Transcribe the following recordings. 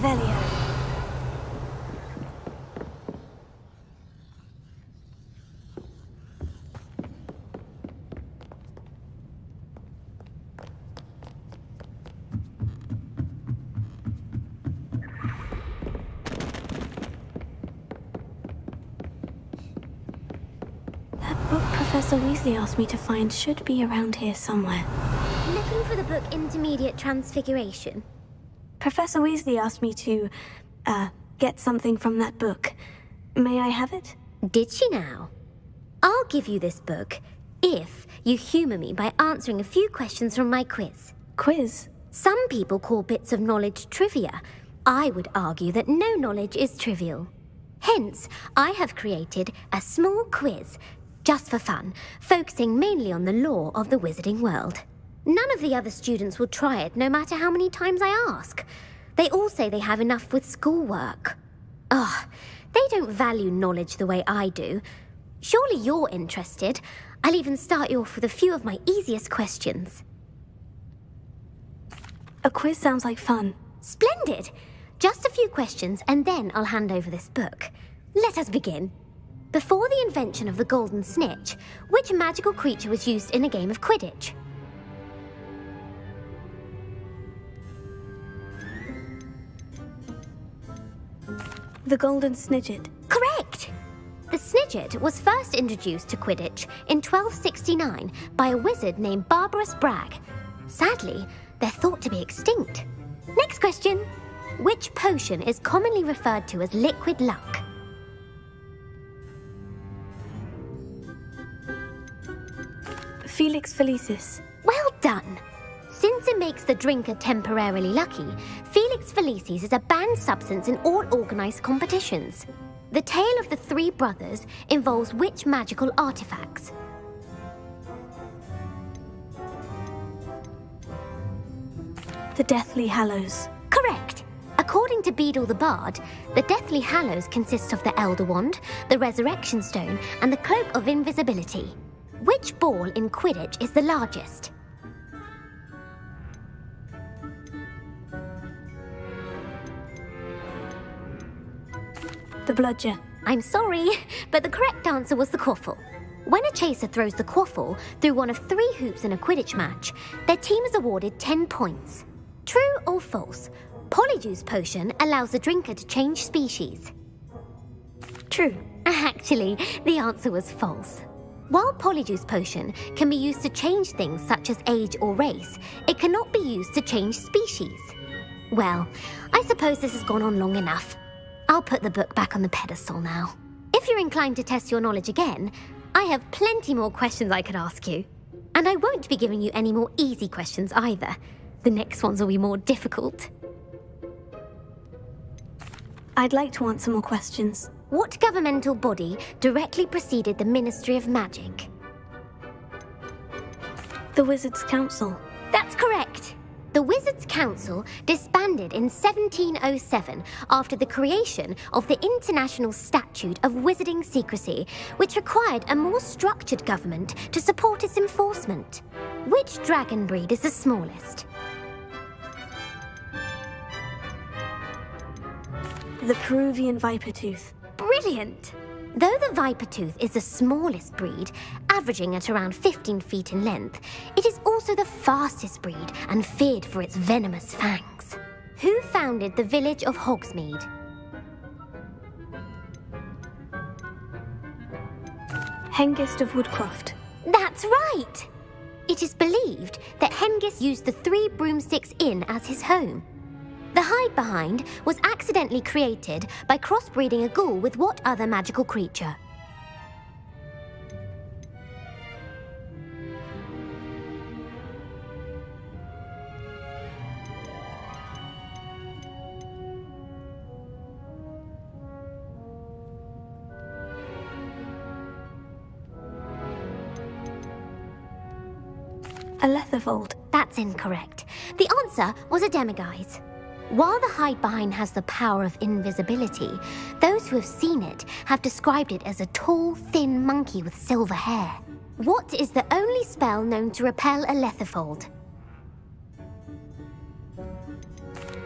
Revelio. That book Professor Weasley asked me to find should be around here somewhere. Looking for the book Intermediate Transfiguration? Professor Weasley asked me to, get something from that book. May I have it? Did she now? I'll give you this book if you humour me by answering a few questions from my quiz. Quiz? Some people call bits of knowledge trivia. I would argue that no knowledge is trivial. Hence, I have created a small quiz, just for fun, focusing mainly on the lore of the wizarding world. None of the other students will try it, no matter how many times I ask. They all say they have enough with schoolwork. Ugh, they don't value knowledge the way I do. Surely you're interested. I'll even start you off with a few of my easiest questions. A quiz sounds like fun. Splendid! Just a few questions, and then I'll hand over this book. Let us begin. Before the invention of the golden snitch, which magical creature was used in a game of Quidditch? The golden snidget. Correct! The snidget was first introduced to Quidditch in 1269 by a wizard named Barbarous Bragg. Sadly, they're thought to be extinct. Next question. Which potion is commonly referred to as liquid luck? Felix Felicis. Well done! Since it makes the drinker temporarily lucky, Felix Felicis is a banned substance in all organised competitions. The tale of the three brothers involves which magical artifacts? The Deathly Hallows. Correct! According to Beedle the Bard, the Deathly Hallows consist of the Elder Wand, the Resurrection Stone, and the Cloak of Invisibility. Which ball in Quidditch is the largest? The Bludger. I'm sorry, but the correct answer was the quaffle. When a chaser throws the quaffle through one of 3 hoops in a Quidditch match, their team is awarded 10 points. True or false? Polyjuice Potion allows the drinker to change species. True. Actually, the answer was false. While Polyjuice Potion can be used to change things such as age or race, it cannot be used to change species. Well, I suppose this has gone on long enough. I'll put the book back on the pedestal now. If you're inclined to test your knowledge again, I have plenty more questions I could ask you. And I won't be giving you any more easy questions either. The next ones will be more difficult. I'd like to answer more questions. What governmental body directly preceded the Ministry of Magic? The Wizards' Council. That's correct. The Wizards' Council disbanded in 1707 after the creation of the International Statute of Wizarding Secrecy, which required a more structured government to support its enforcement. Which dragon breed is the smallest? The Peruvian Vipertooth. Brilliant! Though the Vipertooth is the smallest breed, averaging at around 15 feet in length, it is also the fastest breed and feared for its venomous fangs. Who founded the village of Hogsmeade? Hengist of Woodcroft. That's right! It is believed that Hengist used the 3 Broomsticks Inn as his home. The hide-behind was accidentally created by crossbreeding a ghoul with what other magical creature? A Letherfold. That's incorrect. The answer was a Demiguise. While the hide-behind has the power of invisibility, those who have seen it have described it as a tall, thin monkey with silver hair. What is the only spell known to repel a Letherfold?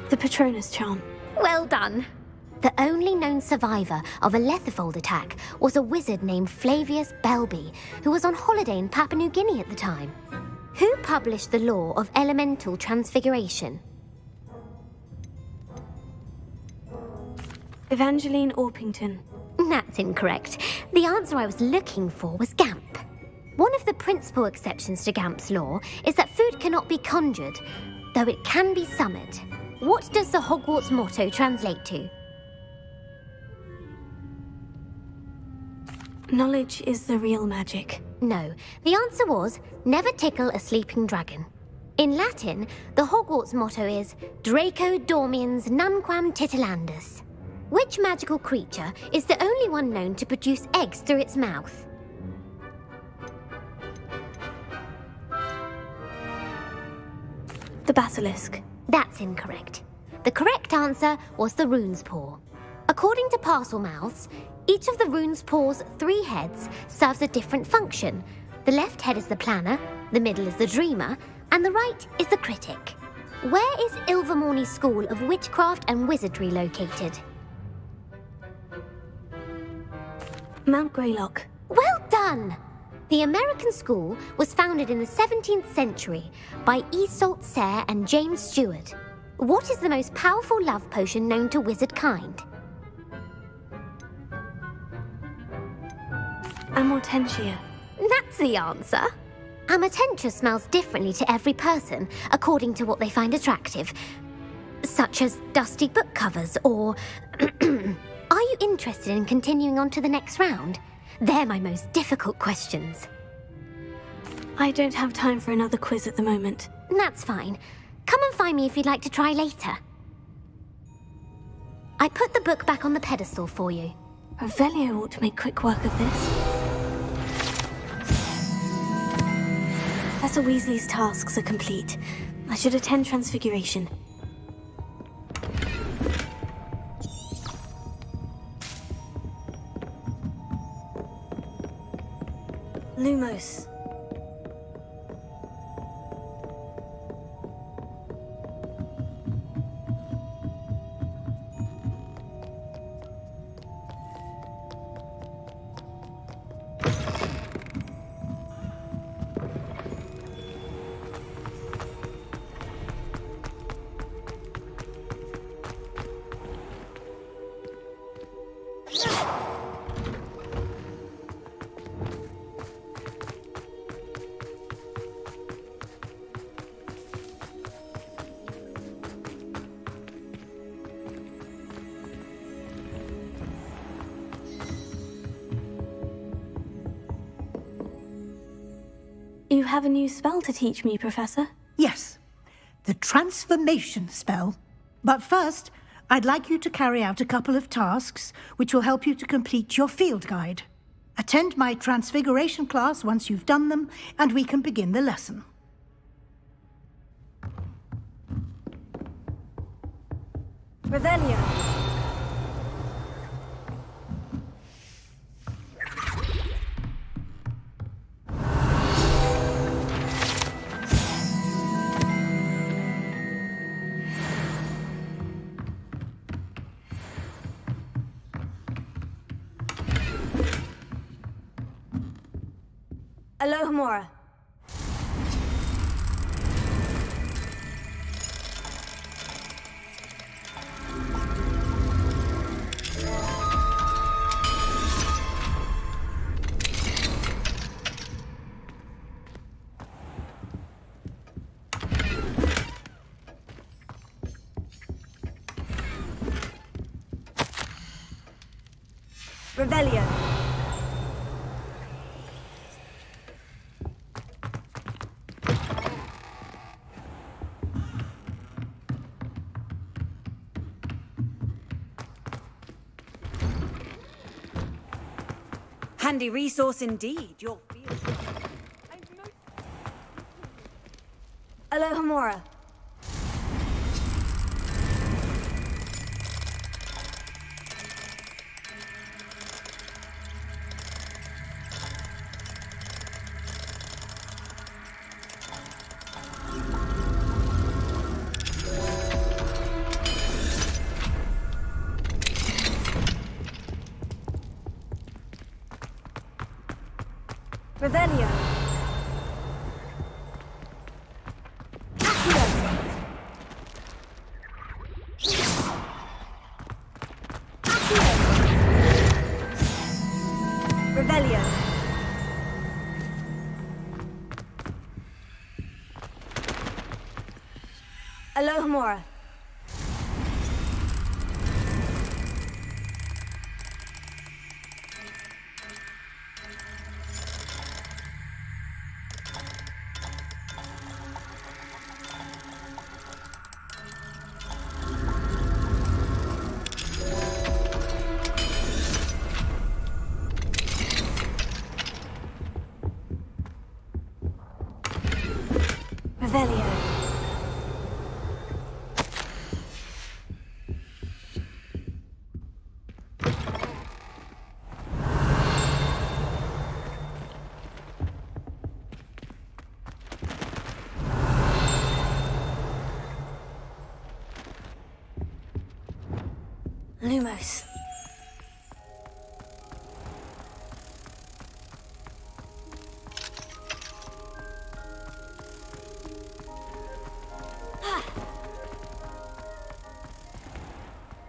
The Patronus Charm. Well done. The only known survivor of a Lethifold attack was a wizard named Flavius Belby, who was on holiday in Papua New Guinea at the time. Who published the law of elemental transfiguration? Evangeline Orpington. That's incorrect. The answer I was looking for was Gamp. One of the principal exceptions to Gamp's law is that food cannot be conjured, though it can be summoned. What does the Hogwarts motto translate to? Knowledge is the real magic. No, the answer was, never tickle a sleeping dragon. In Latin, the Hogwarts motto is Draco dormiens nunquam titilandus. Which magical creature is the only one known to produce eggs through its mouth? The basilisk. That's incorrect. The correct answer was the rune's paw. According to Parselmouths, each of the rune's paw's 3 heads serves a different function. The left head is the planner, the middle is the dreamer, and the right is the critic. Where is Ilvermorny School of Witchcraft and Wizardry located? Mount Greylock. Well done! The American school was founded in the 17th century by Iseult Sayre and James Stewart. What is the most powerful love potion known to wizard kind? Amortentia. That's the answer. Amortentia smells differently to every person according to what they find attractive, such as dusty book covers or... Are you interested in continuing on to the next round? They're my most difficult questions. I don't have time for another quiz at the moment. That's fine. Come and find me if you'd like to try later. I put the book back on the pedestal for you. Revelio ought to make quick work of this. Professor Weasley's tasks are complete. I should attend Transfiguration. Lumos. You have a new spell to teach me, Professor? Yes, the transformation spell. But first, I'd like you to carry out a couple of tasks which will help you to complete your field guide. Attend my transfiguration class once you've done them, and we can begin the lesson. Revelio. Alohomora. Revelio. Handy resource indeed, your field. Alohomora. Revelio. Accio. Accio. Revelio. Alohomora. Revelio. Lumos.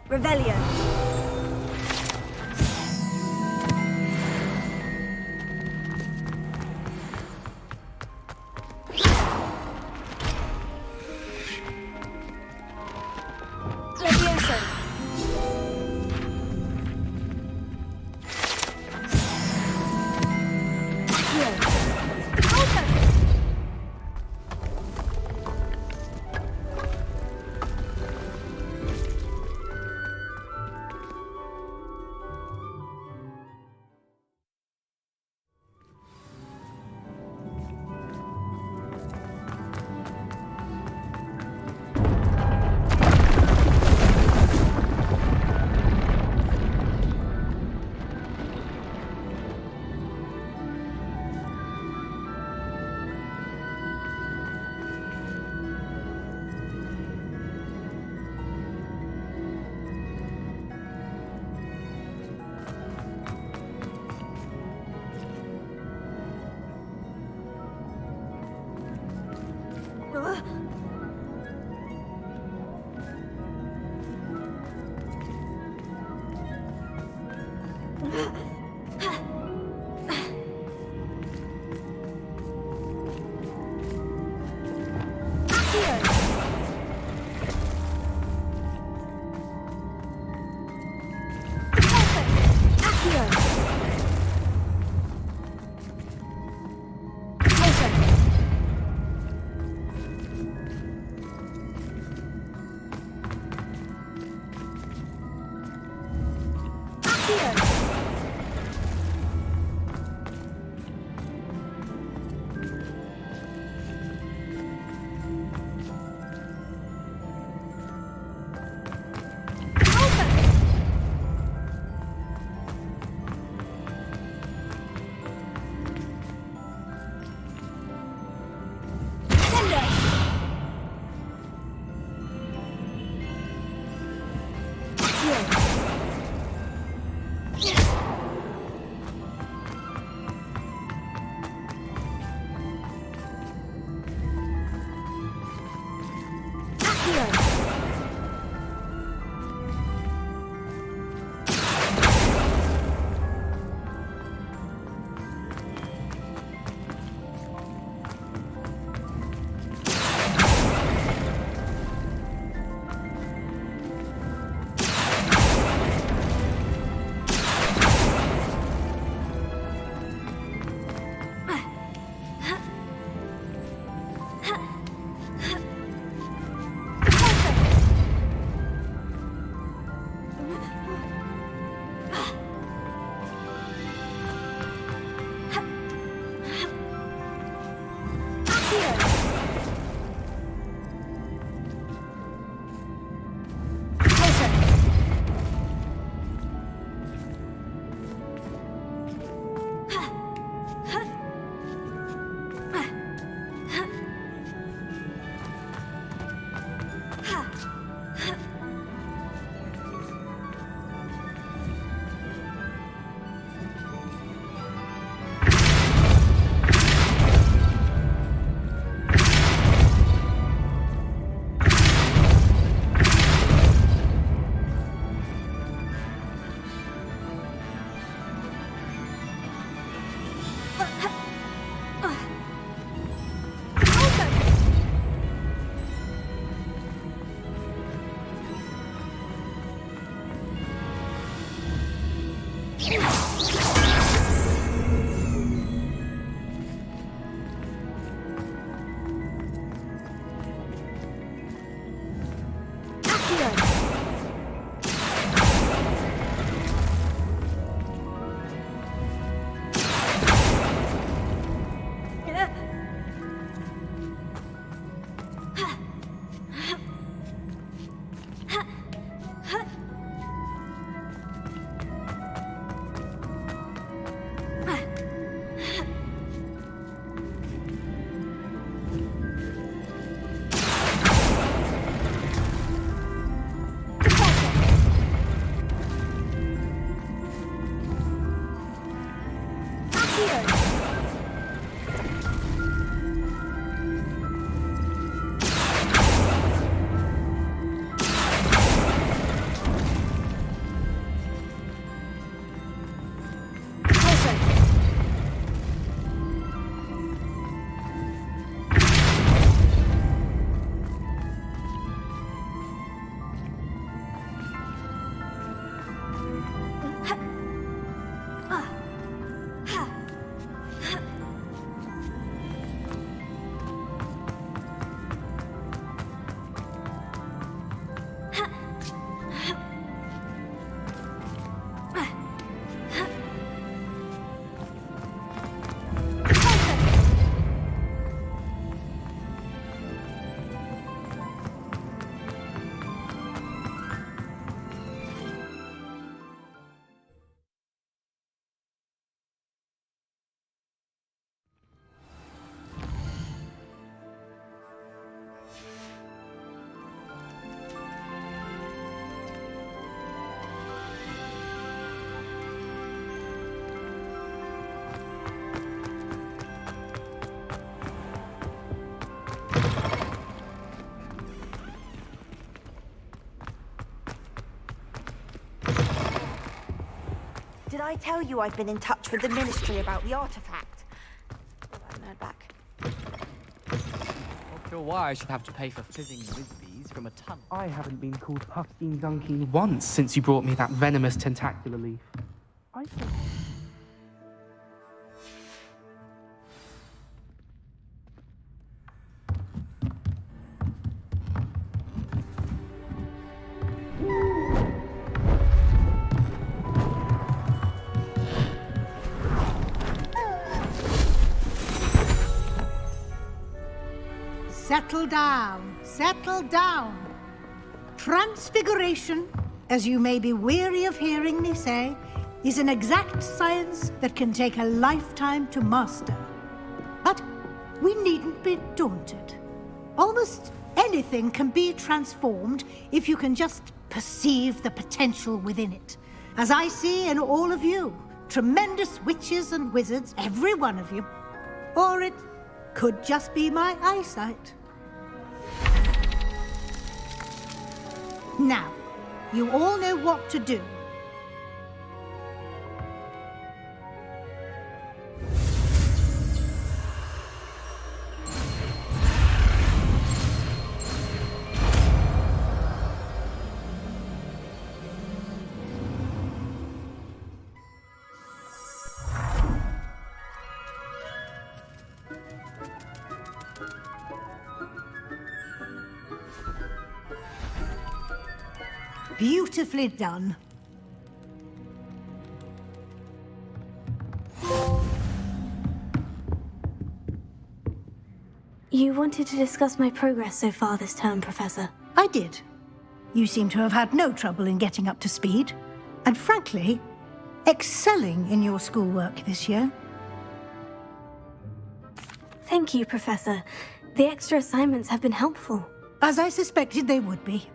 Revelio. Levioso. Did I tell you I've been in touch with the Ministry about the artifact? Well, I haven't heard back. Not sure why I should have to pay for fizzing whiz-bees from a tunnel. I haven't been called Puffskein Dunkin once since you brought me that venomous tentacular leaf. I thought... Settle down, settle down. Transfiguration, as you may be weary of hearing me say, is an exact science that can take a lifetime to master. But we needn't be daunted. Almost anything can be transformed if you can just perceive the potential within it. As I see in all of you, tremendous witches and wizards, every one of you. Or it could just be my eyesight. Now, you all know what to do. Beautifully done. You wanted to discuss my progress so far this term, Professor. I did. You seem to have had no trouble in getting up to speed. And frankly, excelling in your schoolwork this year. Thank you, Professor. The extra assignments have been helpful. As I suspected they would be.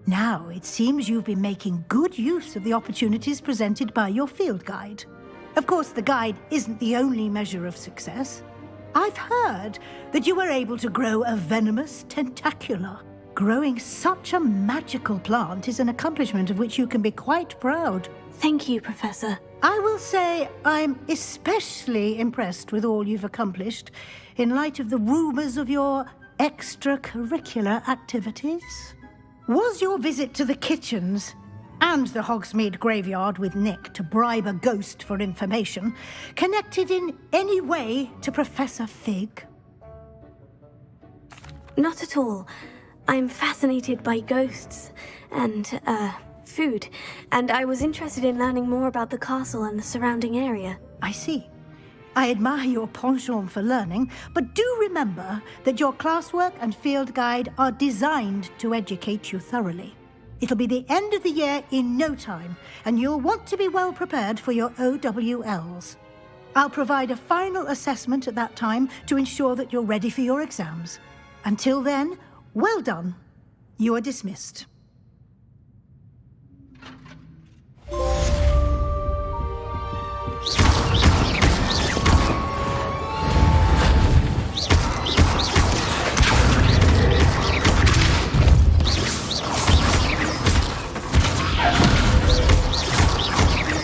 Now, it seems you've been making good use of the opportunities presented by your field guide. Of course, the guide isn't the only measure of success. I've heard that you were able to grow a venomous tentacula. Growing such a magical plant is an accomplishment of which you can be quite proud. Thank you, Professor. I will say I'm especially impressed with all you've accomplished in light of the rumors of your extracurricular activities. Was your visit to the kitchens and the Hogsmeade graveyard with Nick to bribe a ghost for information, connected in any way to Professor Fig? Not at all. I'm fascinated by ghosts and, food, and I was interested in learning more about the castle and the surrounding area. I see. I admire your penchant for learning, but do remember that your classwork and field guide are designed to educate you thoroughly. It'll be the end of the year in no time, and you'll want to be well prepared for your OWLs. I'll provide a final assessment at that time to ensure that you're ready for your exams. Until then, well done. You are dismissed.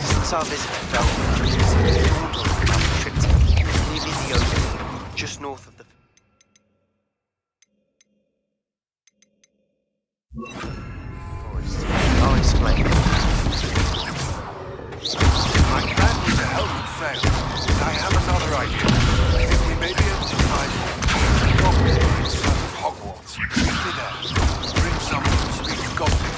Since our visit to Belgrade, it's a trip to nearly the ocean, just north of the... forest. I'll explain. My plan was a hell would fail, but I have another idea. I think we may be able to find a goblin inside of Hogwarts. Meet me there. Bring someone who speaks goblin.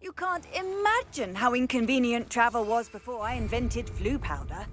You can't imagine how inconvenient travel was before I invented flu powder.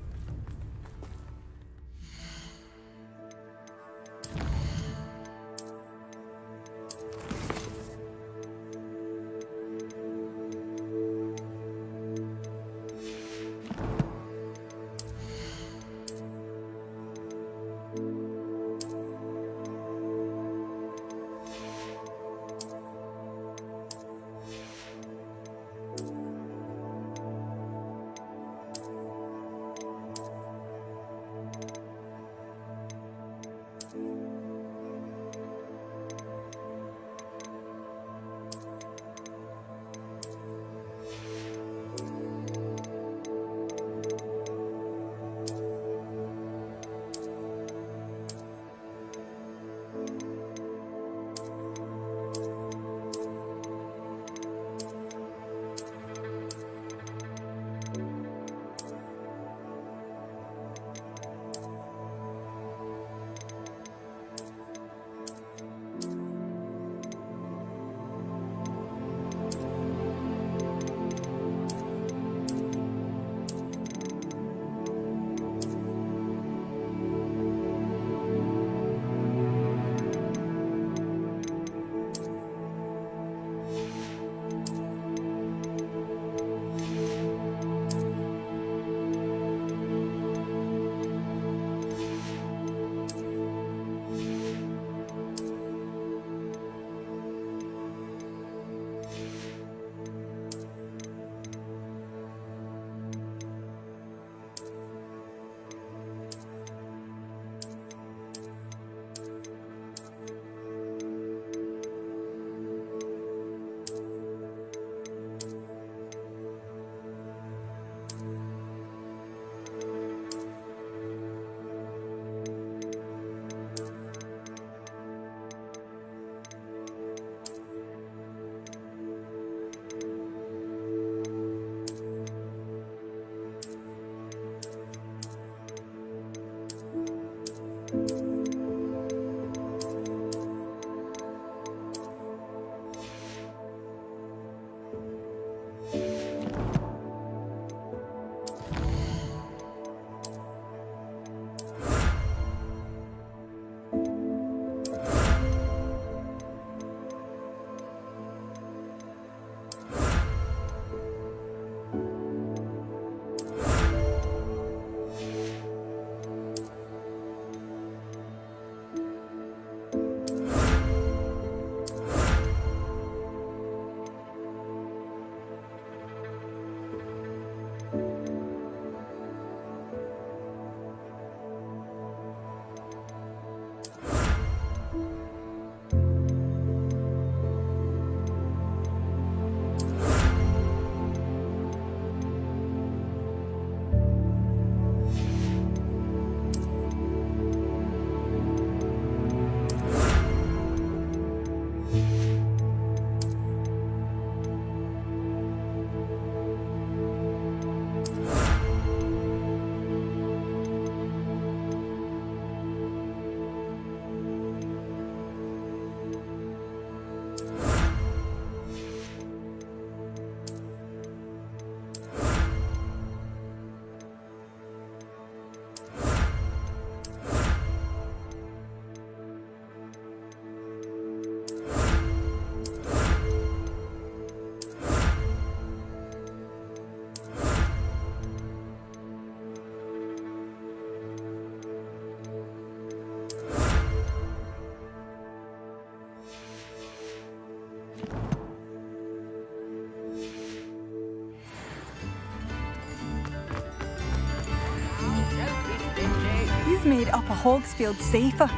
made Upper Hogsfield safer.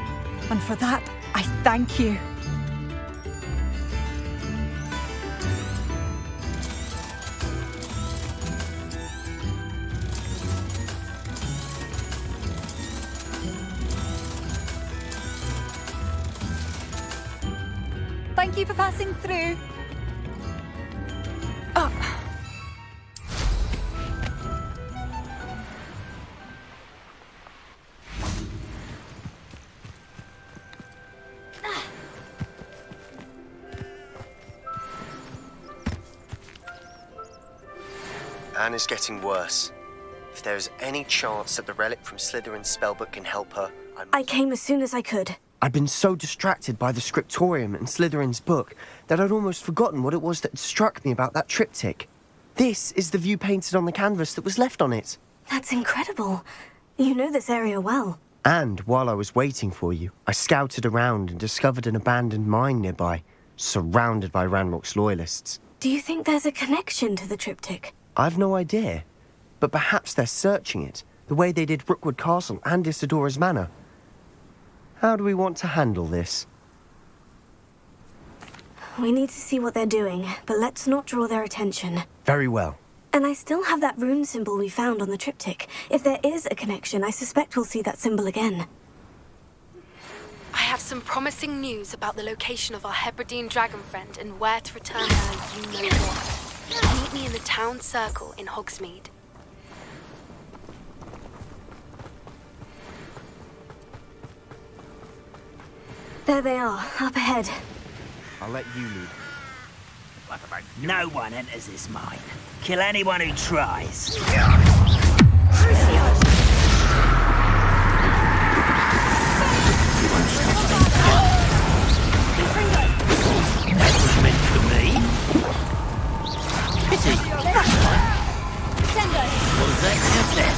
And for that, I thank you. Thank you for passing through. Anne is getting worse. If there is any chance that the relic from Slytherin's spellbook can help her, I came as soon as I could. I'd been so distracted by the scriptorium and Slytherin's book that I'd almost forgotten what it was that struck me about that triptych. This is the view painted on the canvas that was left on it. That's incredible. You know this area well. And while I was waiting for you, I scouted around and discovered an abandoned mine nearby, surrounded by Ranrock's loyalists. Do you think there's a connection to the triptych? I've no idea, but perhaps they're searching it, the way they did Rookwood Castle and Isidora's Manor. How do we want to handle this? We need to see what they're doing, but let's not draw their attention. Very well. And I still have that rune symbol we found on the triptych. If there is a connection, I suspect we'll see that symbol again. I have some promising news about the location of our Hebridean dragon friend and where to return her, you know what. Meet me in the town circle in Hogsmeade. There they are, up ahead. I'll let you lead. No one enters this mine. Kill anyone who tries. That was meant for me. Pity. What does that have there?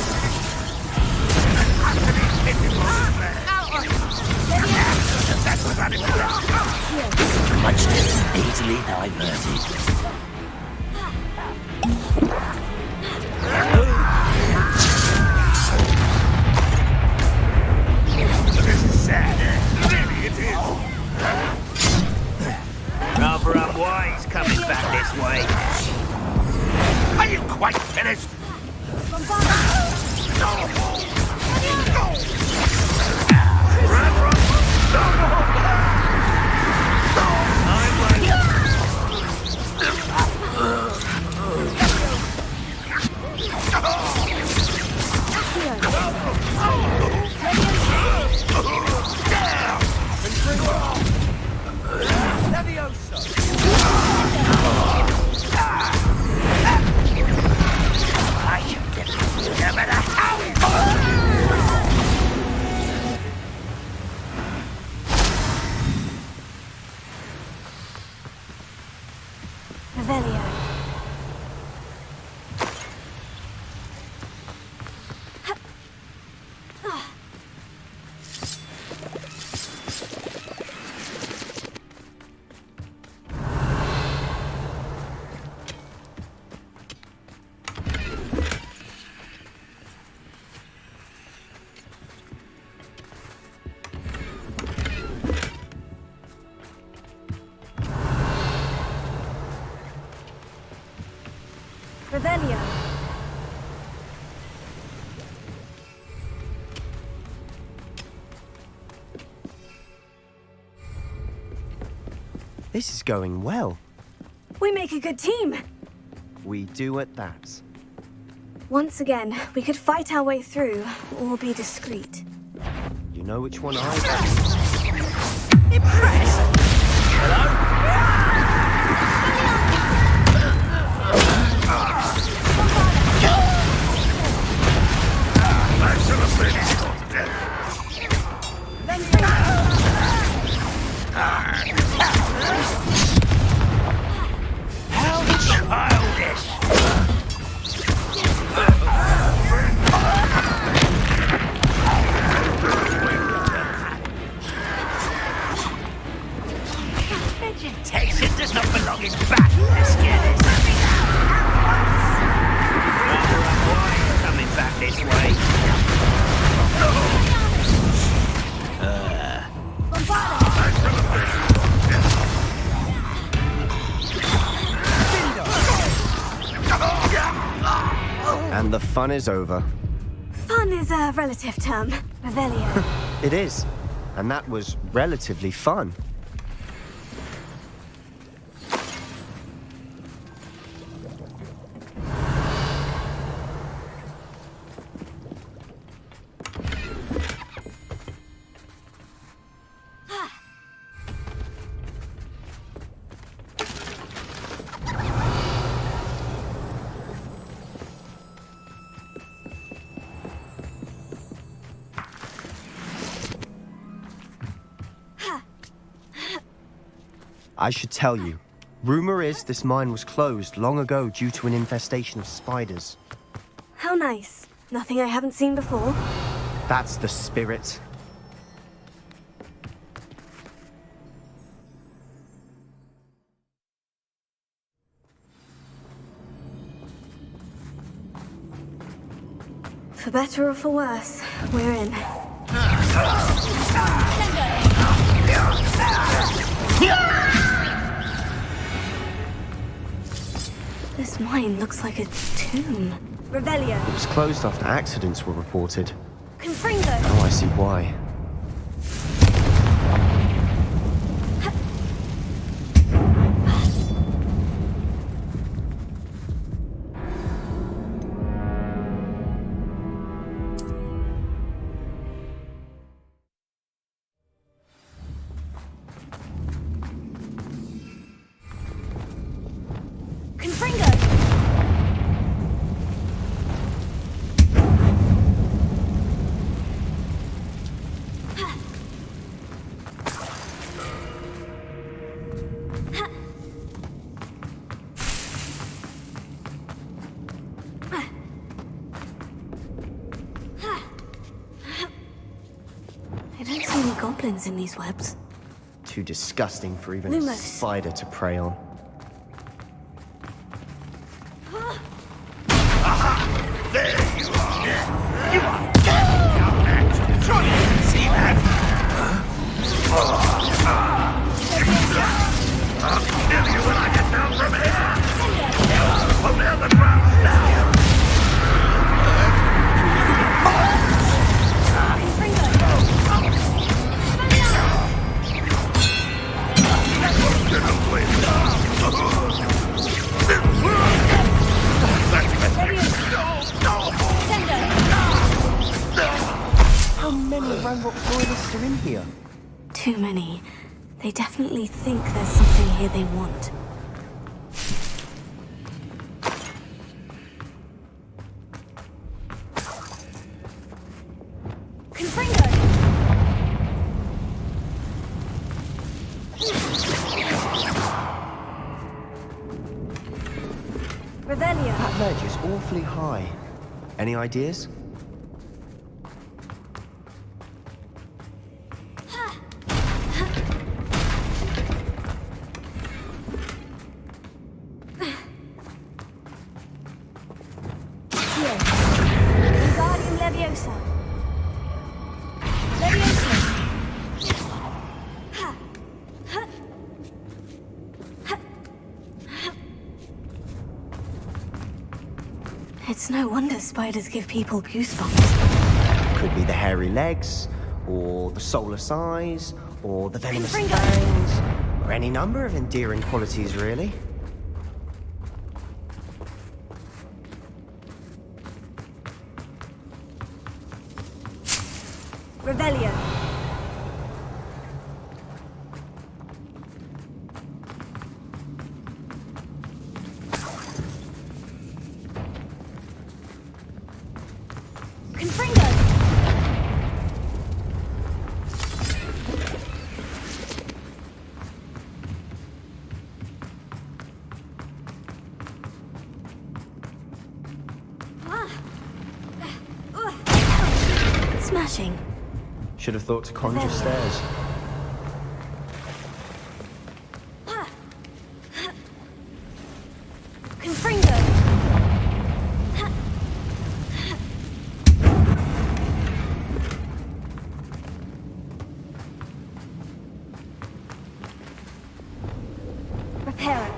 Much less easily diverted. This is sad. Really, it is. Rather unwise coming back this way. Are you quite finished? Revelio. This is going well. We make a good team. We do at that. Once again, we could fight our way through, or be discreet. You know which one I... Impressed! Hello? How childish! Vegetation does not belong in battle. Let's get this. Rather unwise coming back this way. fun is over. Fun is a relative term, Revelio. It is. And that was relatively fun. I should tell you, rumor is this mine was closed long ago due to an infestation of spiders. How nice. Nothing I haven't seen before. That's the spirit. For better or for worse, we're in. This mine looks like a tomb. Revelio. It was closed after accidents were reported. Confringo. Now I see why. Goblins in these webs. Too disgusting for even Lumos. a spider to prey on. There you are! You are dead, young man! Surely you can see that! I'll kill you when I get down from here! Put me on the ground now! How many Ranrock loyalists are in here? Too many. They definitely think there's something here they want. Revelio. That ledge is awfully high. Any ideas? Wingardium Leviosa. Leviosa. It's no wonder spiders give people goosebumps. Could be the hairy legs, or the soulless eyes, or the venomous fangs, or any number of endearing qualities, really. Revelio. Smashing. Should have thought to conjure stairs. Confringo. Repair it.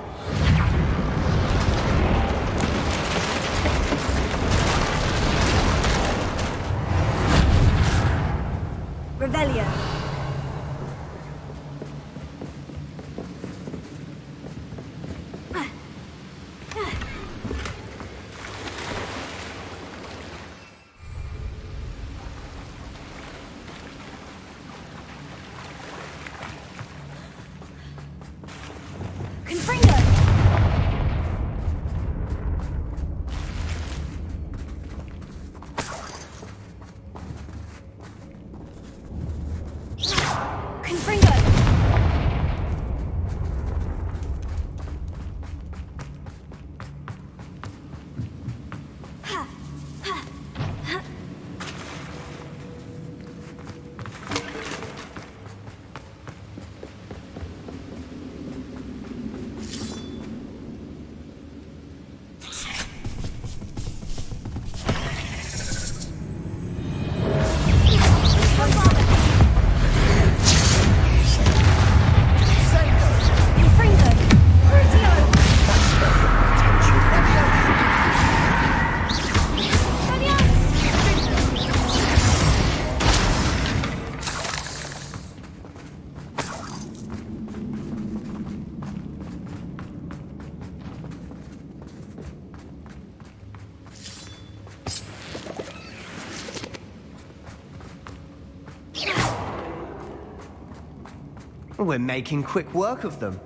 We're making quick work of them.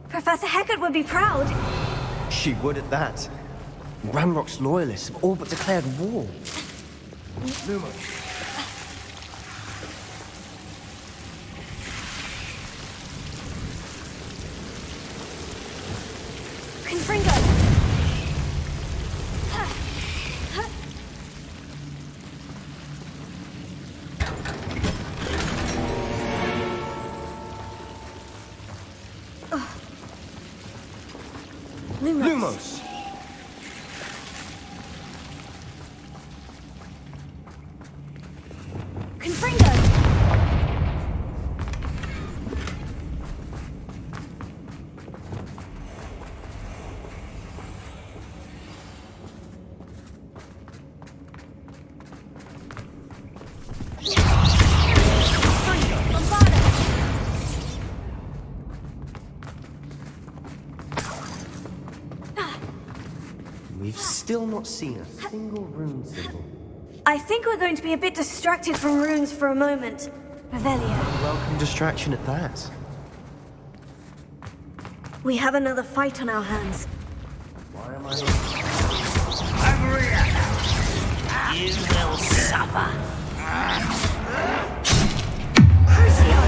Professor Hecat would be proud. She would at that. Ranrock's loyalists have all but declared war. Lumos. Confringo! Lumos! Confringo! We've still not seen a single rune symbol. I think we're going to be a bit distracted from runes for a moment. Revelio. Welcome distraction at that. We have another fight on our hands. Why am I... Maria! You will suffer. Crucio!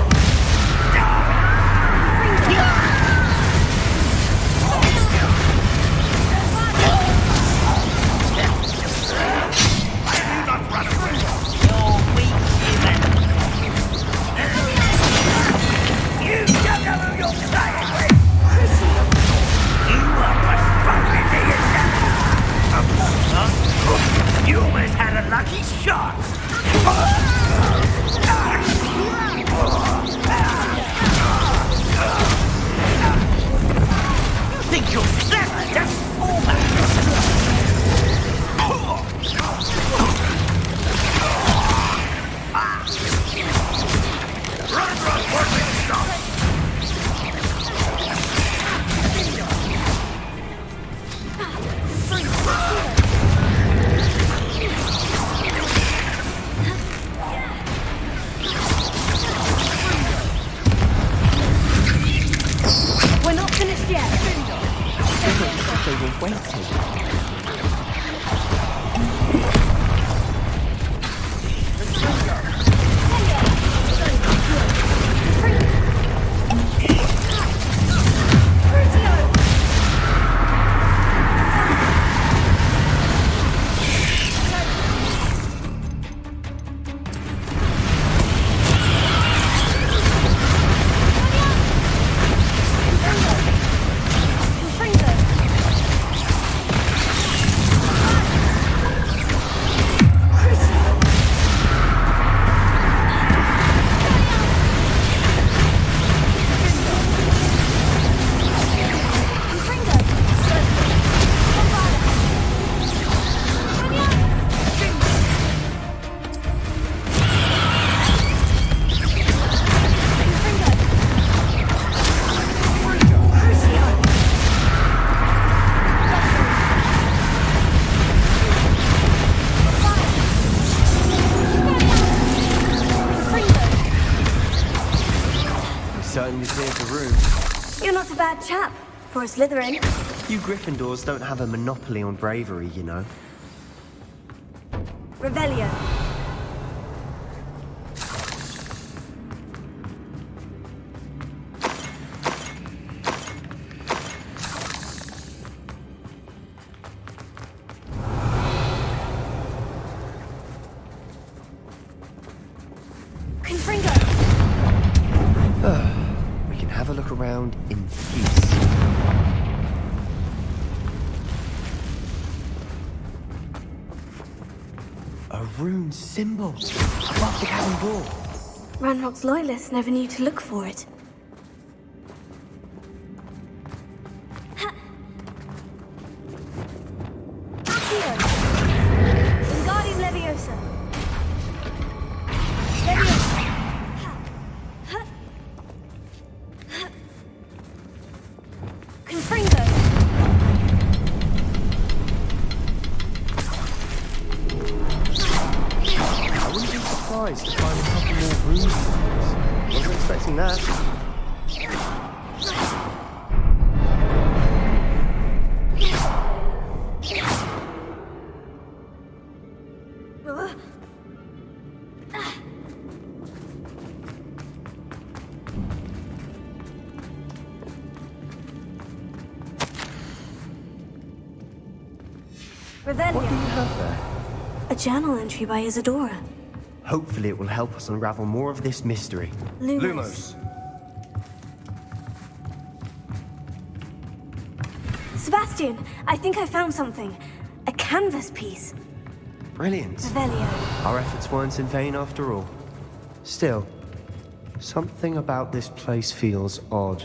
You almost had a lucky shot! You think you're clever, just We're not finished yet. They were waiting. Certainly cleared the room. You're not a bad chap for a Slytherin. You Gryffindors don't have a monopoly on bravery, you know. Revelio. Confringo. We can have a look around in peace. A rune symbol above the cabin door. Ranrock's loyalists never knew to look for it. Accio! Wingardium Leviosa! Leviosa! Confringo! I wouldn't be surprised to find a couple more rune symbols. Wasn't expecting that. What do you have there? A journal entry by Isadora. Hopefully it will help us unravel more of this mystery. Lumos. Sebastian, I think I found something. A canvas piece. Brilliant. Revelio. Our efforts weren't in vain after all. Still, something about this place feels odd.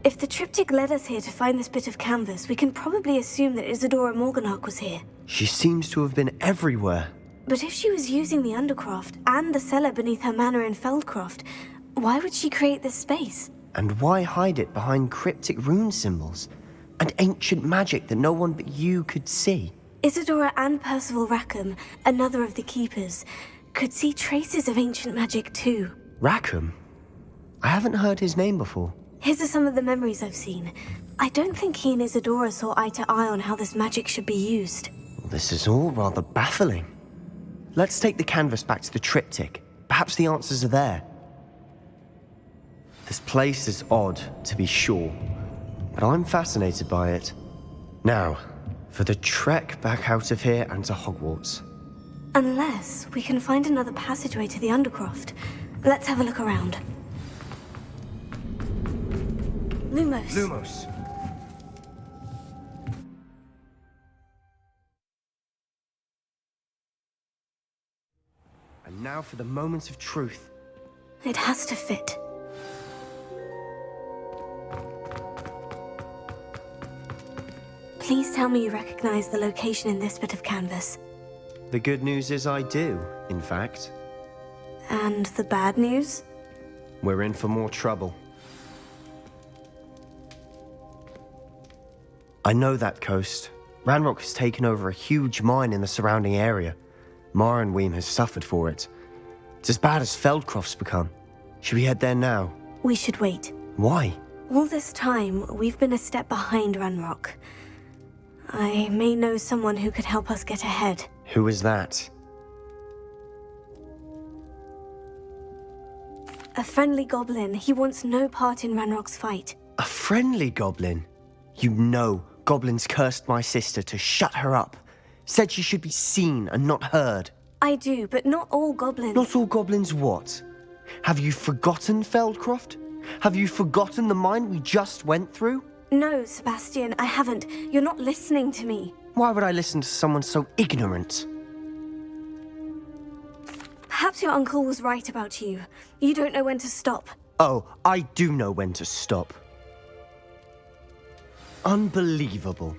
If the triptych led us here to find this bit of canvas, we can probably assume that Isadora Morganach was here. She seems to have been everywhere. But if she was using the Undercroft and the cellar beneath her manor in Feldcroft, why would she create this space? And why hide it behind cryptic rune symbols? And ancient magic that no one but you could see? Isadora and Percival Rackham, another of the Keepers, could see traces of ancient magic too. Rackham? I haven't heard his name before. His are some of the memories I've seen. I don't think he and Isadora saw eye to eye on how this magic should be used. This is all rather baffling. Let's take the canvas back to the triptych. Perhaps the answers are there. This place is odd, to be sure, but I'm fascinated by it. Now, for the trek back out of here and to Hogwarts. Unless we can find another passageway to the Undercroft. Let's have a look around. Lumos. Lumos. And now for the moment of truth. It has to fit. Please tell me you recognize the location in this bit of canvas. The good news is I do, in fact. And the bad news? We're in for more trouble. I know that coast. Ranrock has taken over a huge mine in the surrounding area. Marrenweem has suffered for it. It's as bad as Feldcroft's become. Should we head there now? We should wait. Why? All this time, we've been a step behind Ranrock. I may know someone who could help us get ahead. Who is that? A friendly goblin. He wants no part in Ranrock's fight. A friendly goblin? You know goblins cursed my sister to shut her up. Said she should be seen and not heard. I do, but not all goblins. Not all goblins what? Have you forgotten Feldcroft? Have you forgotten the mine we just went through? No, Sebastian, I haven't. You're not listening to me. Why would I listen to someone so ignorant? Perhaps your uncle was right about you. You don't know when to stop. Oh, I do know when to stop. Unbelievable.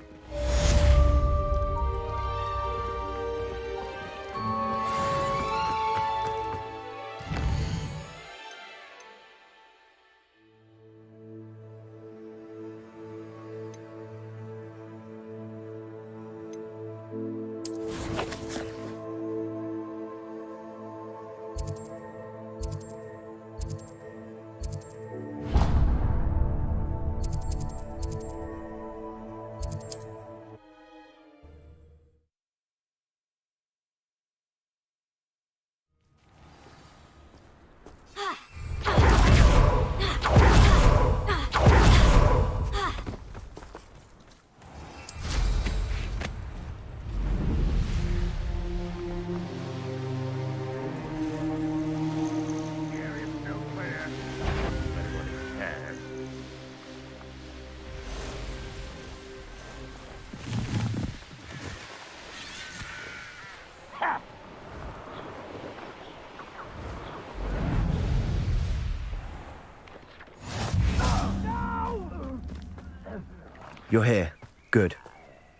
You're here. Good.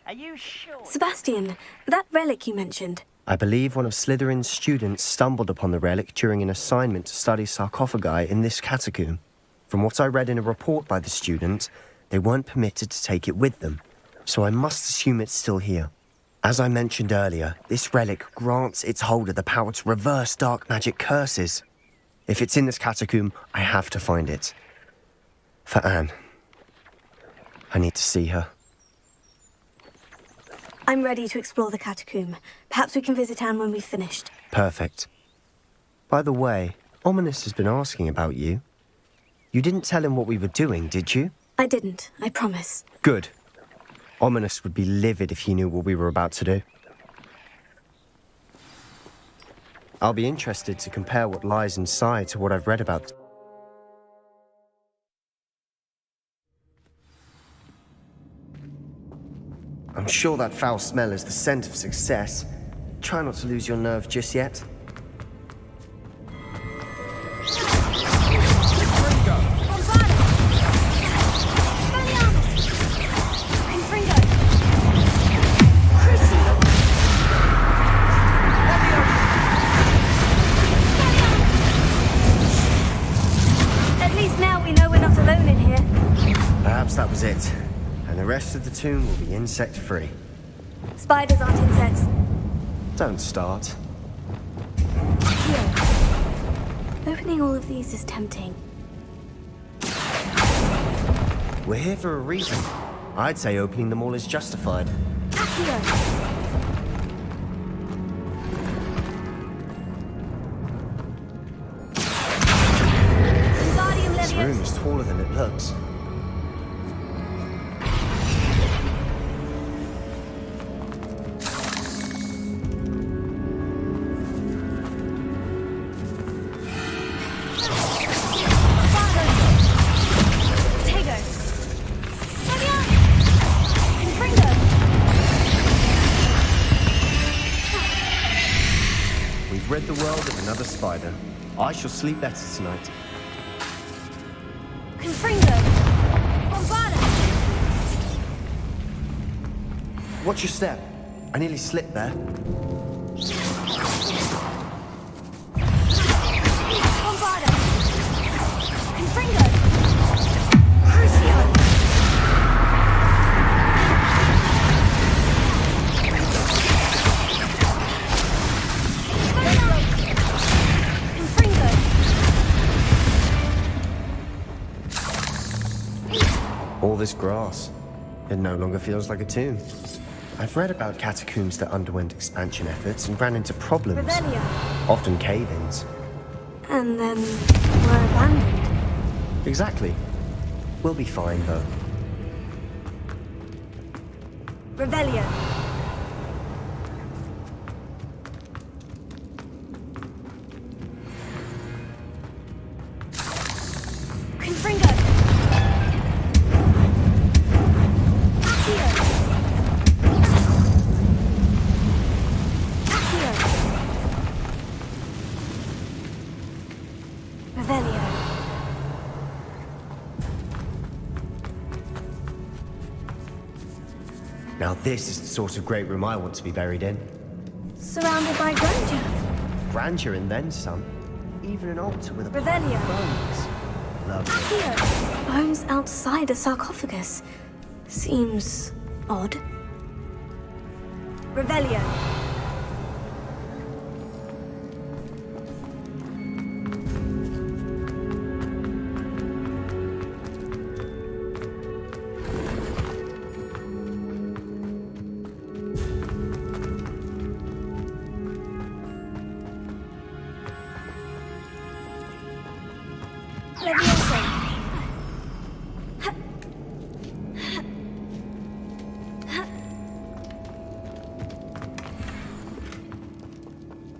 Are you sure? Sebastian, that relic you mentioned. I believe one of Slytherin's students stumbled upon the relic during an assignment to study sarcophagi in this catacomb. From what I read in a report by the student, they weren't permitted to take it with them, so I must assume it's still here. As I mentioned earlier, this relic grants its holder the power to reverse dark magic curses. If it's in this catacomb, I have to find it. For Anne. I need to see her. I'm ready to explore the catacomb. Perhaps we can visit Anne when we've finished. Perfect. By the way, Ominous has been asking about you. You didn't tell him what we were doing, did you? I didn't, I promise. Good. Ominous would be livid if he knew what we were about to do. I'll be interested to compare what lies inside to what I've read about. I'm sure that foul smell is the scent of success. Try not to lose your nerve just yet. At least now we know we're not alone in here. Perhaps that was it. And the rest of the tomb will be insect-free. Spiders aren't insects. Don't start. Here. Opening all of these is tempting. We're here for a reason. I'd say opening them all is justified. Here. This room is taller than it looks. We've rid the world of another spider. I shall sleep better tonight. Watch your step. I nearly slipped there. All this grass. It no longer feels like a tomb. I've read about catacombs that underwent expansion efforts and ran into problems. Revelio. Often cave-ins. And then were abandoned. Exactly. We'll be fine, though. Revelio. Confringo. Now this is the sort of great room I want to be buried in. Surrounded by grandeur. Grandeur and then some. Even an altar with a Revelio. bones. Lovely. Bones outside a sarcophagus. Seems odd. Revelio.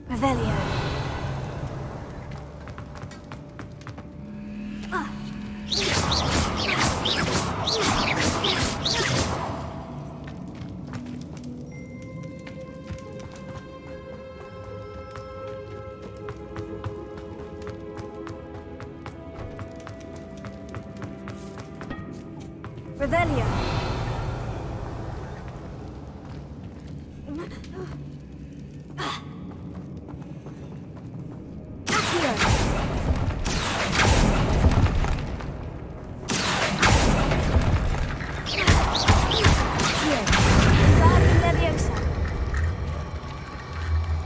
Revelio. Revelio.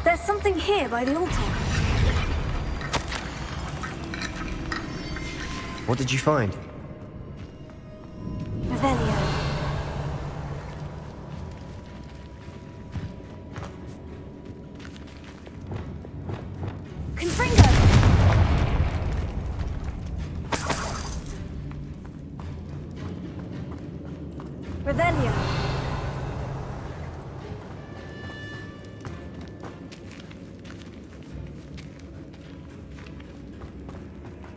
There's something here by the altar. What did you find? Revelio. Revelio.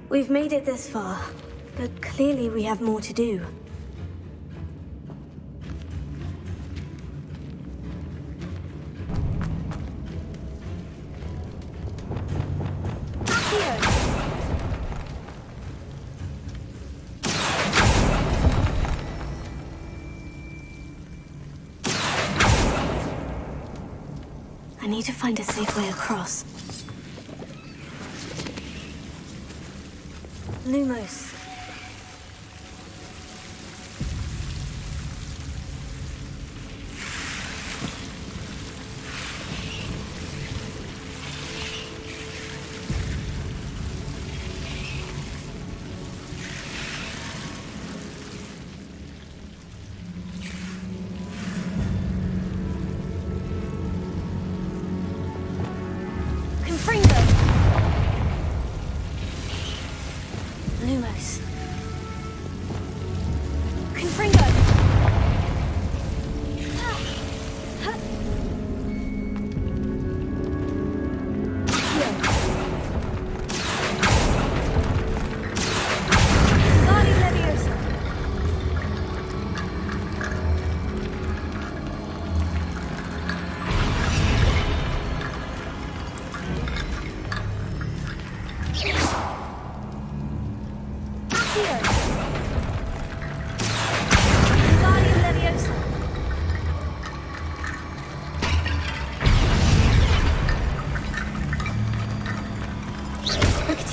We've made it this far, but clearly we have more to do. I need to find a safe way across. Lumos. Lumos. Confringo!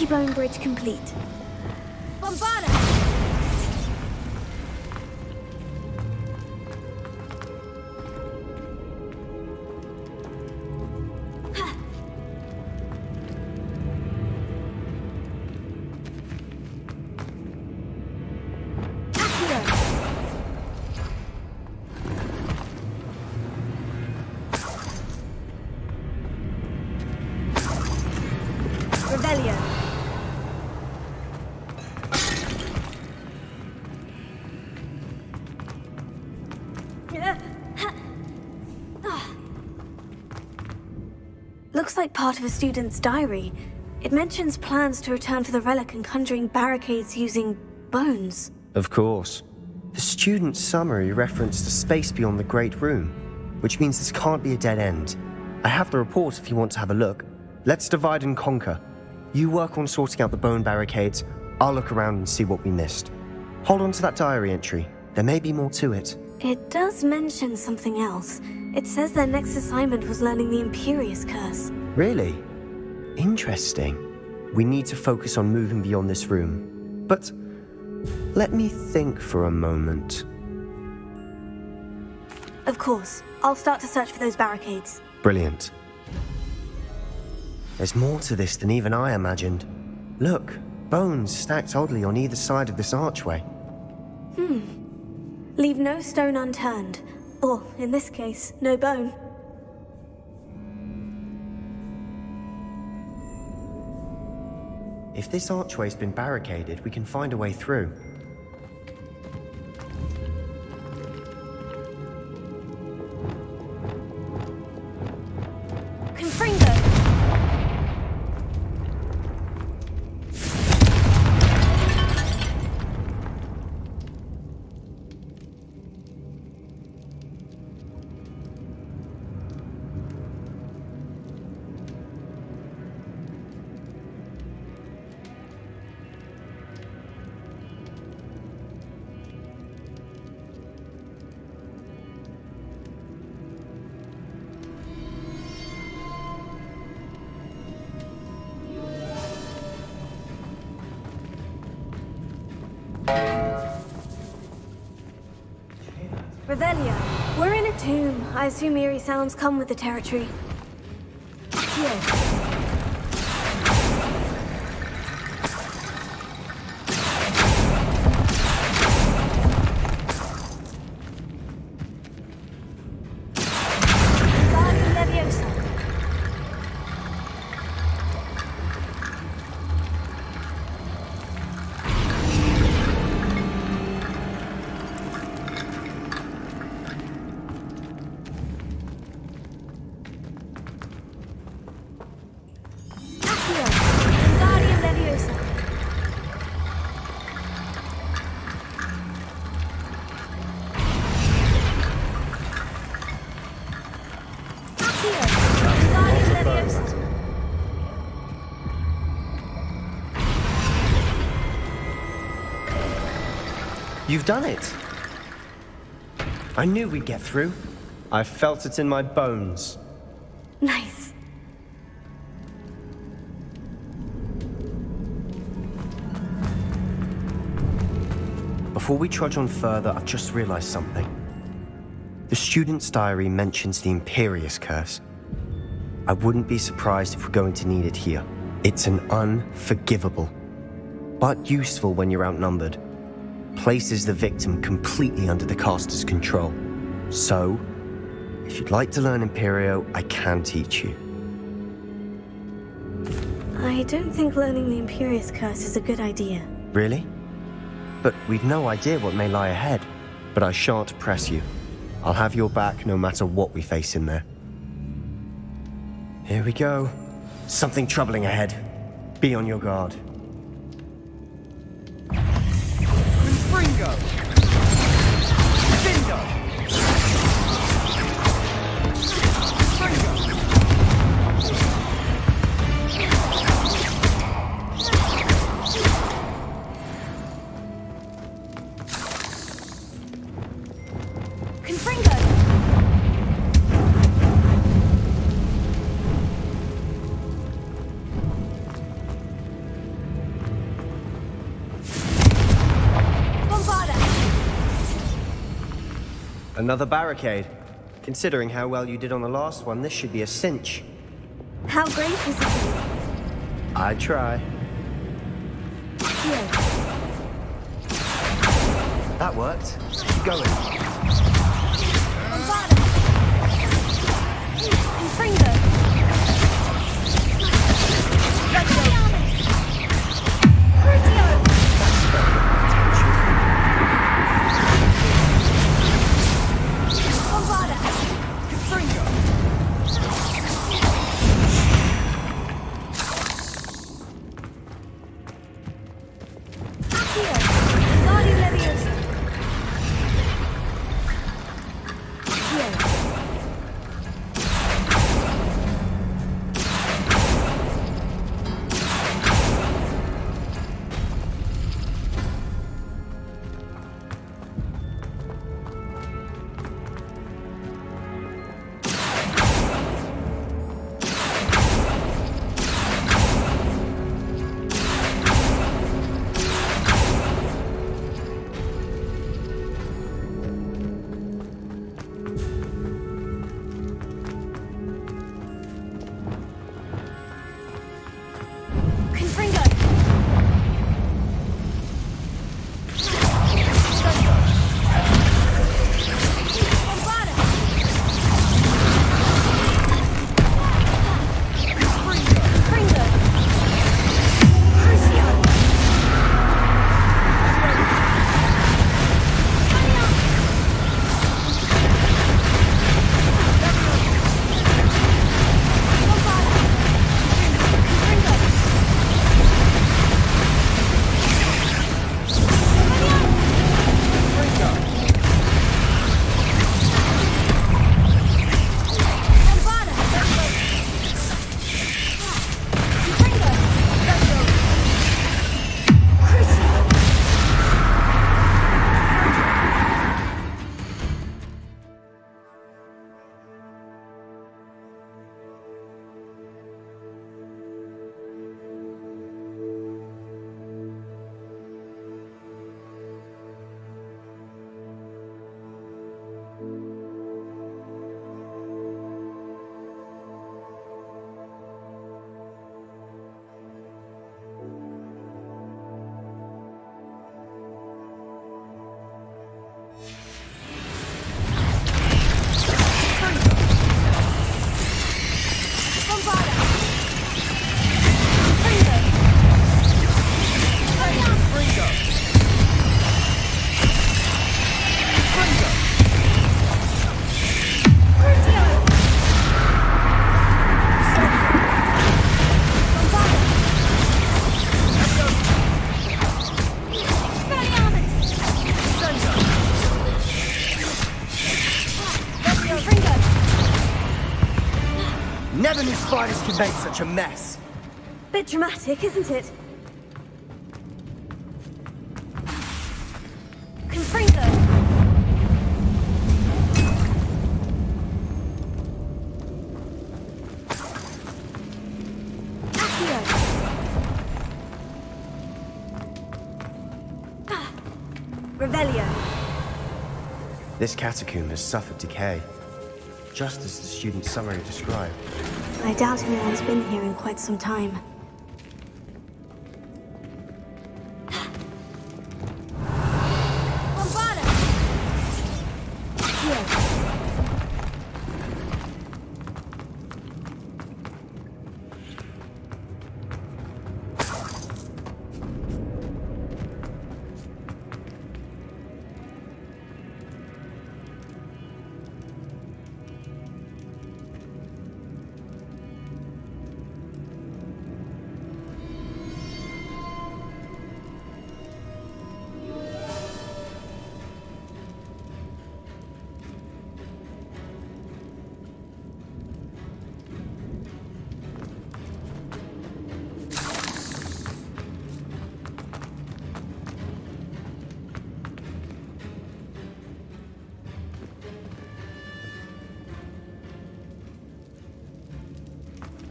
Bone bridge complete. Bombarda! Revelio. Looks like part of a student's diary. It mentions plans to return for the relic and conjuring barricades using bones. Of course. The student's summary referenced a space beyond the Great Room, which means this can't be a dead end. I have the report if you want to have a look. Let's divide and conquer. You work on sorting out the bone barricades. I'll look around and see what we missed. Hold on to that diary entry. There may be more to it. It does mention something else. It says their next assignment was learning the Imperious Curse. Really? Interesting. We need to focus on moving beyond this room. But let me think for a moment. Of course. I'll start to search for those barricades. Brilliant. There's more to this than even I imagined. Look, bones stacked oddly on either side of this archway. Leave no stone unturned. Or, in this case, no bone. If this archway's been barricaded, we can find a way through. Confringo! Revelio. We're in a tomb. I assume eerie sounds come with the territory. Here. You've done it. I knew we'd get through. I felt it in my bones. Nice. Before we trudge on further, I've just realized something. The student's diary mentions the Imperious Curse. I wouldn't be surprised if we're going to need it here. It's an unforgivable, but useful when you're outnumbered. Places the victim completely under the caster's control. So, if you'd like to learn Imperio, I can teach you. I don't think learning the Imperious Curse is a good idea. Really? But we've no idea what may lie ahead. But I shan't press you. I'll have your back no matter what we face in there. Here we go. Something troubling ahead. Be on your guard. Confringo! Vindo! Confringo! Another barricade. Considering how well you did on the last one, this should be a cinch. How great is it? I'd try. Here. That worked. Keep going. Never knew spiders could make such a mess. Bit dramatic, isn't it? This catacomb has suffered decay, just as the student's summary described. I doubt anyone's been here in quite some time.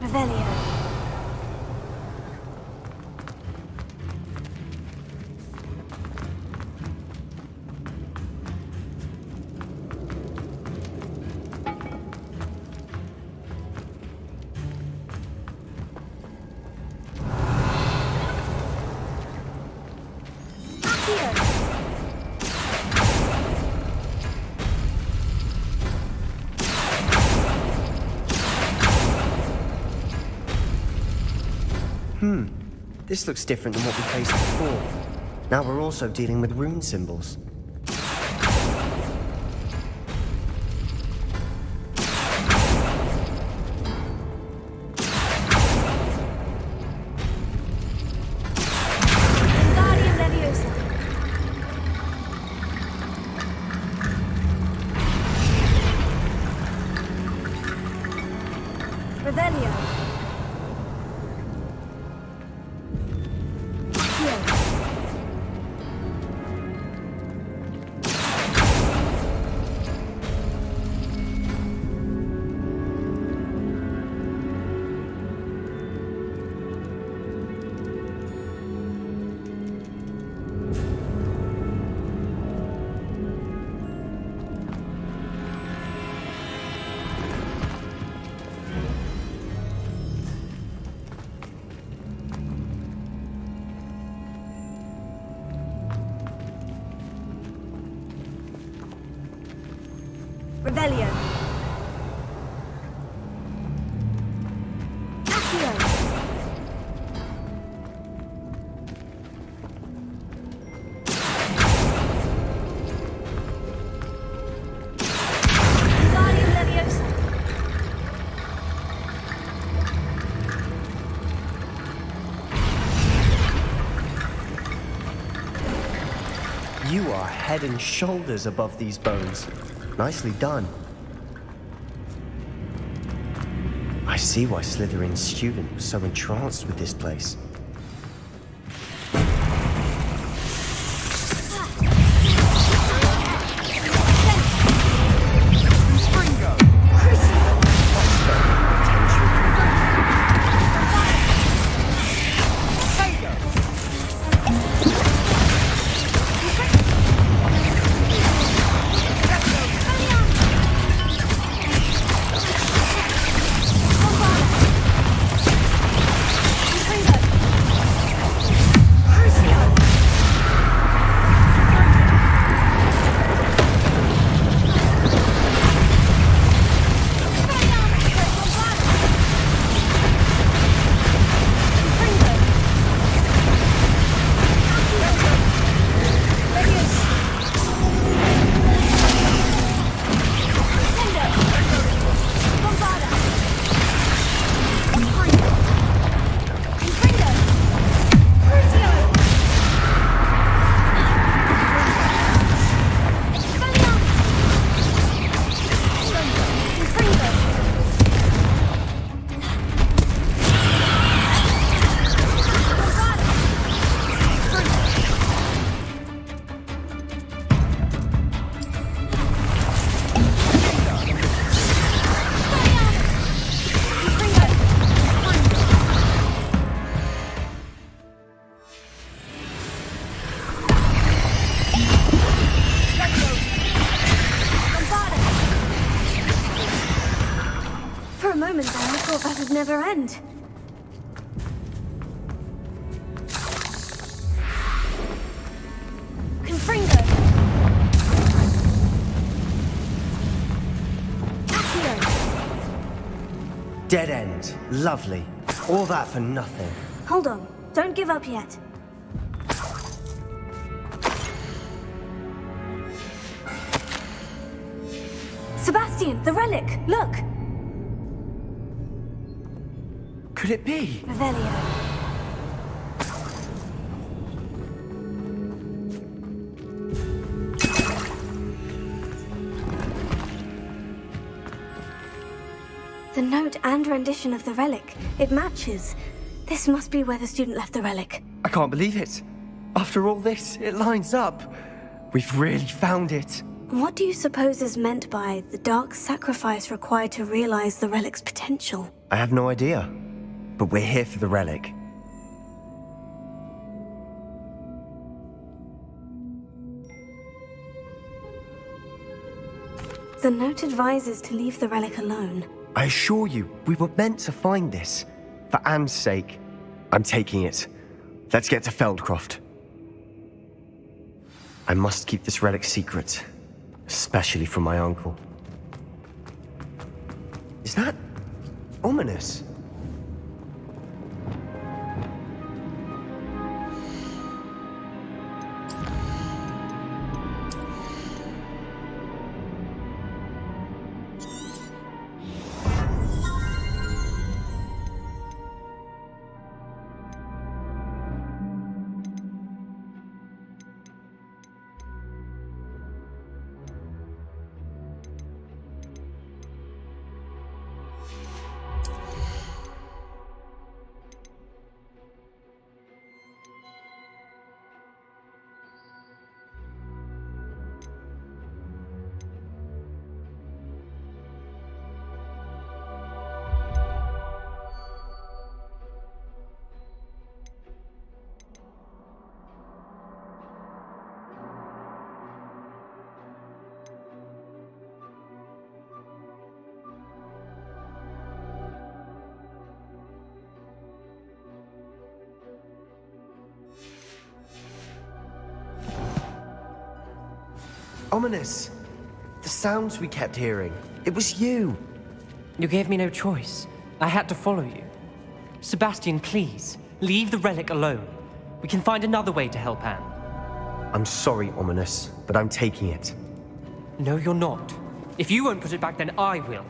Revelio. This looks different than what we faced before. Now we're also dealing with rune symbols. Revelio. You are head and shoulders above these bones. Nicely done. I see why Slytherin's student was so entranced with this place. moment there, I thought that would never end. Confringo! Dead end. Lovely. All that for nothing. Hold on. Don't give up yet. Sebastian, the relic! Look! Could it be? Revelio. The note and rendition of the relic. It matches. This must be where the student left the relic. I can't believe it. After all this, it lines up. We've really found it. What do you suppose is meant by the dark sacrifice required to realize the relic's potential? I have no idea. But we're here for the relic. The note advises to leave the relic alone. I assure you, we were meant to find this. For Anne's sake. I'm taking it. Let's get to Feldcroft. I must keep this relic secret. Especially from my uncle. Is that ominous? Ominous. The sounds we kept hearing. It was you. You gave me no choice. I had to follow you. Sebastian, please, leave the relic alone. We can find another way to help Anne. I'm sorry, Ominous, but I'm taking it. No, you're not. If you won't put it back, then I will.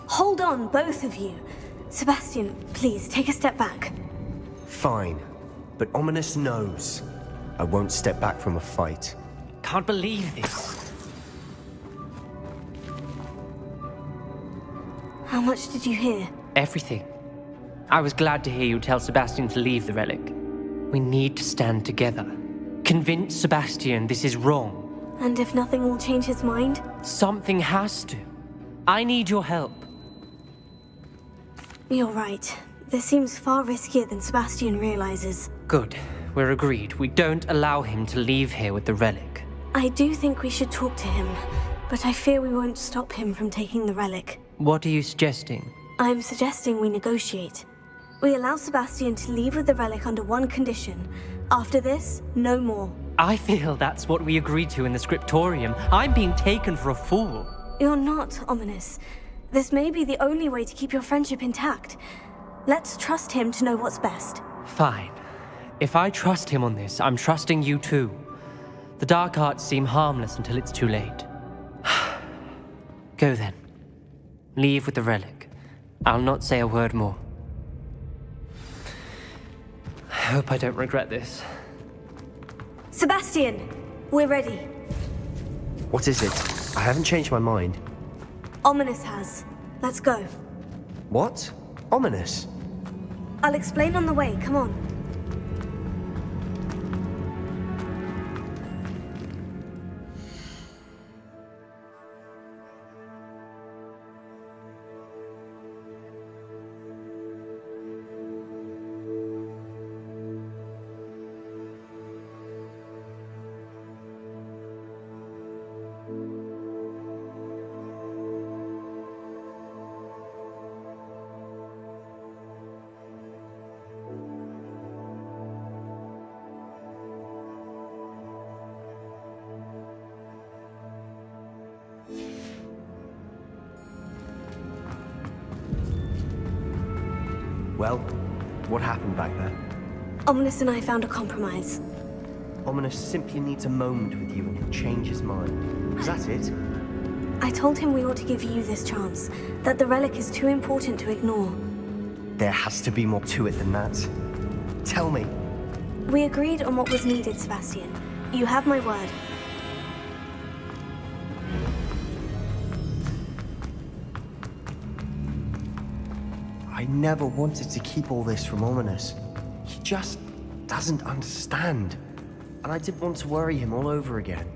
Hold on, both of you. Sebastian, please, take a step back. Fine. But Ominous knows. I won't step back from a fight. Can't believe this. How much did you hear? Everything. I was glad to hear you tell Sebastian to leave the relic. We need to stand together. Convince Sebastian this is wrong. And if nothing will change his mind? Something has to. I need your help. You're right. This seems far riskier than Sebastian realizes. Good. We're agreed. We don't allow him to leave here with the relic. I do think we should talk to him, but I fear we won't stop him from taking the relic. What are you suggesting? I'm suggesting we negotiate. We allow Sebastian to leave with the relic under one condition. After this, no more. I feel that's what we agreed to in the scriptorium. I'm being taken for a fool. You're not, Ominous. This may be the only way to keep your friendship intact. Let's trust him to know what's best. Fine. If I trust him on this, I'm trusting you too. The dark arts seem harmless until it's too late. Go then. Leave with the relic. I'll not say a word more. I hope I don't regret this. Sebastian, we're ready. What is it? I haven't changed my mind. Ominous has. Let's go. What? Ominous? I'll explain on the way. Come on. Well, what happened back there? Ominous and I found a compromise. Ominous simply needs a moment with you and he'll change his mind. Is that it? I told him we ought to give you this chance, that the relic is too important to ignore. There has to be more to it than that. Tell me. We agreed on what was needed, Sebastian. You have my word. I never wanted to keep all this from Ominous. He just doesn't understand. And I didn't want to worry him all over again.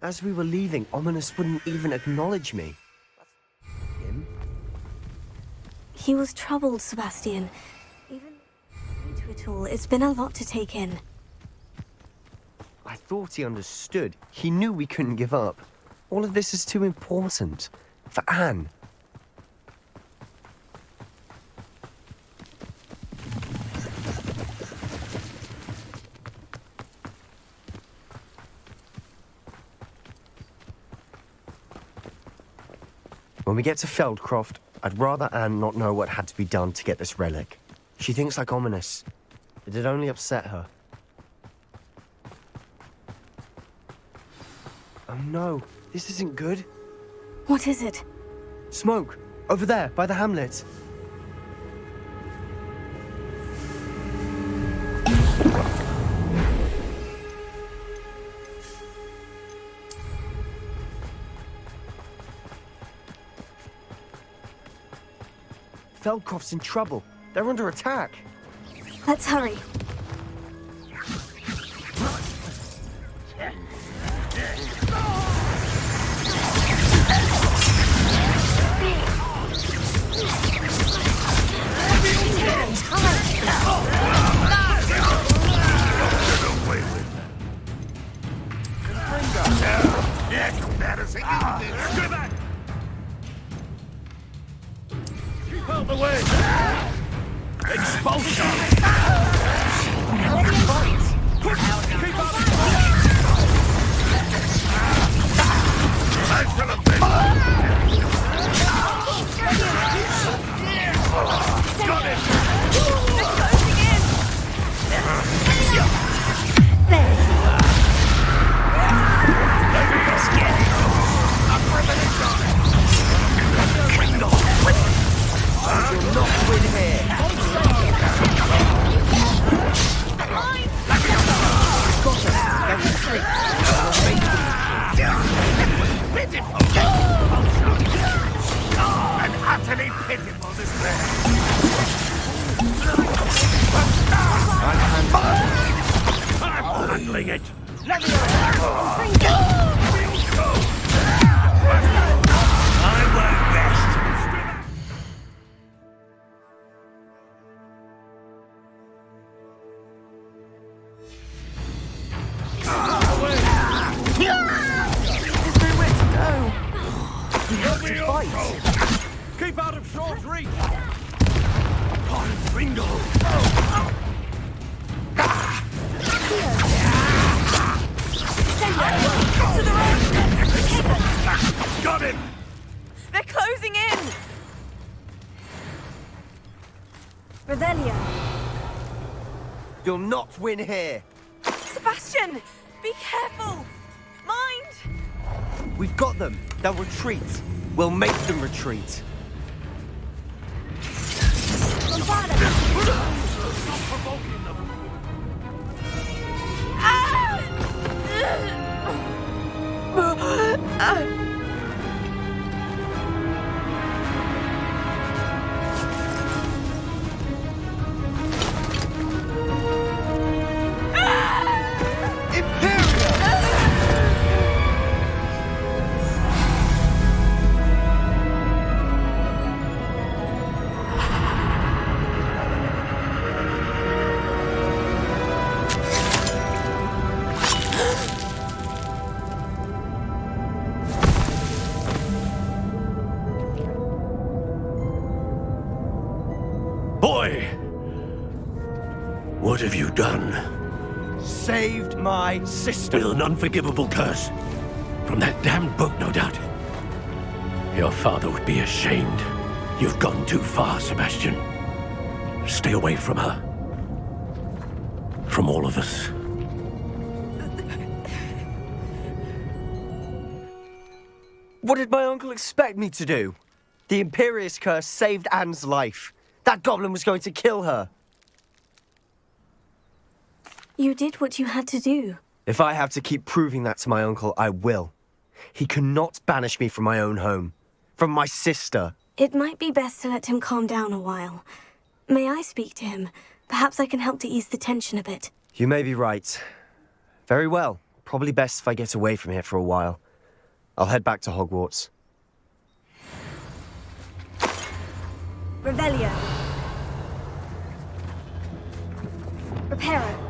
As we were leaving, Ominous wouldn't even acknowledge me. Him? He was troubled, Sebastian. Even into it all, it's been a lot to take in. I thought he understood. He knew we couldn't give up. All of this is too important. For Anne. When we get to Feldcroft, I'd rather Anne not know what had to be done to get this relic. She thinks like Ominous. It'd only upset her. Oh no, this isn't good. What is it? Smoke! Over there, by the hamlet. Feldcroft's in trouble. They're under attack. Let's hurry. Keep out the way! Expulsion! Keep out of short reach! Bingo! Got him! They're closing in! Revelio. You'll not win here. Sebastian! Be careful! Mind! We've got them. They'll retreat. We'll make them retreat. What have you done? Saved my sister. With an unforgivable curse. From that damned book, no doubt. Your father would be ashamed. You've gone too far, Sebastian. Stay away from her. From all of us. What did my uncle expect me to do? The Imperious curse saved Anne's life. That goblin was going to kill her. You did what you had to do. If I have to keep proving that to my uncle, I will. He cannot banish me from my own home. From my sister. It might be best to let him calm down a while. May I speak to him? Perhaps I can help to ease the tension a bit. You may be right. Very well. Probably best if I get away from here for a while. I'll head back to Hogwarts. Revelio. Reparo.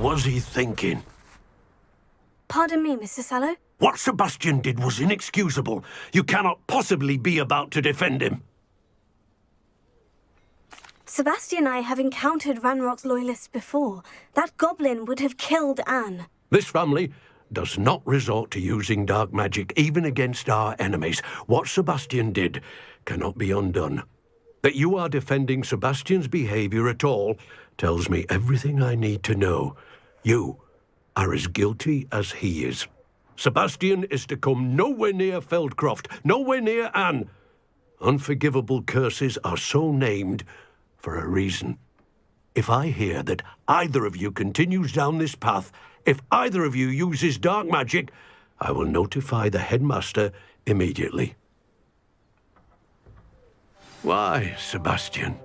What was he thinking? Pardon me, Mr. Sallow? What Sebastian did was inexcusable. You cannot possibly be about to defend him. Sebastian and I have encountered Ranrock's loyalists before. That goblin would have killed Anne. This family does not resort to using dark magic even against our enemies. What Sebastian did cannot be undone. That you are defending Sebastian's behavior at all tells me everything I need to know. You are as guilty as he is. Sebastian is to come nowhere near Feldcroft, nowhere near Anne. Unforgivable curses are so named for a reason. If I hear that either of you continues down this path, if either of you uses dark magic, I will notify the headmaster immediately. Why, Sebastian?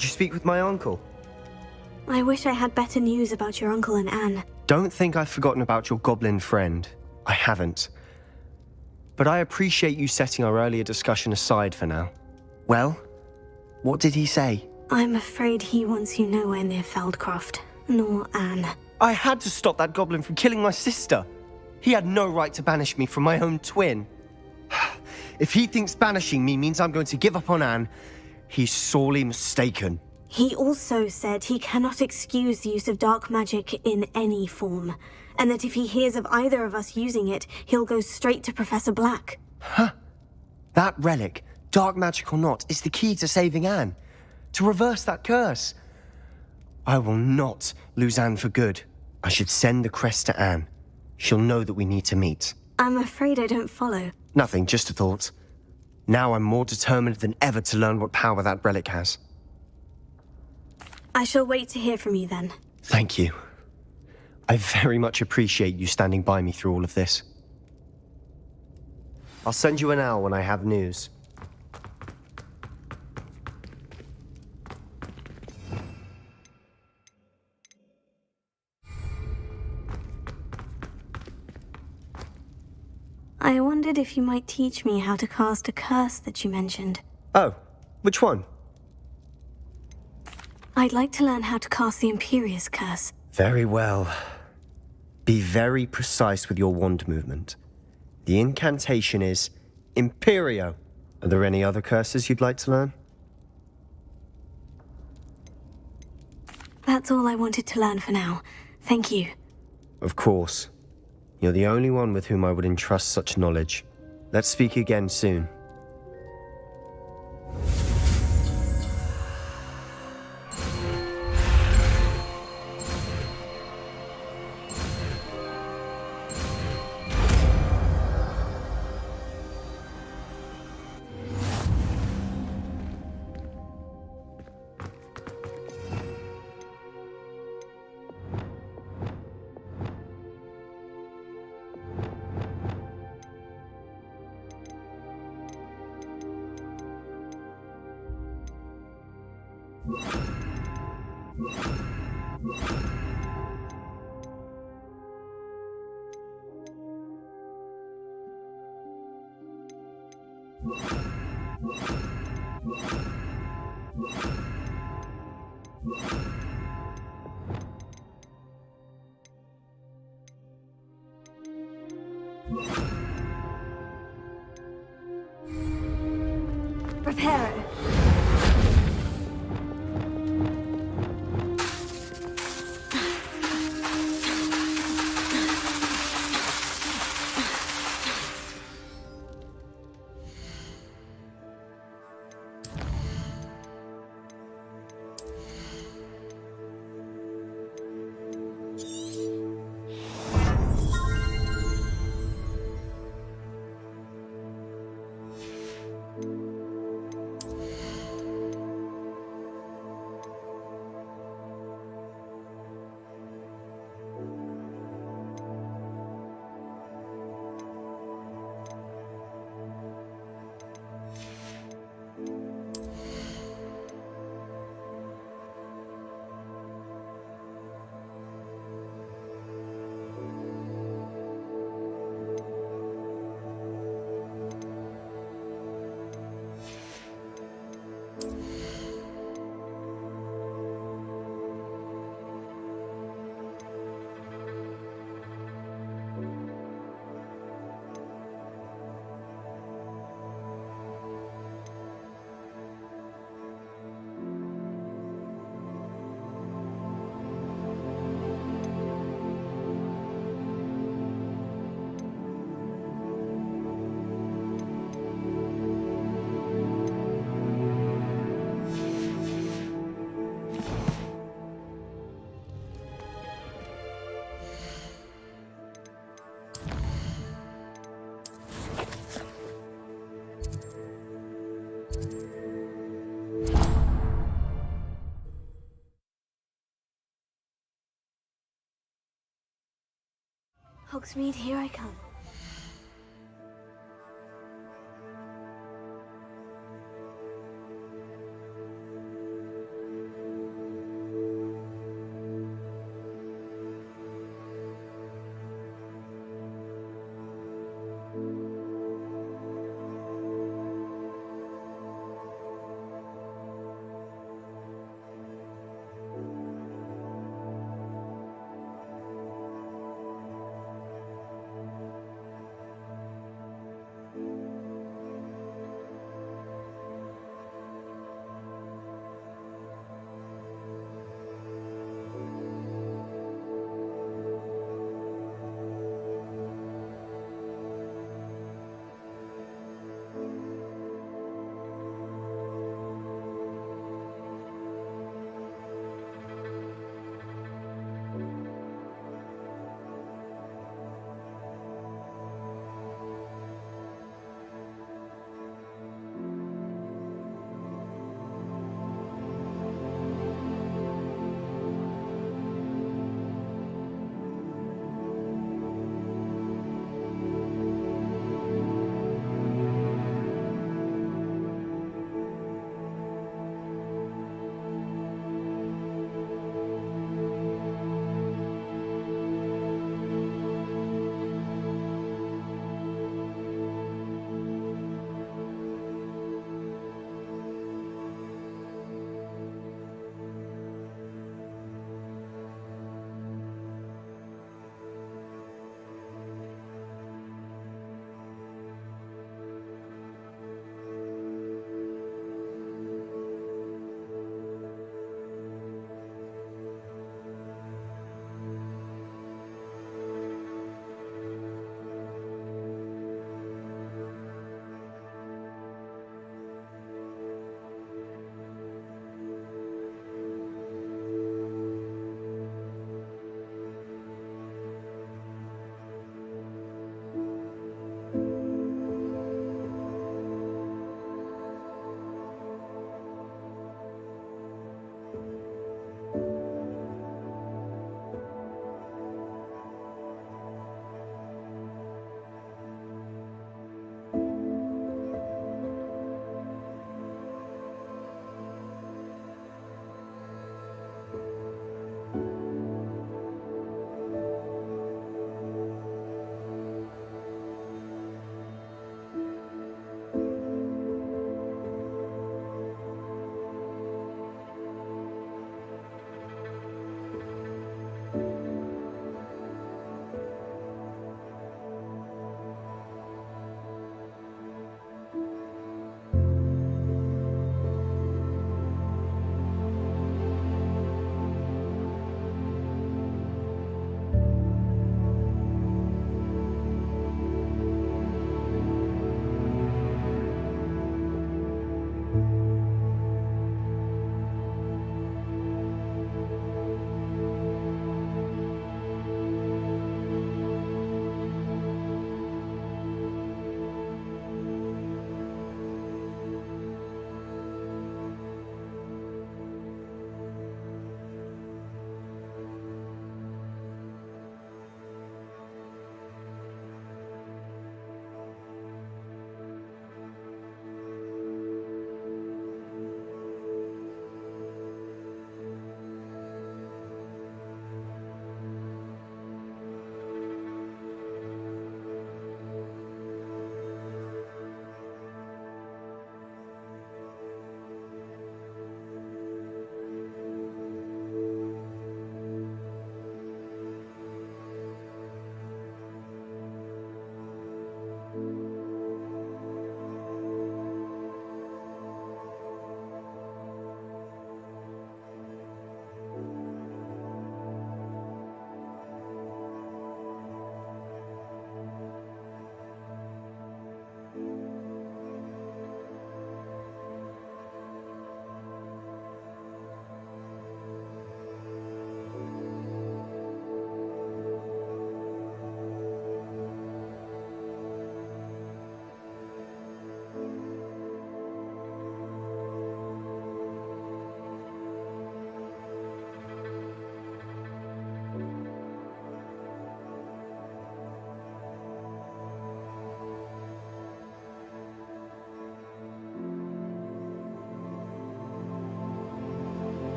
Did you speak with my uncle? I wish I had better news about your uncle and Anne. Don't think I've forgotten about your goblin friend. I haven't. But I appreciate you setting our earlier discussion aside for now. Well, what did he say? I'm afraid he wants you nowhere near Feldcroft, nor Anne. I had to stop that goblin from killing my sister. He had no right to banish me from my own twin. If he thinks banishing me means I'm going to give up on Anne, he's sorely mistaken. He also said he cannot excuse the use of dark magic in any form, and that if he hears of either of us using it, he'll go straight to Professor Black. Huh? That relic, dark magic or not, is the key to saving Anne. To reverse that curse. I will not lose Anne for good. I should send the crest to Anne. She'll know that we need to meet. I'm afraid I don't follow. Nothing, just a thought. Now I'm more determined than ever to learn what power that relic has. I shall wait to hear from you then. Thank you. I very much appreciate you standing by me through all of this. I'll send you an owl when I have news. I wondered if you might teach me how to cast a curse that you mentioned. Oh, which one? I'd like to learn how to cast the Imperious Curse. Very well. Be very precise with your wand movement. The incantation is Imperio. Are there any other curses you'd like to learn? That's all I wanted to learn for now. Thank you. Of course. You're the only one with whom I would entrust such knowledge. Let's speak again soon. Reparo. Hogsmeade, here I come.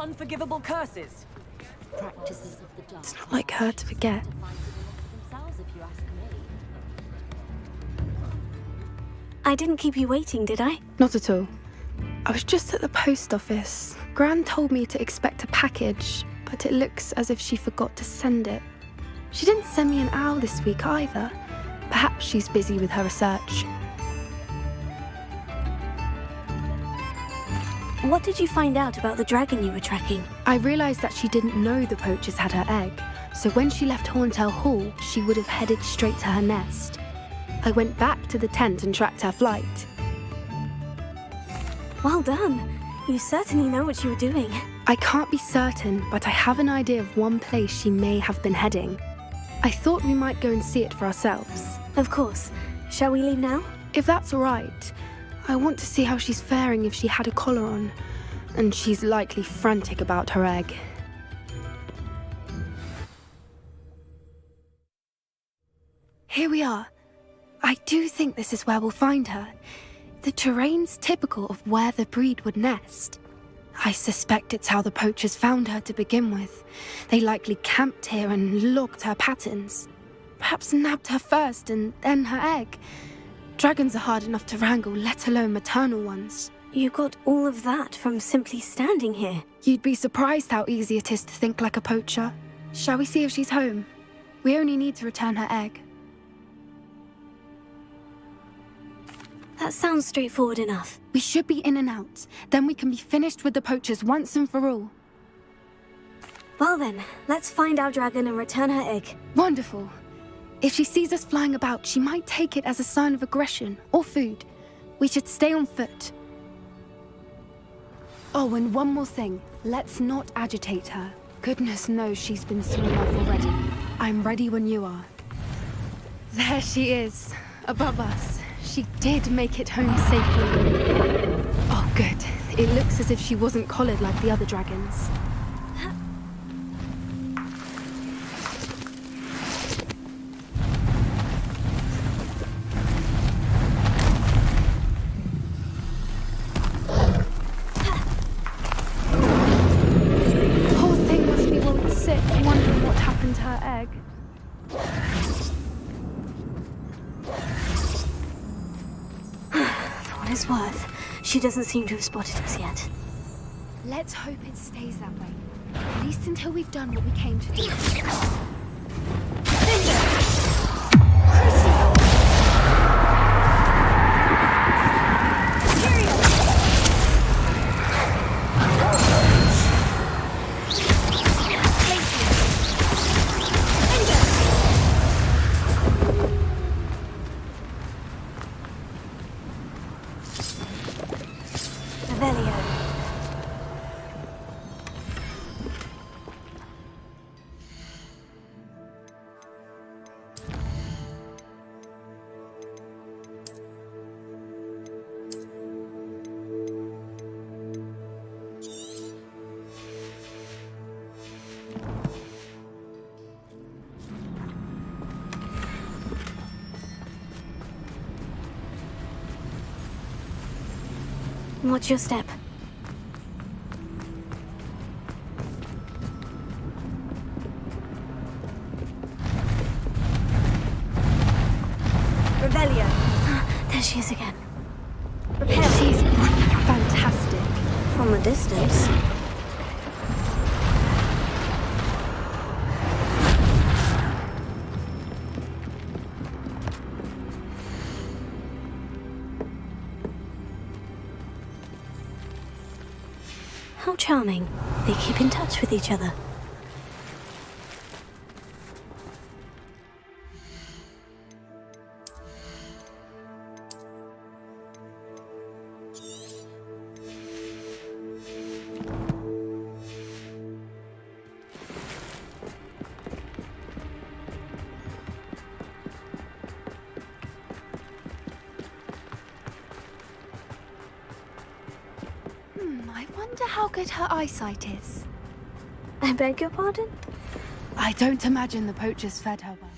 unforgivable curses. Practices of the dark. It's not like her to forget. Themselves, if you ask me. I didn't keep you waiting, did I? Not at all. I was just at the post office. Gran told me to expect a package, but it looks as if she forgot to send it. She didn't send me an owl this week either. Perhaps she's busy with her research. What did you find out about the dragon you were tracking? I realised that she didn't know the poachers had her egg, so when she left Horntail Hall, she would have headed straight to her nest. I went back to the tent and tracked her flight. Well done. You certainly know what you were doing. I can't be certain, but I have an idea of one place she may have been heading. I thought we might go and see it for ourselves. Of course. Shall we leave now? If that's all right. I want to see how she's faring if she had a collar on, and she's likely frantic about her egg. Here we are. I do think this is where we'll find her. The terrain's typical of where the breed would nest. I suspect it's how the poachers found her to begin with. They likely camped here and logged her patterns. Perhaps nabbed her first and then her egg. Dragons are hard enough to wrangle, let alone maternal ones. You got all of that from simply standing here. You'd be surprised how easy it is to think like a poacher. Shall we see if she's home? We only need to return her egg. That sounds straightforward enough. We should be in and out. Then we can be finished with the poachers once and for all. Well then, let's find our dragon and return her egg. Wonderful. If she sees us flying about, she might take it as a sign of aggression or food. We should stay on foot. Oh, and one more thing. Let's not agitate her. Goodness knows she's been thrown off already. I'm ready when you are. There she is, above us. She did make it home safely. Oh, good. It looks as if she wasn't collared like the other dragons. Poor thing must be worried sick, wondering what happened to her egg. For what it's worth, she doesn't seem to have spotted us yet. Let's hope it stays that way. At least until we've done what we came to do. Watch your step. Revelio. There she is again. Prepare. She's fantastic. From a distance. How charming. They keep in touch with each other. I wonder how good her eyesight is. I beg your pardon? I don't imagine the poachers fed her well.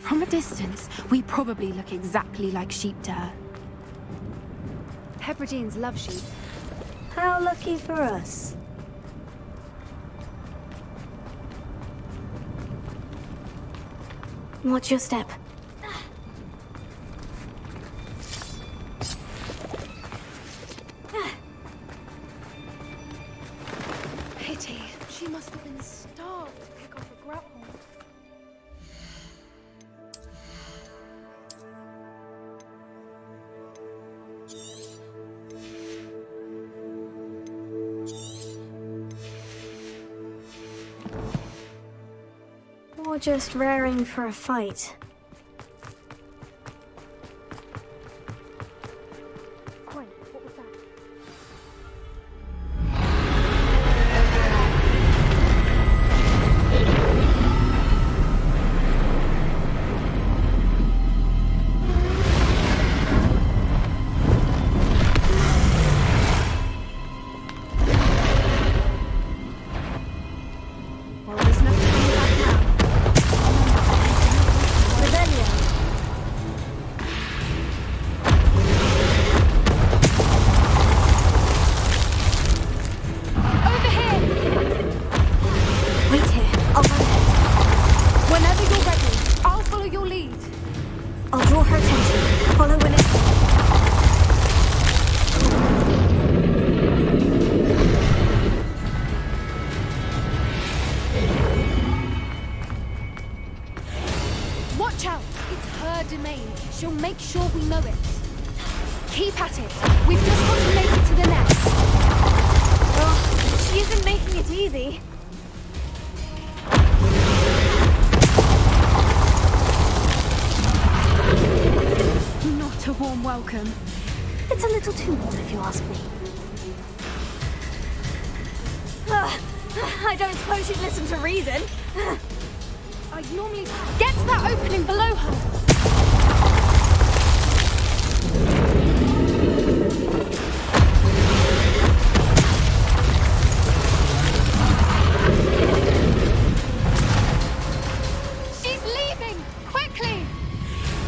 From a distance, we probably look exactly like sheep to her. Hebrideans love sheep. How lucky for us. Watch your step. Pity. She must have been starved to pick off a grapple. Or just raring for a fight. Oi, what was that? Well, there's no turning back now. Rebellion. Over here! Wait here. I'll run ahead. Whenever you're ready, I'll follow your lead. I'll draw her attention. Follow when it's... Watch out! It's her domain. She'll make sure we know it. Keep at it. We've just got to make it to the nest. Oh, she isn't making it easy. Not a warm welcome. It's a little too warm, if you ask me. I don't suppose she'd listen to reason. I'd normally get to that opening below her. She's leaving! Quickly!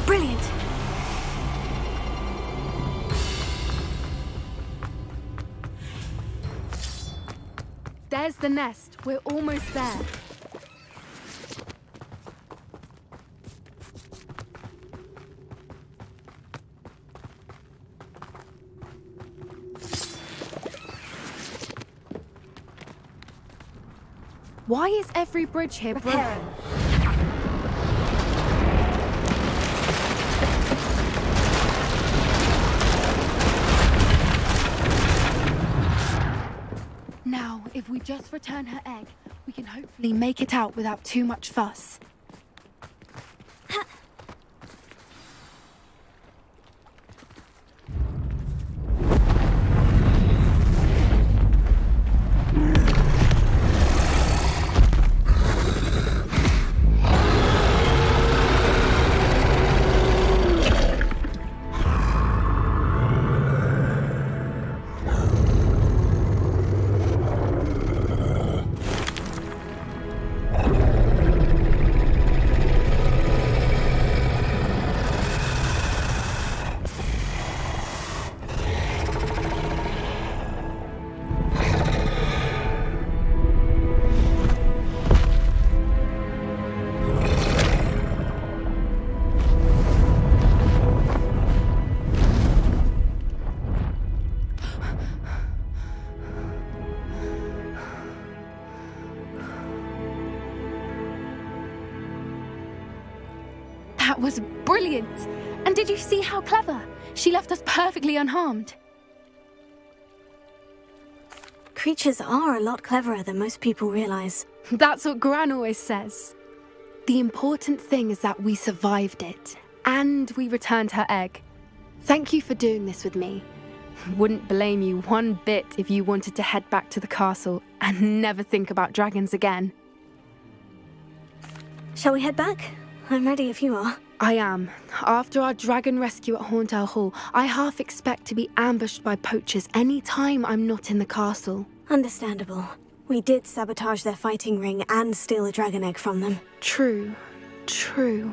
Brilliant. There's the nest. We're almost there. Why is every bridge here broken? Now, if we just return her egg, we can hopefully make it out without too much fuss. That was brilliant! And did you see how clever? She left us perfectly unharmed. Creatures are a lot cleverer than most people realize. That's what Gran always says. The important thing is that we survived it, and we returned her egg. Thank you for doing this with me. Wouldn't blame you one bit if you wanted to head back to the castle and never think about dragons again. Shall we head back? I'm ready if you are. I am. After our dragon rescue at Hauntow Hall, I half expect to be ambushed by poachers any time I'm not in the castle. Understandable. We did sabotage their fighting ring and steal a dragon egg from them. True. True.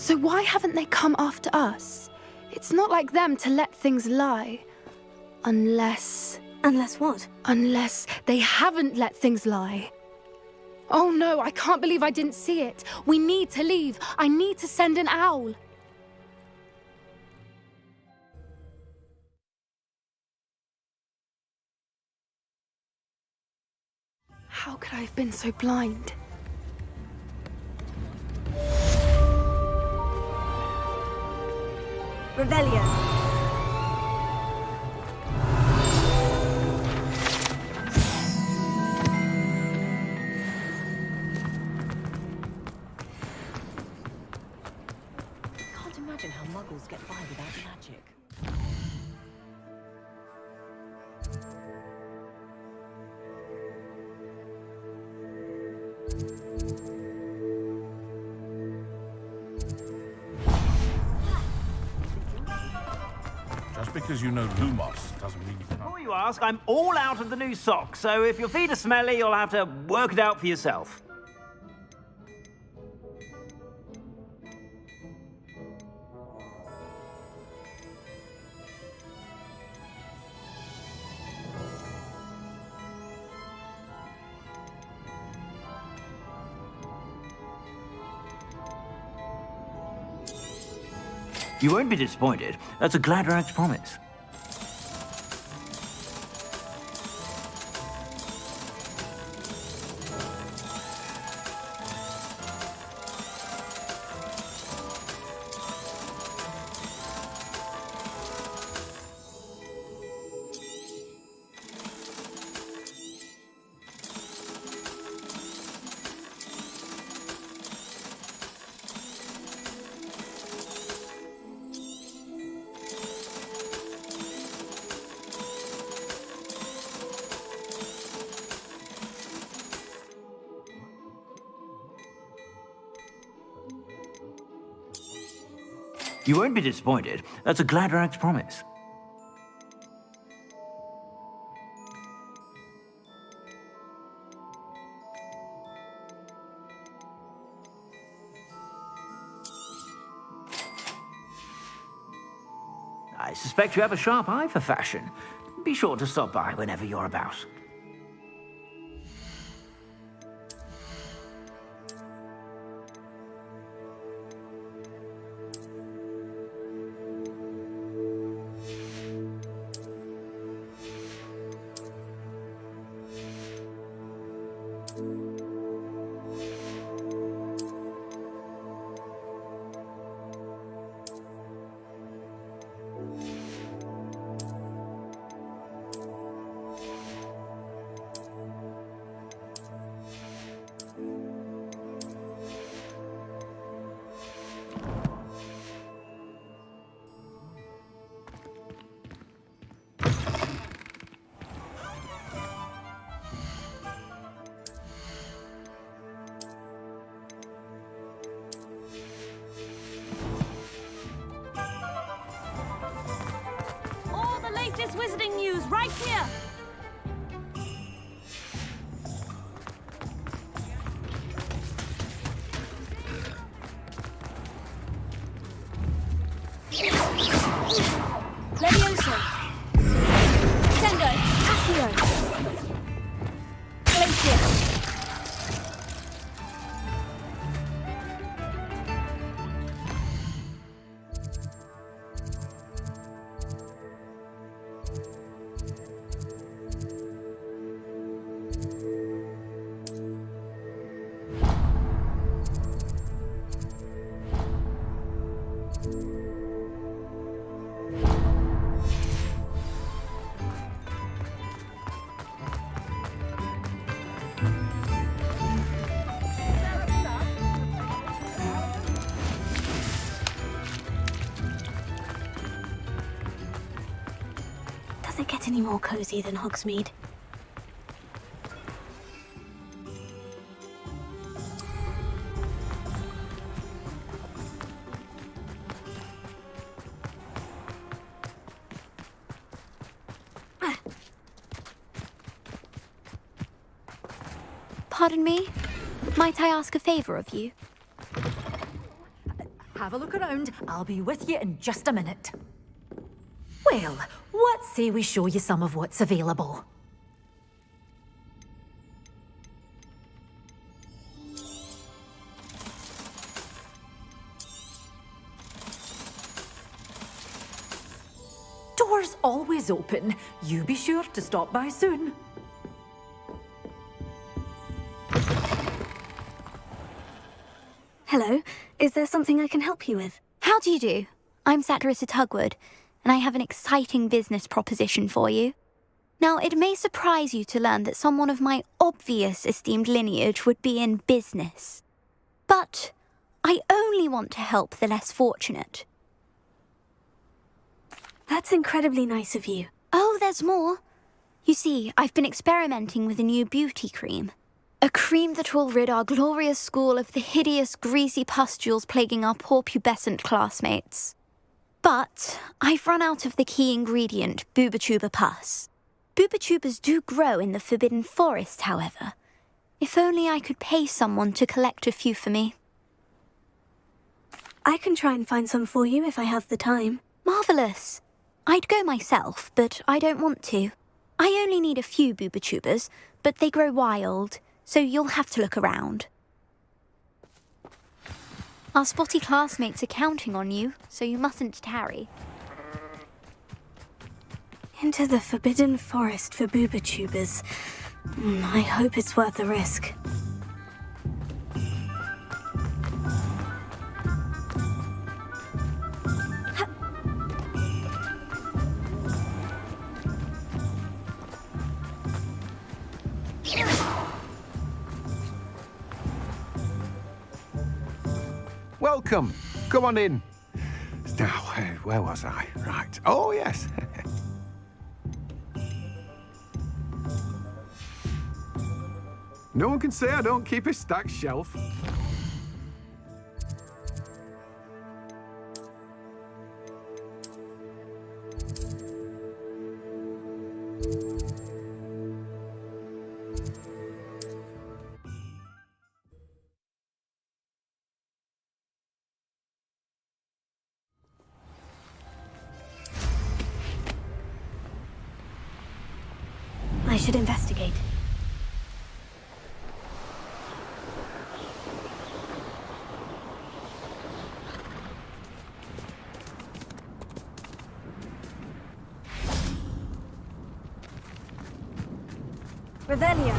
So why haven't they come after us? It's not like them to let things lie. Unless... Unless what? Unless they haven't let things lie. Oh no, I can't believe I didn't see it. We need to leave. I need to send an owl. How could I have been so blind? Revelio. Can't imagine how muggles get by without magic. Just because you know Lumos doesn't mean you can... Before you ask, I'm all out of the new socks, so if your feet are smelly, you'll have to work it out for yourself. You won't be disappointed. That's a Gladrag's promise. You won't be disappointed. That's a Gladrag's promise. I suspect you have a sharp eye for fashion. Be sure to stop by whenever you're about. Latest wizarding news right here! Levioso! Sendo! Accio! Glacier! Does it get any more cozy than Hogsmeade? Pardon me? Might I ask a favor of you? have a look around. I'll be with you in just a minute. Well, what say we show you some of what's available? Doors always open. You be sure to stop by soon. Hello, is there something I can help you with? How do you do? I'm Satirissa Tugwood, and I have an exciting business proposition for you. Now, it may surprise you to learn that someone of my obvious esteemed lineage would be in business. But I only want to help the less fortunate. That's incredibly nice of you. Oh, there's more. You see, I've been experimenting with a new beauty cream. A cream that will rid our glorious school of the hideous, greasy pustules plaguing our poor pubescent classmates. But I've run out of the key ingredient, Booba-Tuber pus. Booba-Tubers do grow in the Forbidden Forest, however. If only I could pay someone to collect a few for me. I can try and find some for you if I have the time. Marvellous. I'd go myself, but I don't want to. I only need a few Booba-Tubers, but they grow wild, so you'll have to look around. Our spotty classmates are counting on you, so you mustn't tarry. Into the Forbidden Forest for Booba-Tubers. I hope it's worth the risk. Welcome. Come on in. Now, where was I? Right. Oh, yes. No one can say I don't keep a stacked shelf. I should investigate. Revelio.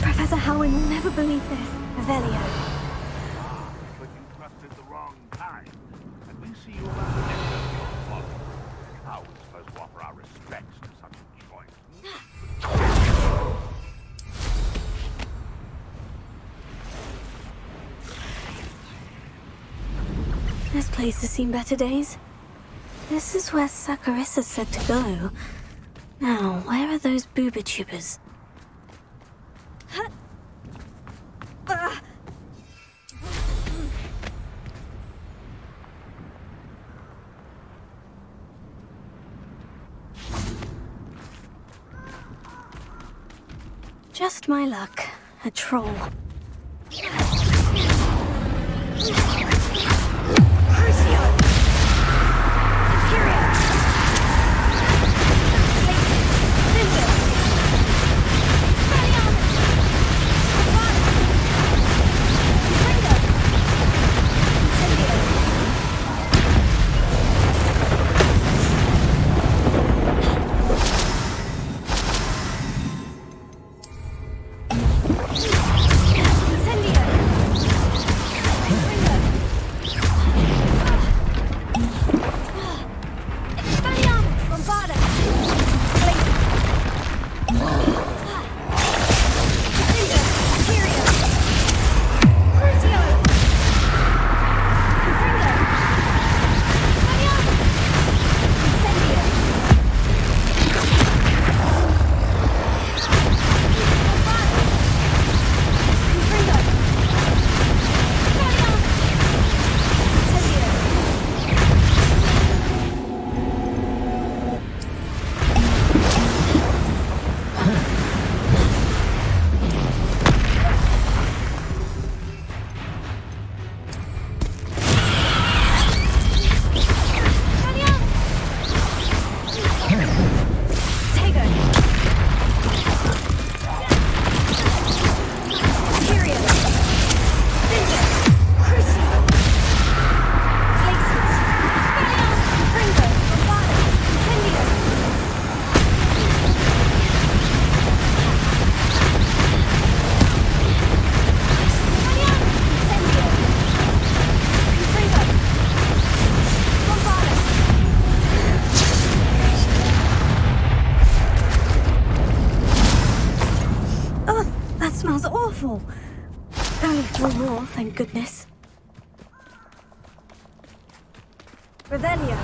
Professor Howin will never believe this. Revelio. But you trusted the wrong kind. And we see you around the next of your flock. How are we supposed to offer our respects to such a choice? This place has seen better days. This is where Saccharissa said to go. Now, where are those Booba-Tubers? Just my luck. A troll. goodness. Revelio.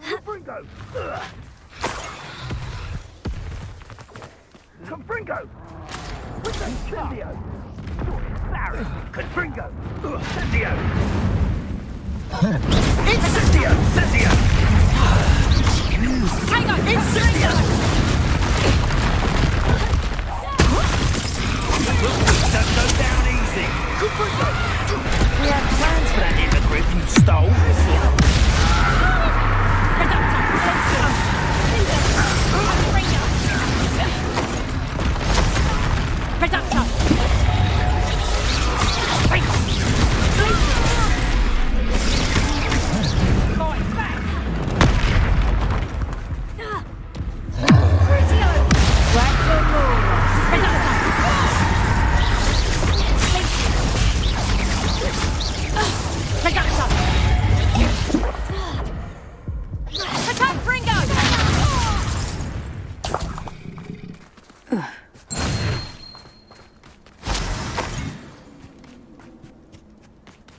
Confringo! Confringo! With the Incendio! Barry! Confringo! Incendio! Incendio! Incendio! Tango! Incendio! Don't go down easy! Confringo! We had plans for that immigrant you stole!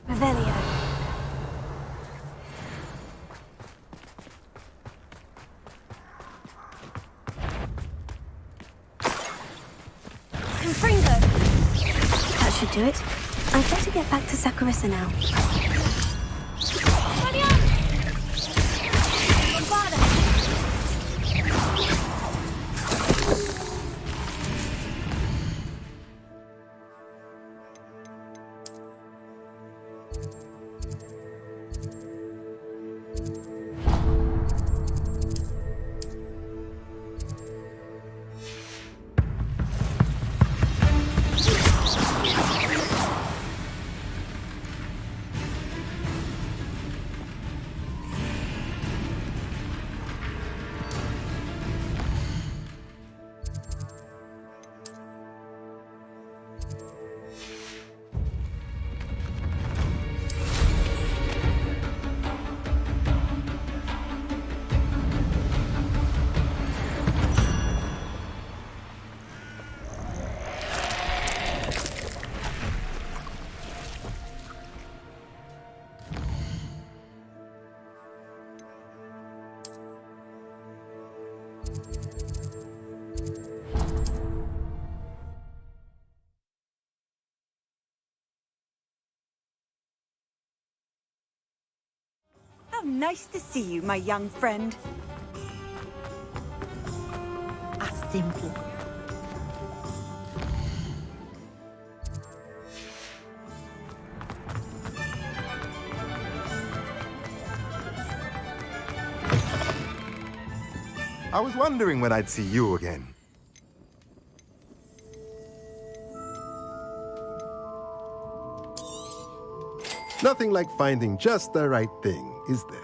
Revelio. Confringo! That should do it. I'd better get back to Saccharissa now. How nice to see you, my young friend. Simple. I was wondering when I'd see you again. Nothing like finding just the right thing, is there?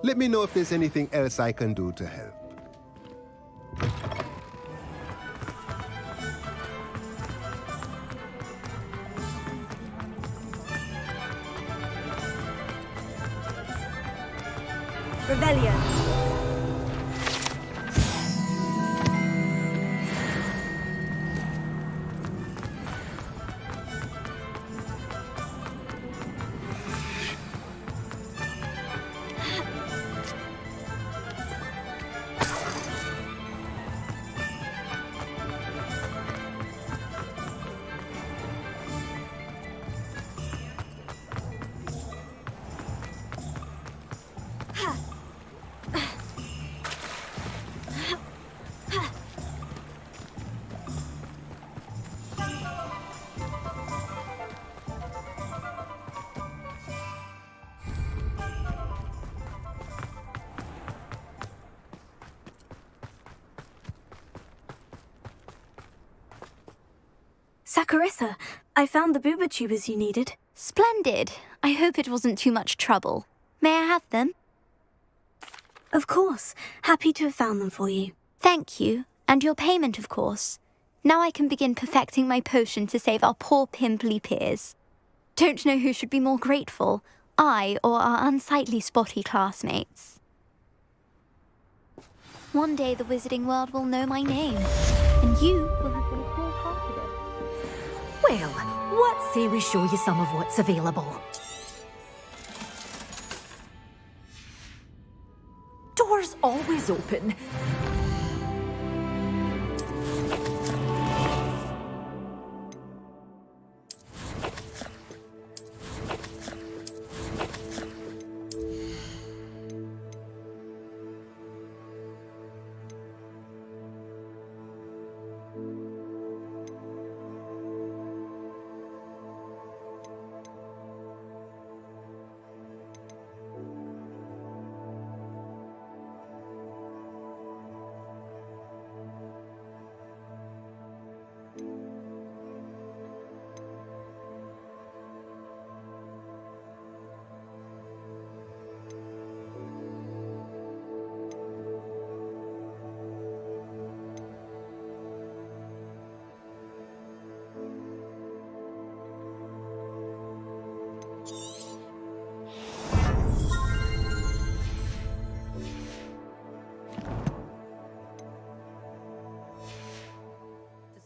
Let me know if there's anything else I can do to help. Revelio. Saccharissa, I found the booba tubers you needed. Splendid. I hope it wasn't too much trouble. May I have them? Of course. Happy to have found them for you. Thank you, and your payment, of course. Now I can begin perfecting my potion to save our poor pimply peers. Don't know who should be more grateful, I or our unsightly spotty classmates. One day the wizarding world will know my name, and you will have been a small part of it. Well, what say we show you some of what's available? Doors always open.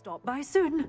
Stop by soon.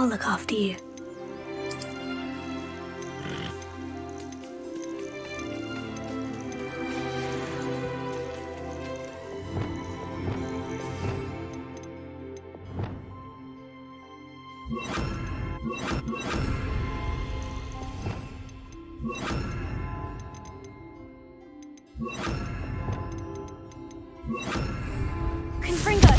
I'll look after you. Confringo!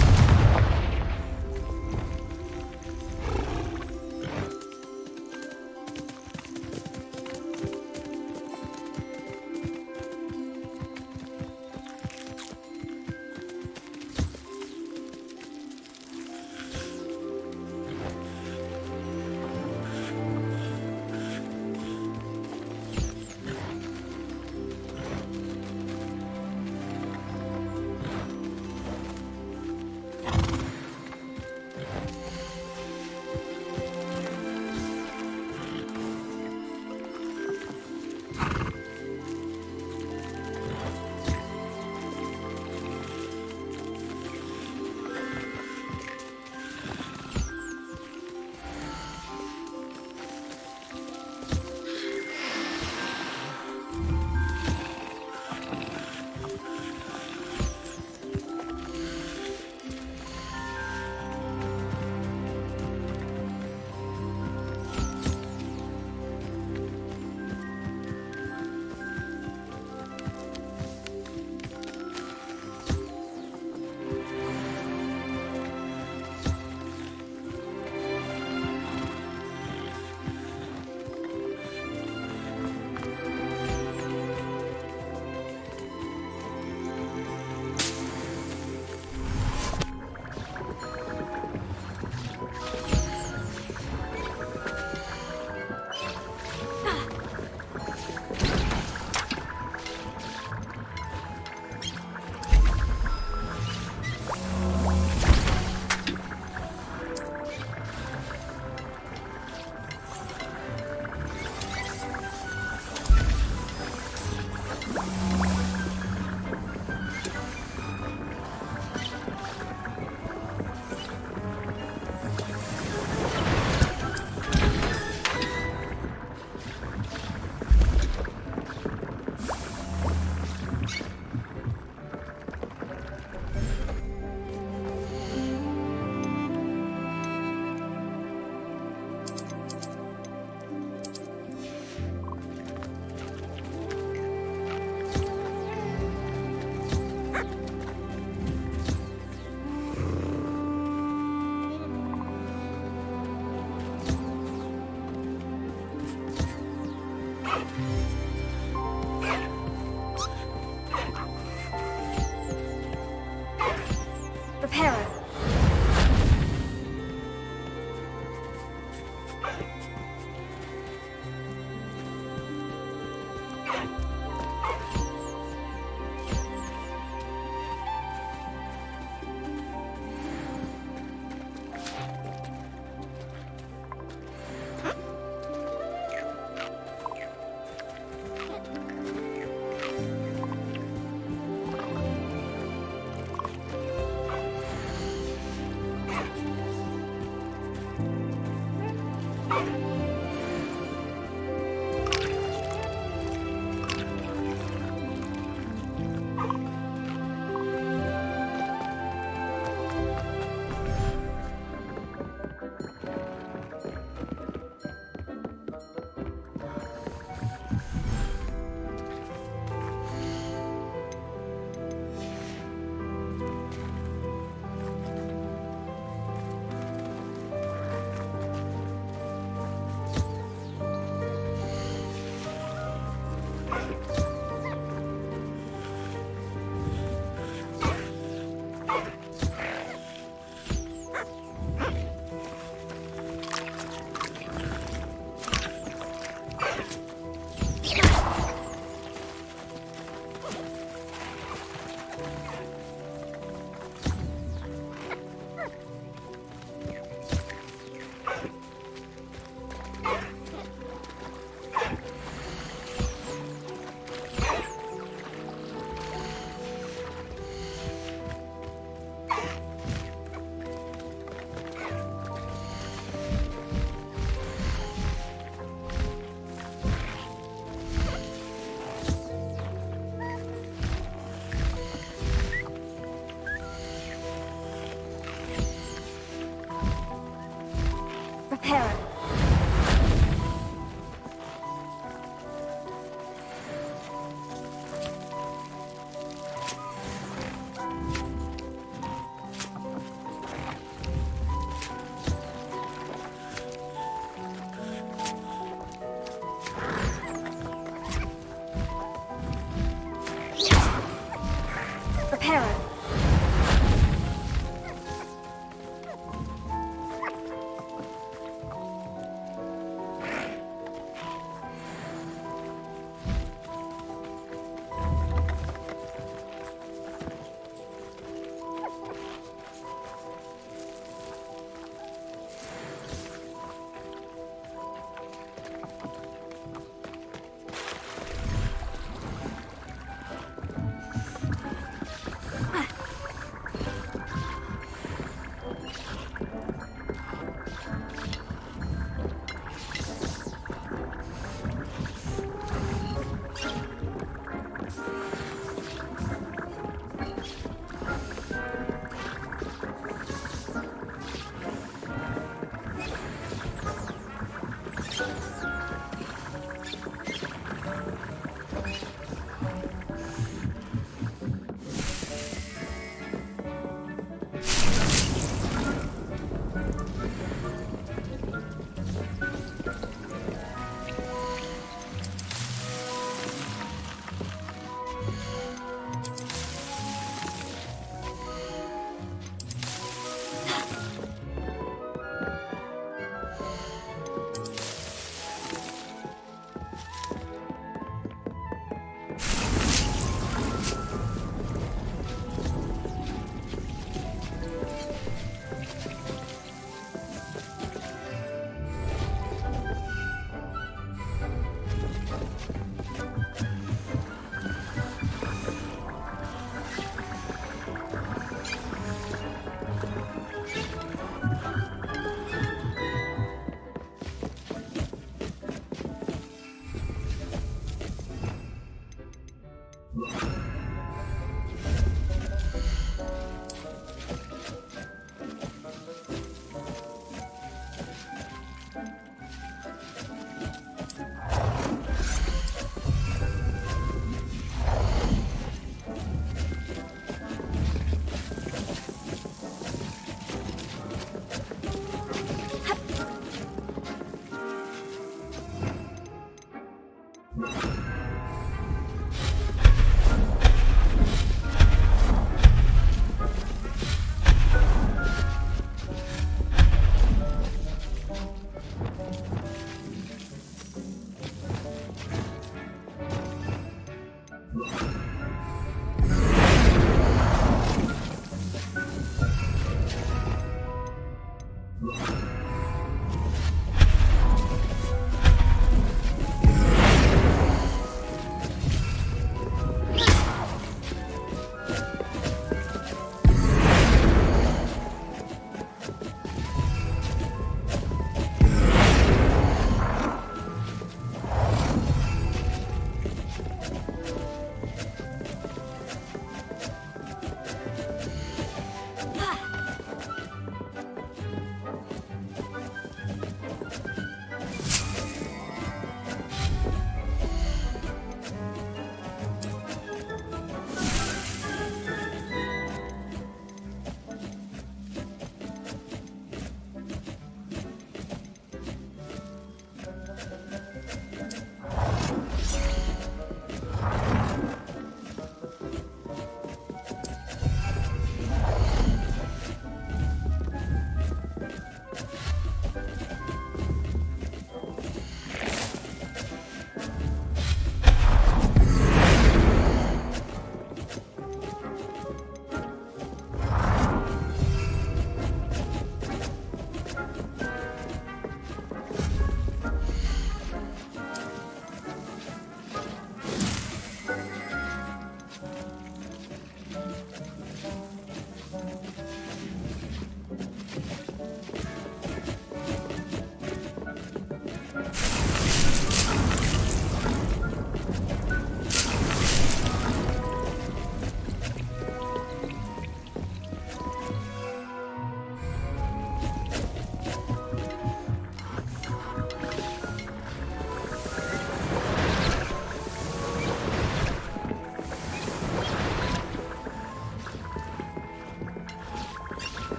Pero.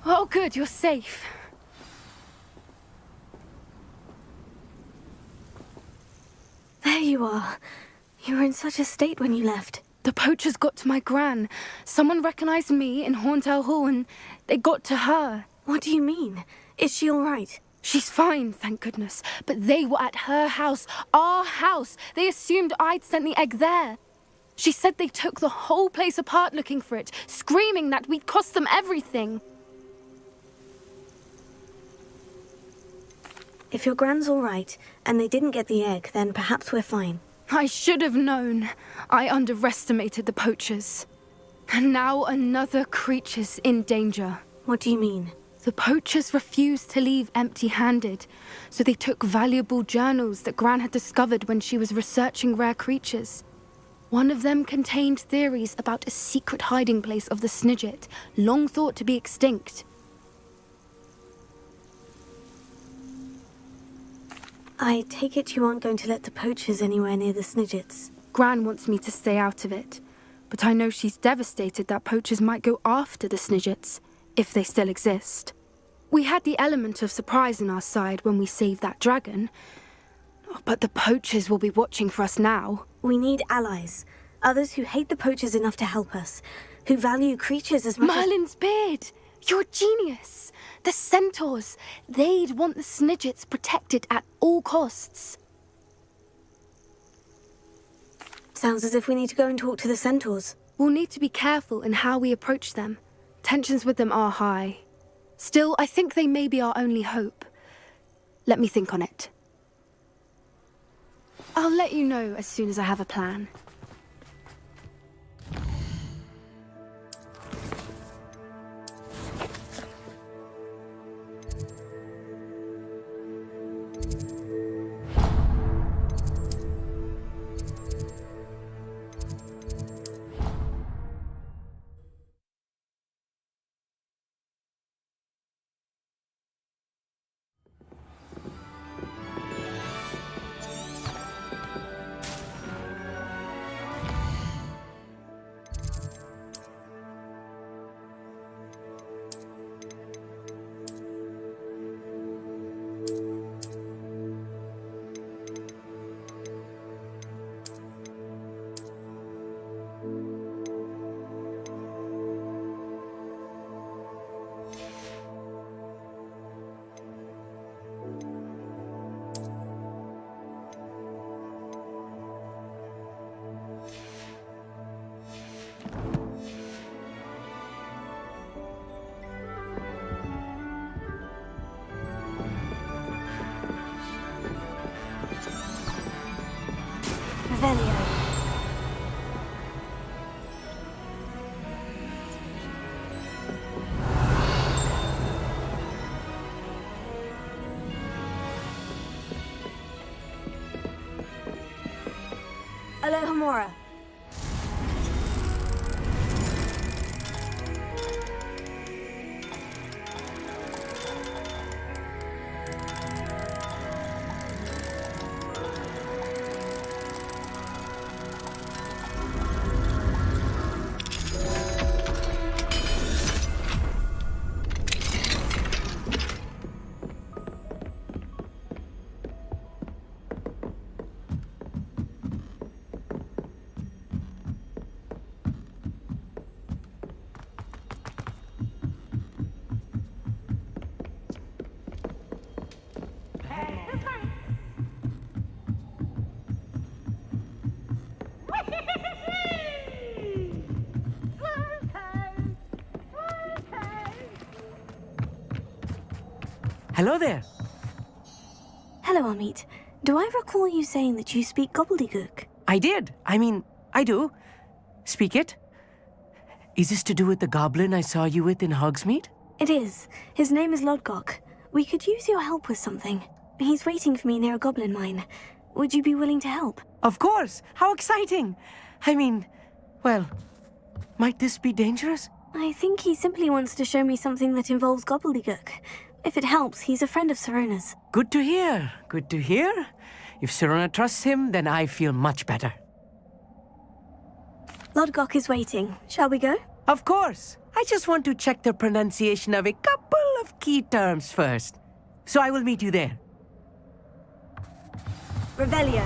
Oh, good, you're safe. There you are. You were in such a state when you left. The poachers got to my gran. Someone recognized me in Horntail Hall and they got to her. What do you mean? Is she all right? She's fine, thank goodness. But they were at her house, our house. They assumed I'd sent the egg there. She said they took the whole place apart looking for it, screaming that we'd cost them everything. If your gran's all right, and they didn't get the egg, then perhaps we're fine. I should have known. I underestimated the poachers. And now another creature's in danger. What do you mean? The poachers refused to leave empty-handed, so they took valuable journals that Gran had discovered when she was researching rare creatures. One of them contained theories about a secret hiding place of the Snidget, long thought to be extinct. I take it you aren't going to let the poachers anywhere near the Snidgets. Gran wants me to stay out of it, but I know she's devastated that poachers might go after the Snidgets, if they still exist. We had the element of surprise on our side when we saved that dragon, but the poachers will be watching for us now. We need allies, others who hate the poachers enough to help us, who value creatures as much Merlin's beard! You're a genius! The centaurs! They'd want the Snidgets protected at all costs. Sounds as if we need to go and talk to the centaurs. We'll need to be careful in how we approach them. Tensions with them are high. Still, I think they may be our only hope. Let me think on it. I'll let you know as soon as I have a plan. Alohomora. hello there. Hello, Amit. Do I recall you saying that you speak gobbledygook? I did. I mean, I do. Speak it. Is this to do with the goblin I saw you with in Hogsmeade? It is. His name is Lodgok. We could use your help with something. He's waiting for me near a goblin mine. Would you be willing to help? Of course. How exciting. I mean, well, might this be dangerous? I think he simply wants to show me something that involves gobbledygook. If it helps, he's a friend of Sirona's. Good to hear. Good to hear. If Sirona trusts him, then I feel much better. Lodgok is waiting. Shall we go? Of course. I just want to check the pronunciation of a couple of key terms first. So I will meet you there. Revelio.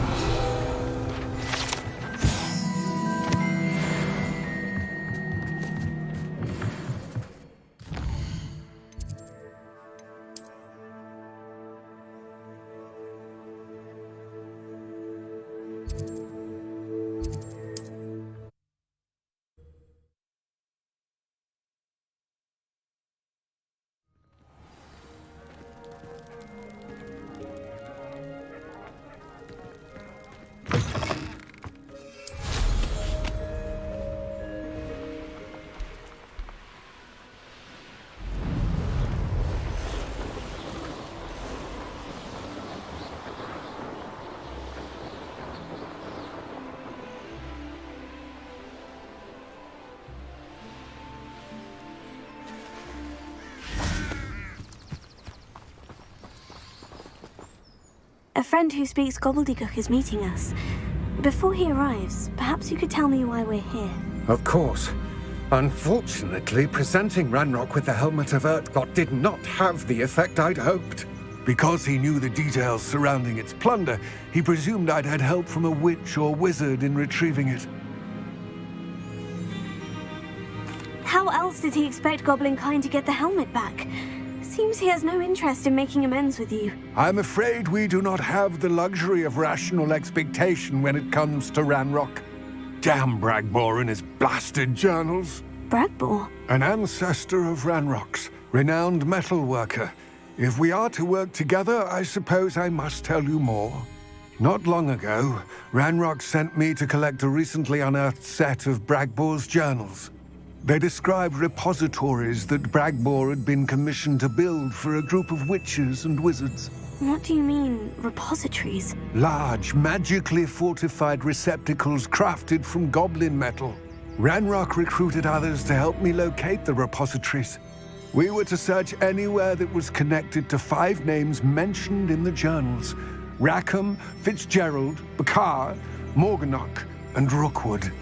A friend who speaks gobbledygook is meeting us. Before he arrives, perhaps you could tell me why we're here. Of course. Unfortunately, presenting Ranrock with the Helmet of Urtkot did not have the effect I'd hoped. Because he knew the details surrounding its plunder, he presumed I'd had help from a witch or wizard in retrieving it. How else did he expect Goblinkind to get the helmet back? Seems he has no interest in making amends with you. I'm afraid we do not have the luxury of rational expectation when it comes to Ranrock. Damn Bragbor and his blasted journals. Bragbor? An ancestor of Ranrock's, renowned metal worker. If we are to work together, I suppose I must tell you more. Not long ago, Ranrock sent me to collect a recently unearthed set of Bragbor's journals. They described repositories that Bragbor had been commissioned to build for a group of witches and wizards. What do you mean, repositories? Large, magically fortified receptacles crafted from goblin metal. Ranrock recruited others to help me locate the repositories. We were to search anywhere that was connected to 5 names mentioned in the journals: Rackham, Fitzgerald, Bakar, Morganach, and Rookwood.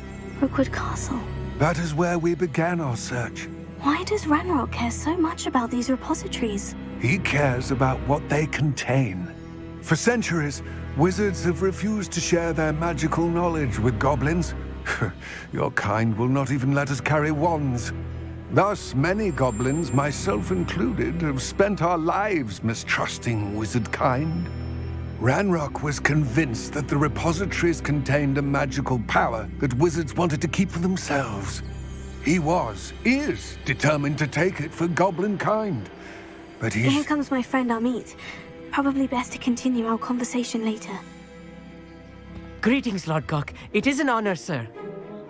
Rookwood Castle. That is where we began our search. Why does Ranrock care so much about these repositories? He cares about what they contain. For centuries, wizards have refused to share their magical knowledge with goblins. Your kind will not even let us carry wands. Thus, many goblins, myself included, have spent our lives mistrusting wizard kind. Ranrock was convinced that the repositories contained a magical power that wizards wanted to keep for themselves. He is determined to take it for goblin kind. But Here comes my friend Amit. Probably best to continue our conversation later. Greetings, Lodgok. It is an honor, sir.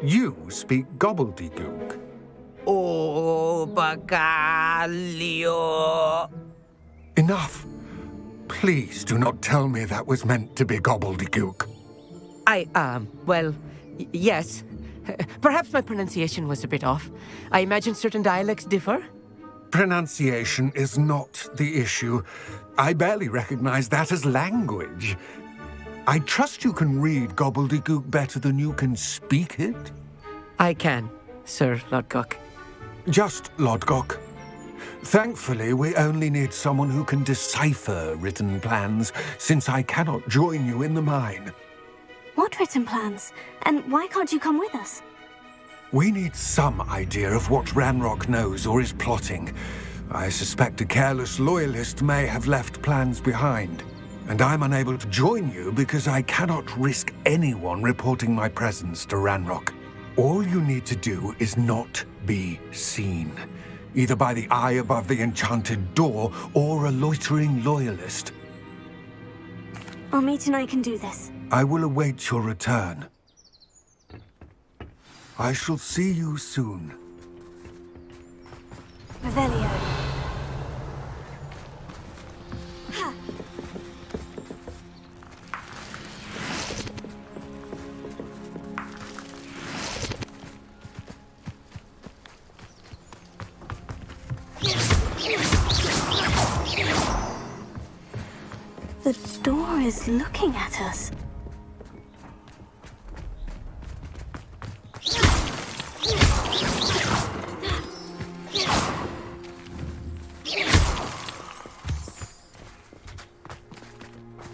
You speak gobbledygook. Oh, Bagalio. Enough. Please do not tell me that was meant to be gobbledygook. Well, yes. Perhaps my pronunciation was a bit off. I imagine certain dialects differ. Pronunciation is not the issue. I barely recognize that as language. I trust you can read gobbledygook better than you can speak it? I can, Sir Lodgok. Just Lodgok. Thankfully, we only need someone who can decipher written plans, since I cannot join you in the mine. What written plans? And why can't you come with us? We need some idea of what Ranrock knows or is plotting. I suspect a careless loyalist may have left plans behind. And I'm unable to join you because I cannot risk anyone reporting my presence to Ranrock. All you need to do is not be seen. either by the eye above the enchanted door or a loitering loyalist. Amit and I can do this. I will await your return. I shall see you soon. Revelio. The door is looking at us.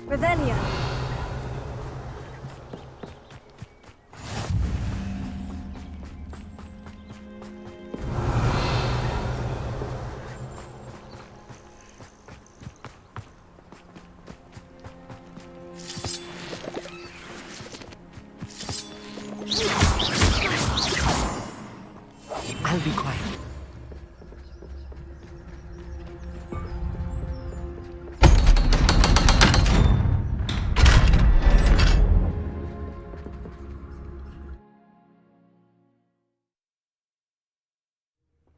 Revelio. I'll be quiet.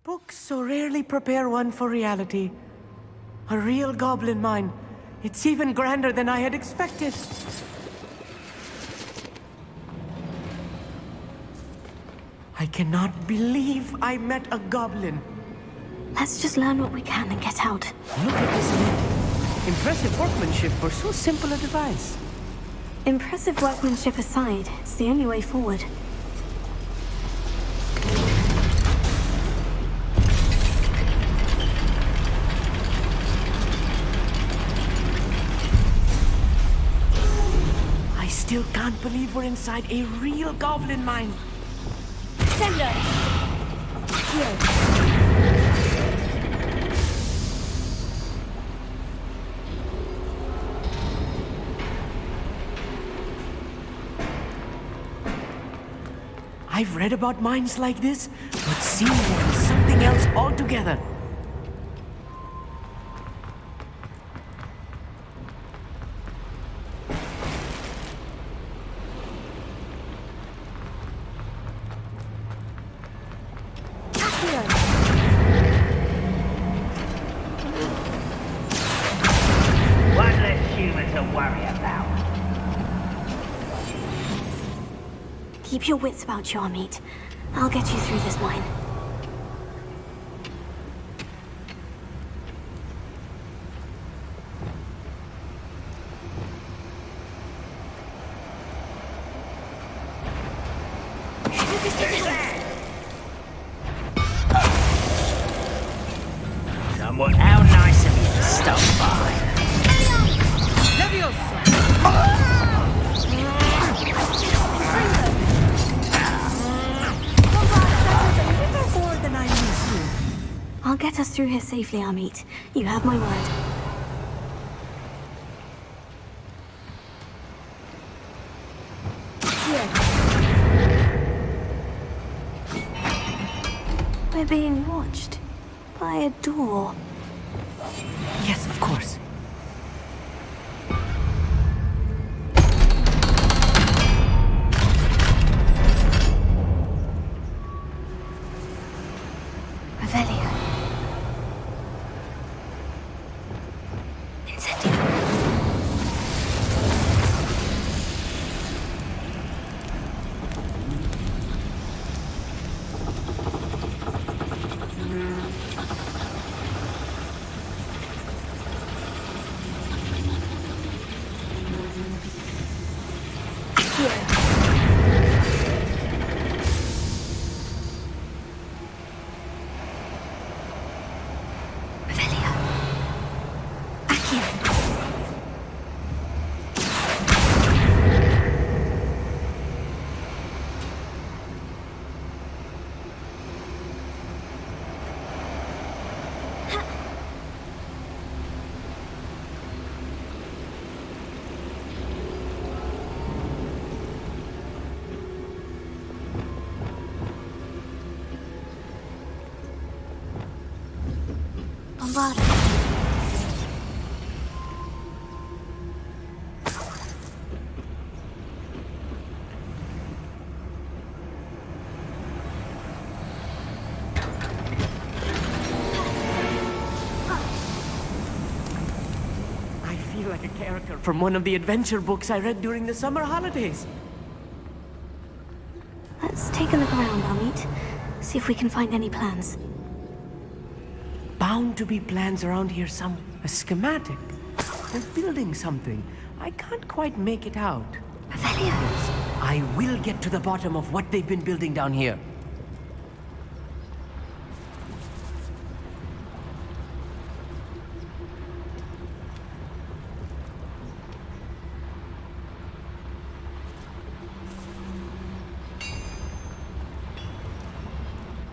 Books so rarely prepare one for reality. A real goblin mine. It's even grander than I had expected. I cannot believe I met a goblin. Let's just learn what we can and get out. Look at this myth. Impressive workmanship for so simple a device. Impressive workmanship aside, it's the only way forward. I still can't believe we're inside a real goblin mine. Send us! Here. I've read about mines like this, but seeing one is something else altogether. One less human to worry about. Keep your wits about you, Amit. I'll get you through this mine. Somewhat how nice of you to stop by. I'll get us through here safely, Amit. You have my word. We're being watched by a door. Yes, of course. Revelio. Incendio. Nevada. I feel like a character from one of the adventure books I read during the summer holidays. Let's take a look around, Amit. See if we can find any plans. Bound to be plans around here some... a schematic. They're building something. I can't quite make it out. Avelios. I will get to the bottom of what they've been building down here.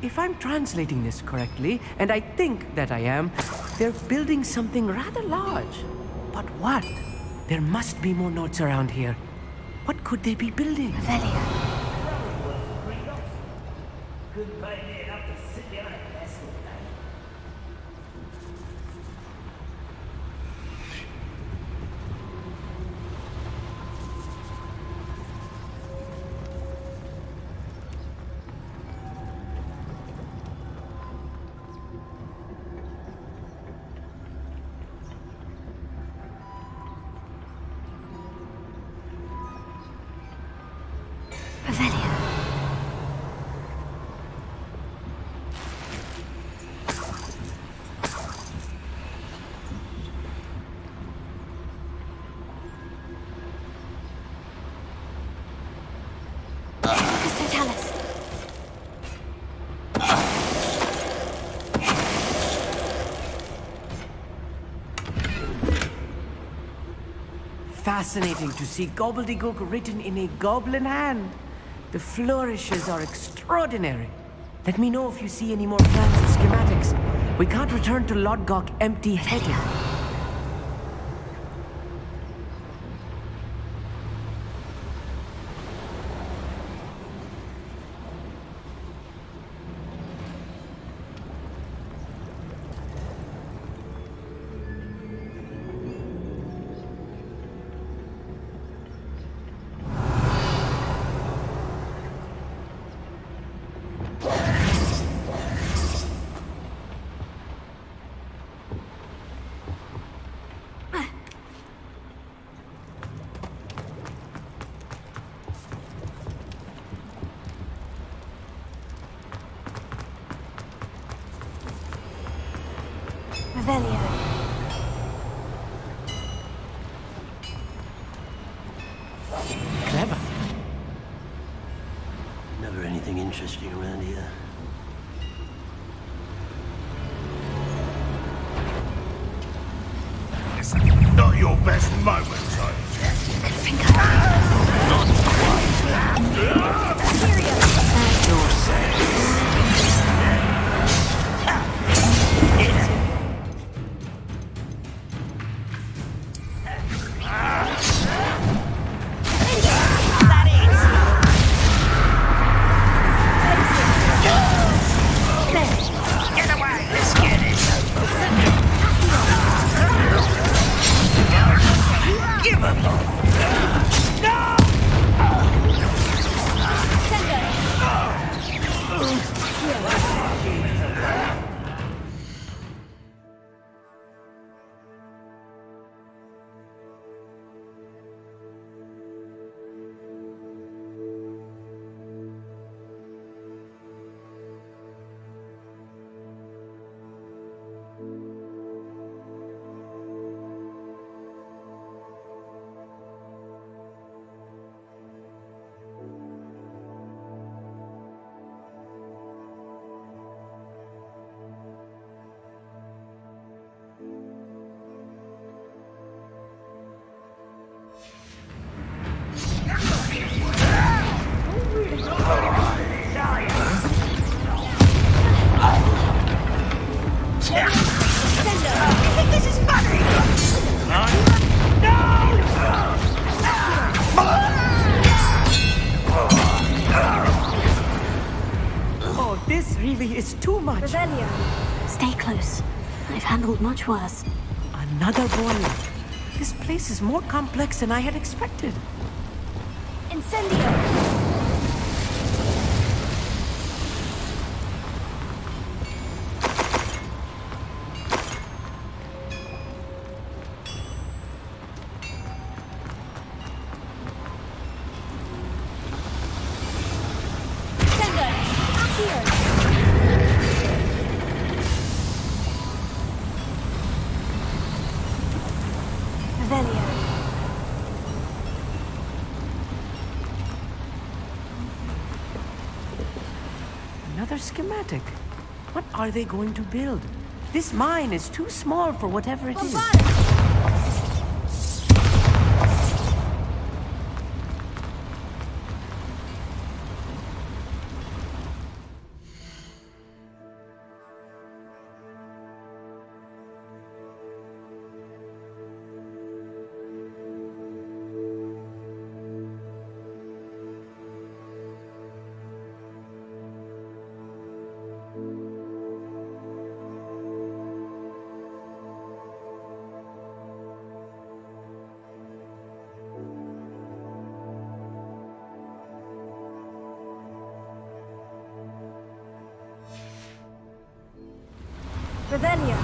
If I'm translating this correctly, and I think that I am, they're building something rather large. But what? There must be more notes around here. What could they be building? Avelia. Fascinating to see gobbledygook written in a goblin hand. The flourishes are extraordinary. Let me know if you see any more plans and schematics. We can't return to Lodgok empty-headed. Avelia. Clever. Never anything interesting around here. It's not your best moment, I think. Not quite. Your sense. This really is too much. Revelio. Stay close. I've handled much worse. Another boiler. This place is more complex than I had expected. Incendio! Another schematic. What are they going to build? This mine is too small for whatever it is. Revelio.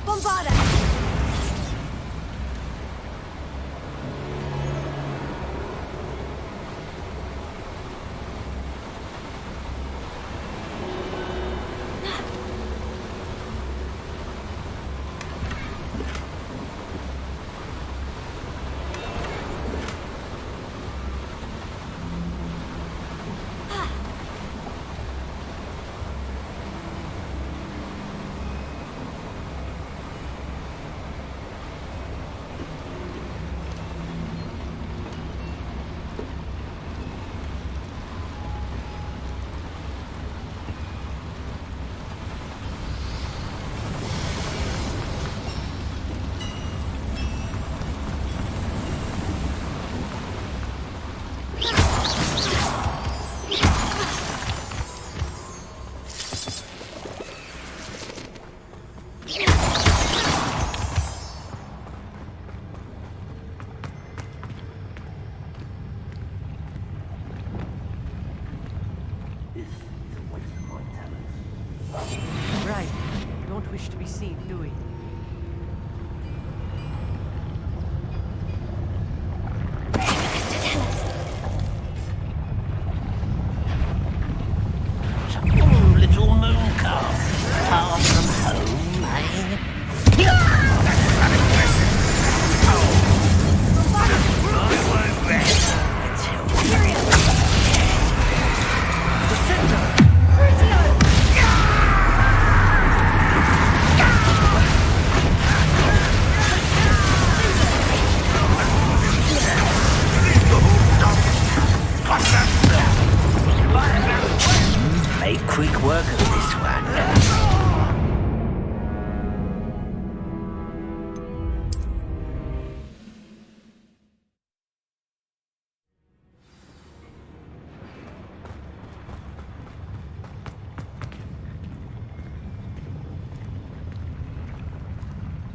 Bombarda! Right. Don't wish to be seen, do we? Little moon calf, far from home, eh? Make quick work of this one.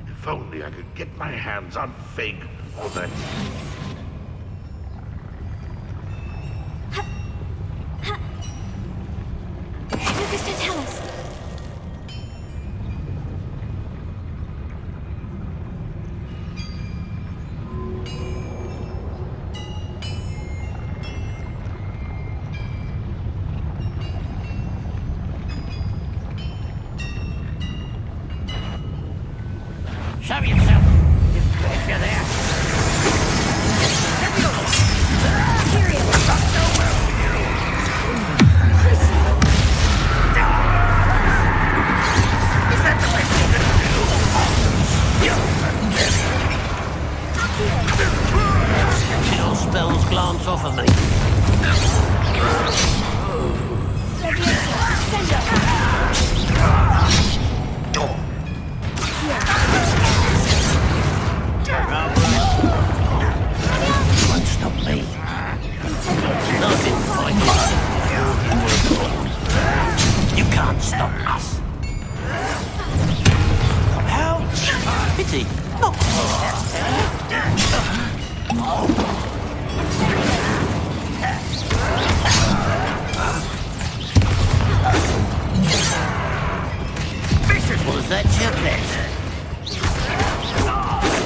If only I could get my hands on Fig or that. Lucas, don't tell us. Show yourself, if you're there. Is that the best you can do? can't stop us. How? Pity. Not was that chocolate?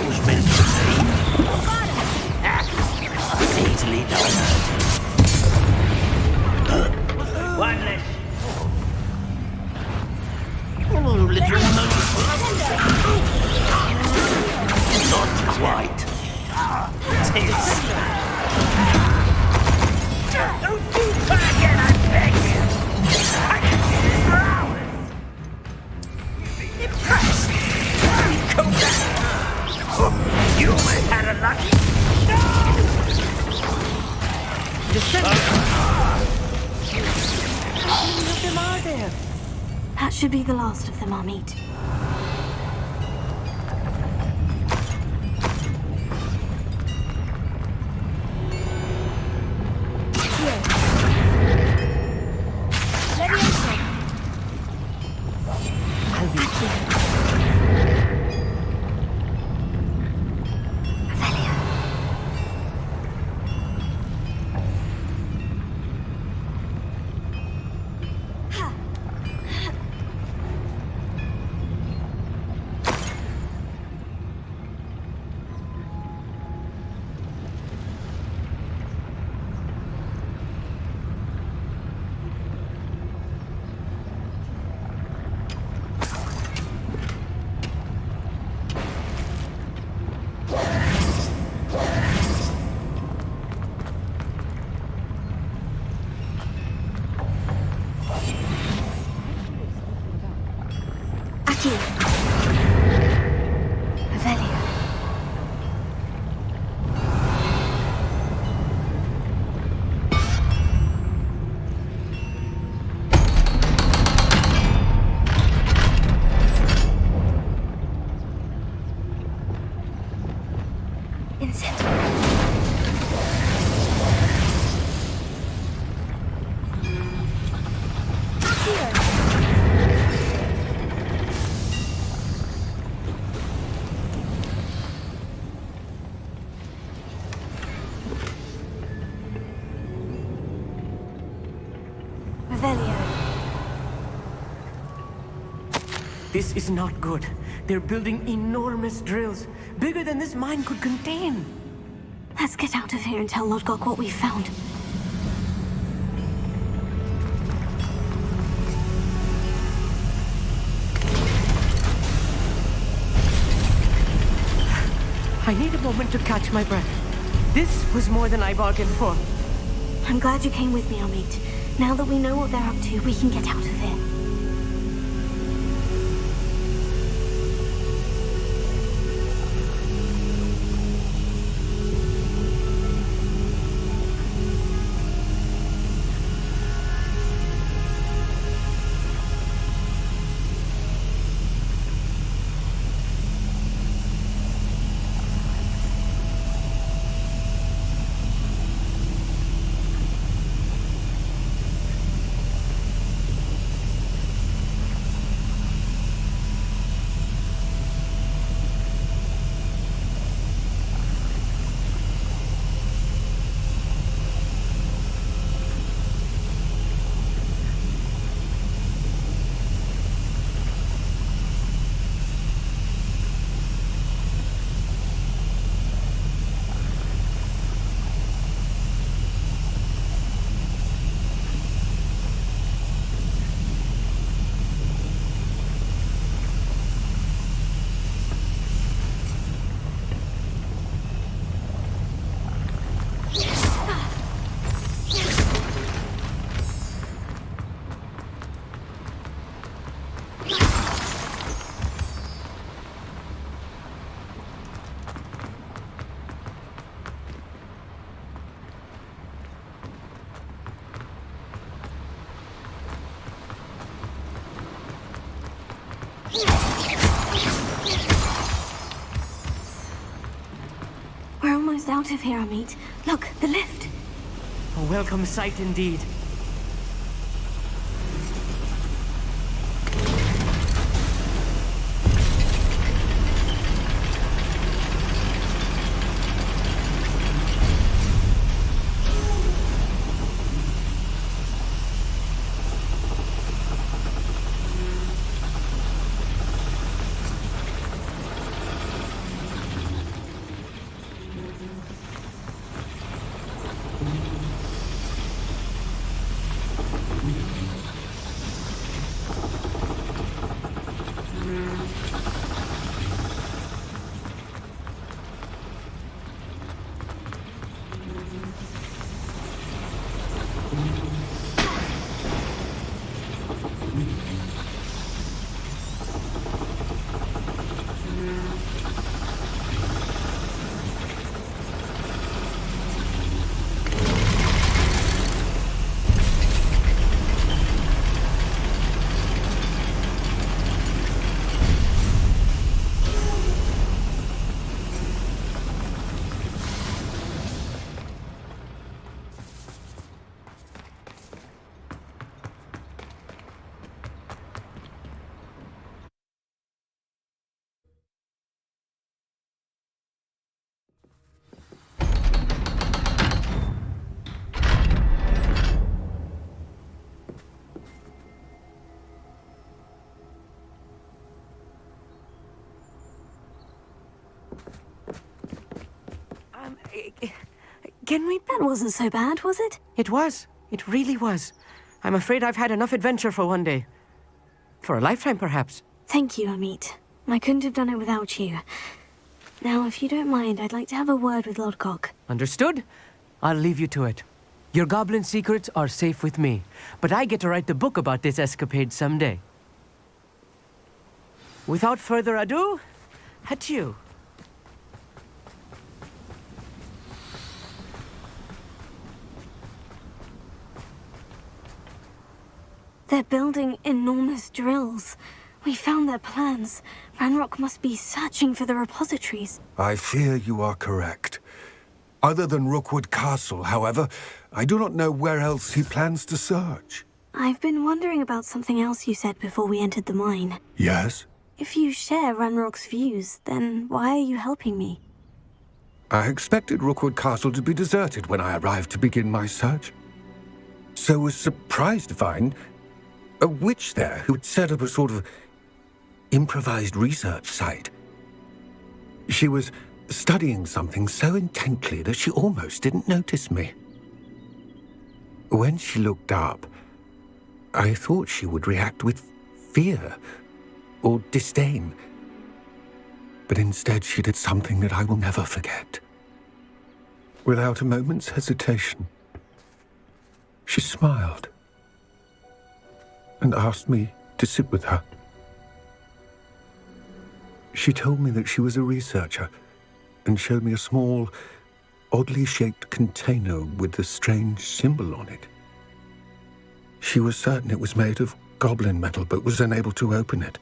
Was meant to be. Easily done. One less. Oh, little not quite. Tis. Don't you try again, I beg you! I can do this for hours! Impressed! Come back! You always had a lucky... No! How many of them are there? That should be the last of them, Amit. I'll be here. This is not good. They're building enormous drills, bigger than this mine could contain. Let's get out of here and tell Lodgok what we found. I need a moment to catch my breath. This was more than I bargained for. I'm glad you came with me, Amit. Now that we know what they're up to, we can get out of here. We're almost out of here, Amit. Look, the lift. A welcome sight indeed. Can we... That wasn't so bad, was it? It was. It really was. I'm afraid I've had enough adventure for one day. For a lifetime, perhaps. Thank you, Amit. I couldn't have done it without you. Now, if you don't mind, I'd like to have a word with Lodgok. Understood? I'll leave you to it. Your goblin secrets are safe with me, but I get to write the book about this escapade someday. Without further ado, adieu. They're building enormous drills. We found their plans. Ranrock must be searching for the repositories. I fear you are correct. Other than Rookwood Castle, however, I do not know where else he plans to search. I've been wondering about something else you said before we entered the mine. Yes? If you share Ranrock's views, then why are you helping me? I expected Rookwood Castle to be deserted when I arrived to begin my search. So was surprised to find a witch there who'd set up a sort of improvised research site. She was studying something so intently that she almost didn't notice me. When she looked up, I thought she would react with fear or disdain. But instead she did something that I will never forget. Without a moment's hesitation, she smiled and asked me to sit with her. She told me that she was a researcher and showed me a small, oddly shaped container with a strange symbol on it. She was certain it was made of goblin metal, but was unable to open it.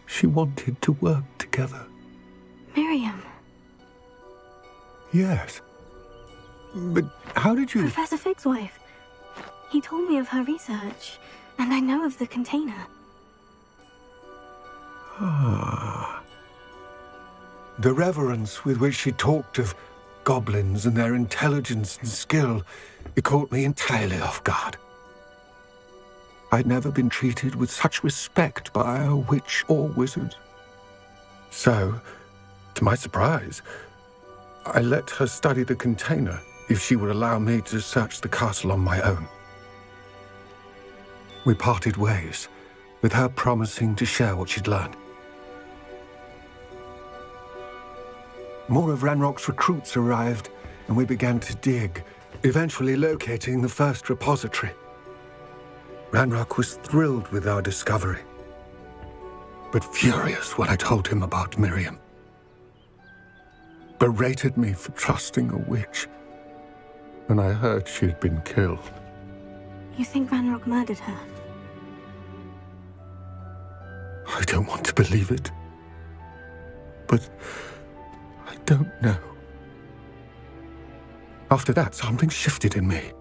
She wanted to work together. Miriam. Yes. But how did you... Professor Fig's wife. He told me of her research, and I know of the container. Ah. The reverence with which she talked of goblins and their intelligence and skill, it caught me entirely off guard. I'd never been treated with such respect by a witch or wizard. So, to my surprise, I let her study the container if she would allow me to search the castle on my own. We parted ways, with her promising to share what she'd learned. More of Ranrock's recruits arrived, and we began to dig, eventually locating the first repository. Ranrock was thrilled with our discovery, but furious when I told him about Miriam. Berated me for trusting a witch, and I heard she'd been killed. You think Ranrock murdered her? I don't want to believe it, but I don't know. After that, something shifted in me.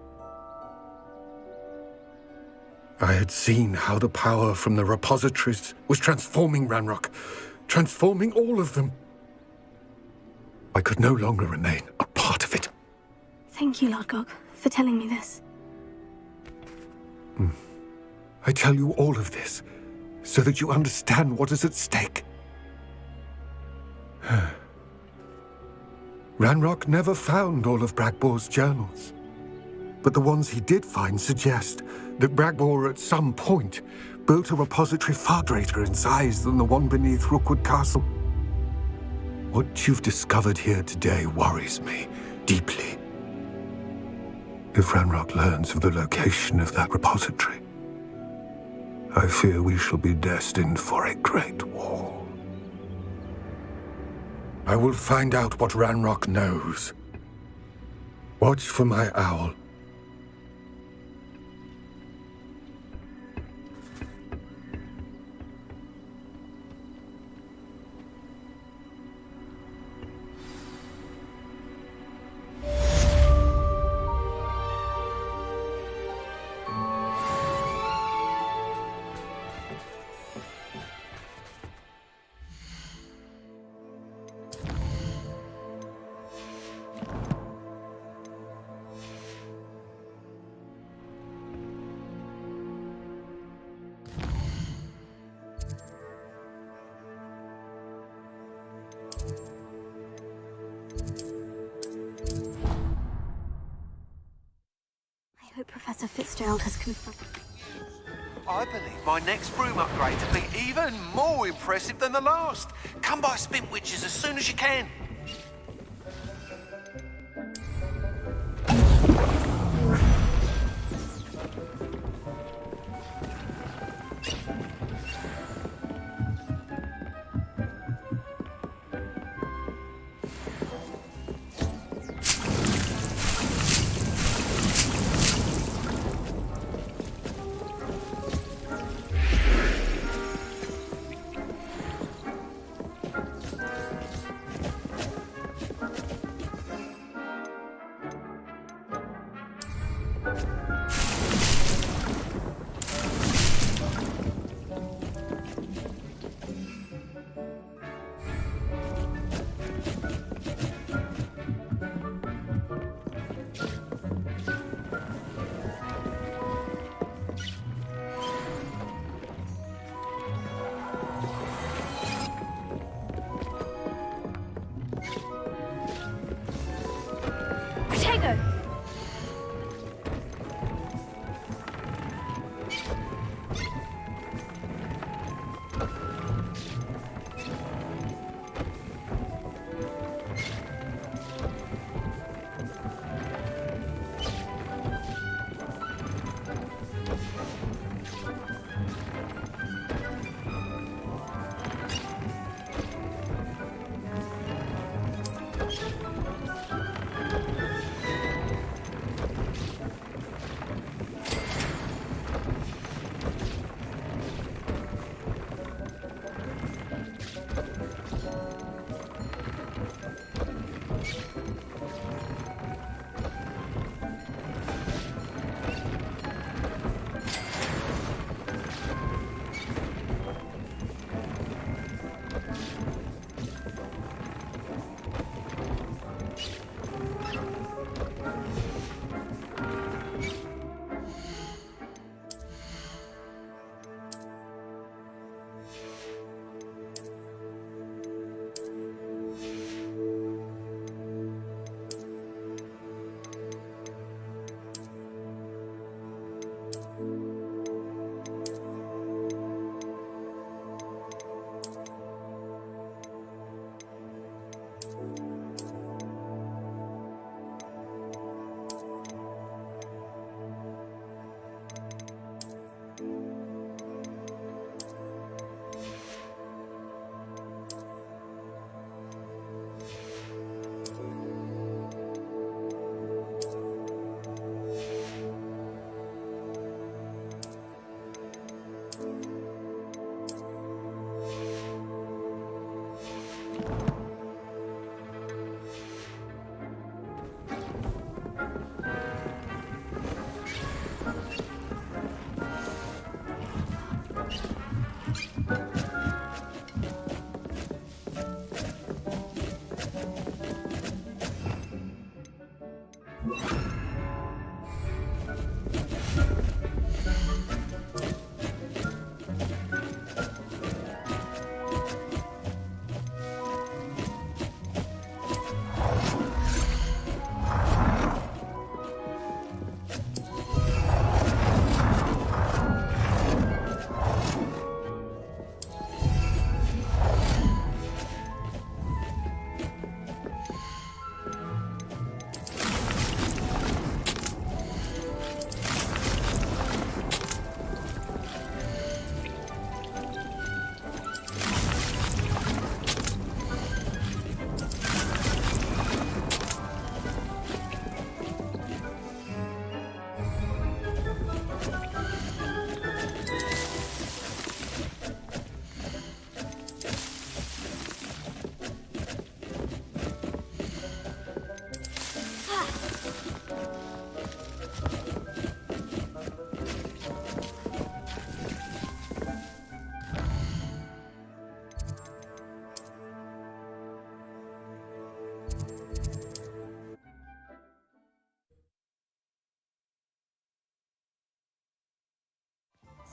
I had seen how the power from the repositories was transforming Ranrock, transforming all of them. I could no longer remain a part of it. Thank you, Lodgok, for telling me this. I tell you all of this so that you understand what is at stake. Ranrock never found all of Bragbor's journals, but the ones he did find suggest that Bragbor at some point built a repository far greater in size than the one beneath Rookwood Castle. What you've discovered here today worries me deeply. If Ranrock learns of the location of that repository, I fear we shall be destined for a great war. I will find out what Ranrock knows. Watch for my owl. Fitzgerald has confirmed. I believe my next broom upgrade will be even more impressive than the last. Come by Spintwitches as soon as you can.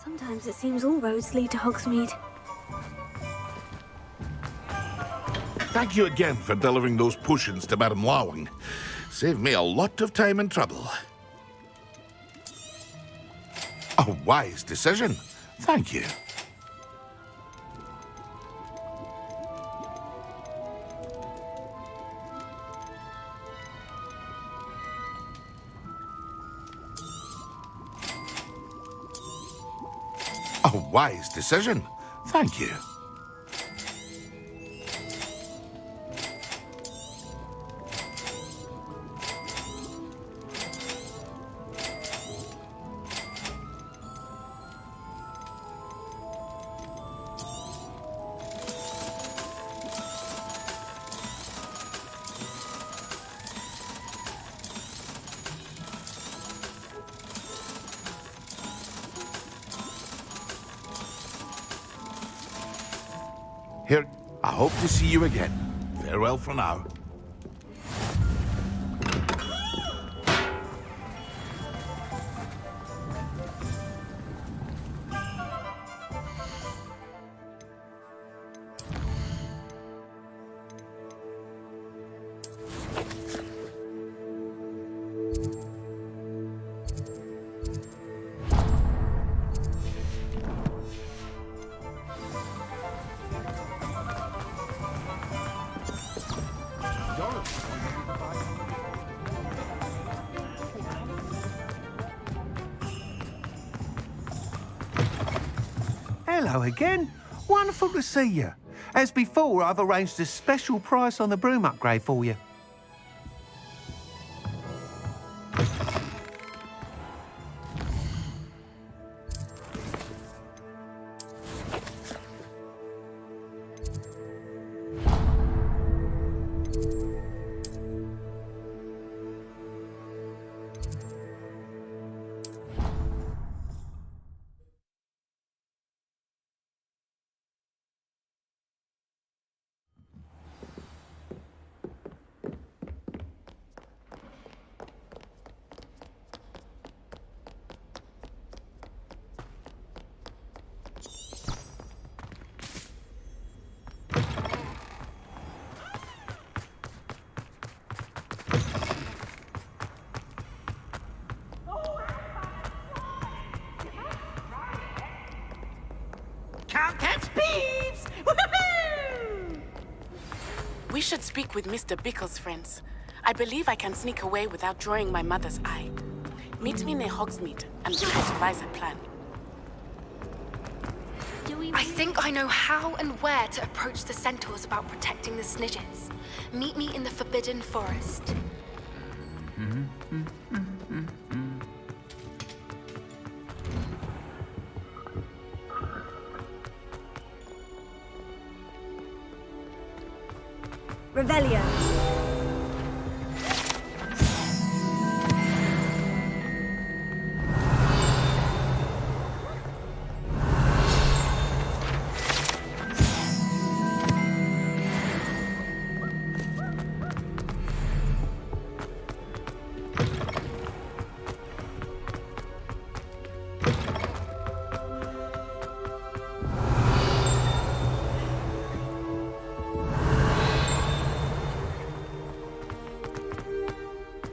Sometimes it seems all roads lead to Hogsmeade. Thank you again for delivering those potions to Madame Lawing. Saved me a lot of time and trouble. A wise decision. Thank you. A wise decision. Thank you. Here, I hope to see you again. Farewell for now. Hello again. Wonderful to see you. As before, I've arranged a special price on the broom upgrade for you. Can't catch thieves! Woohoo! We should speak with Mr. Bickle's friends. I believe I can sneak away without drawing my mother's eye. Meet me near Hogsmeade, and we will devise a plan. I think I know how and where to approach the centaurs about protecting the Snidgets. Meet me in the Forbidden Forest. Revelio.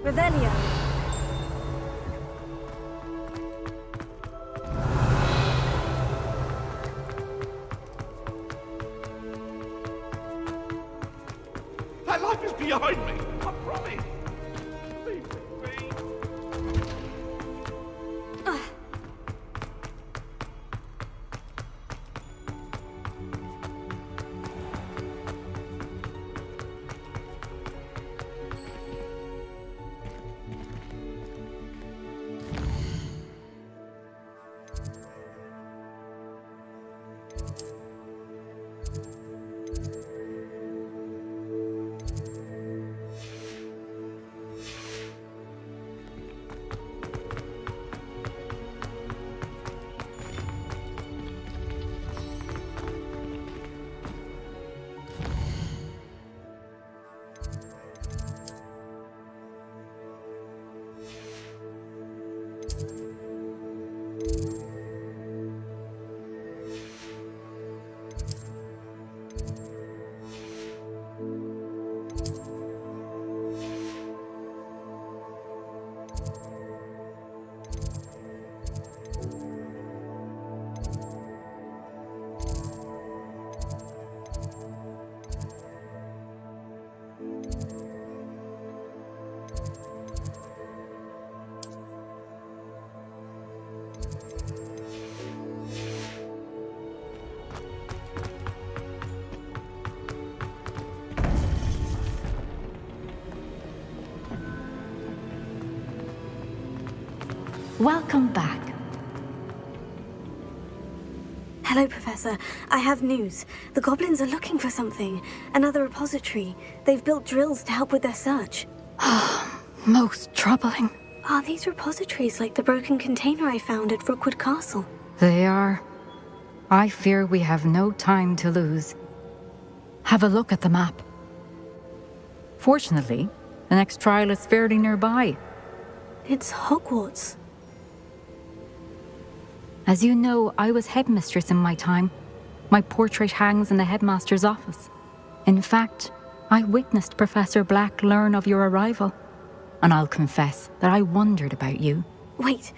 Revelio. That life is behind me. I promise. Leave me. Welcome back. Hello, Professor. I have news. The goblins are looking for something. Another repository. They've built drills to help with their search. Most troubling. Are these repositories like the broken container I found at Rookwood Castle? They are. I fear we have no time to lose. Have a look at the map. Fortunately, the next trial is fairly nearby. It's Hogwarts. As you know, I was headmistress in my time. My portrait hangs in the headmaster's office. In fact, I witnessed Professor Black learn of your arrival. And I'll confess that I wondered about you. Wait,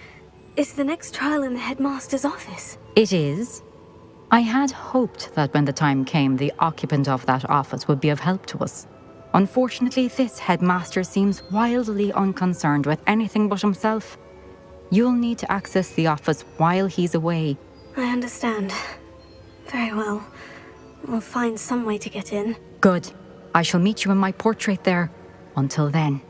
is the next trial in the headmaster's office? It is. I had hoped that when the time came, the occupant of that office would be of help to us. Unfortunately, this headmaster seems wildly unconcerned with anything but himself. You'll need to access the office while he's away. I understand. Very well. We'll find some way to get in. Good. I shall meet you in my portrait there. Until then.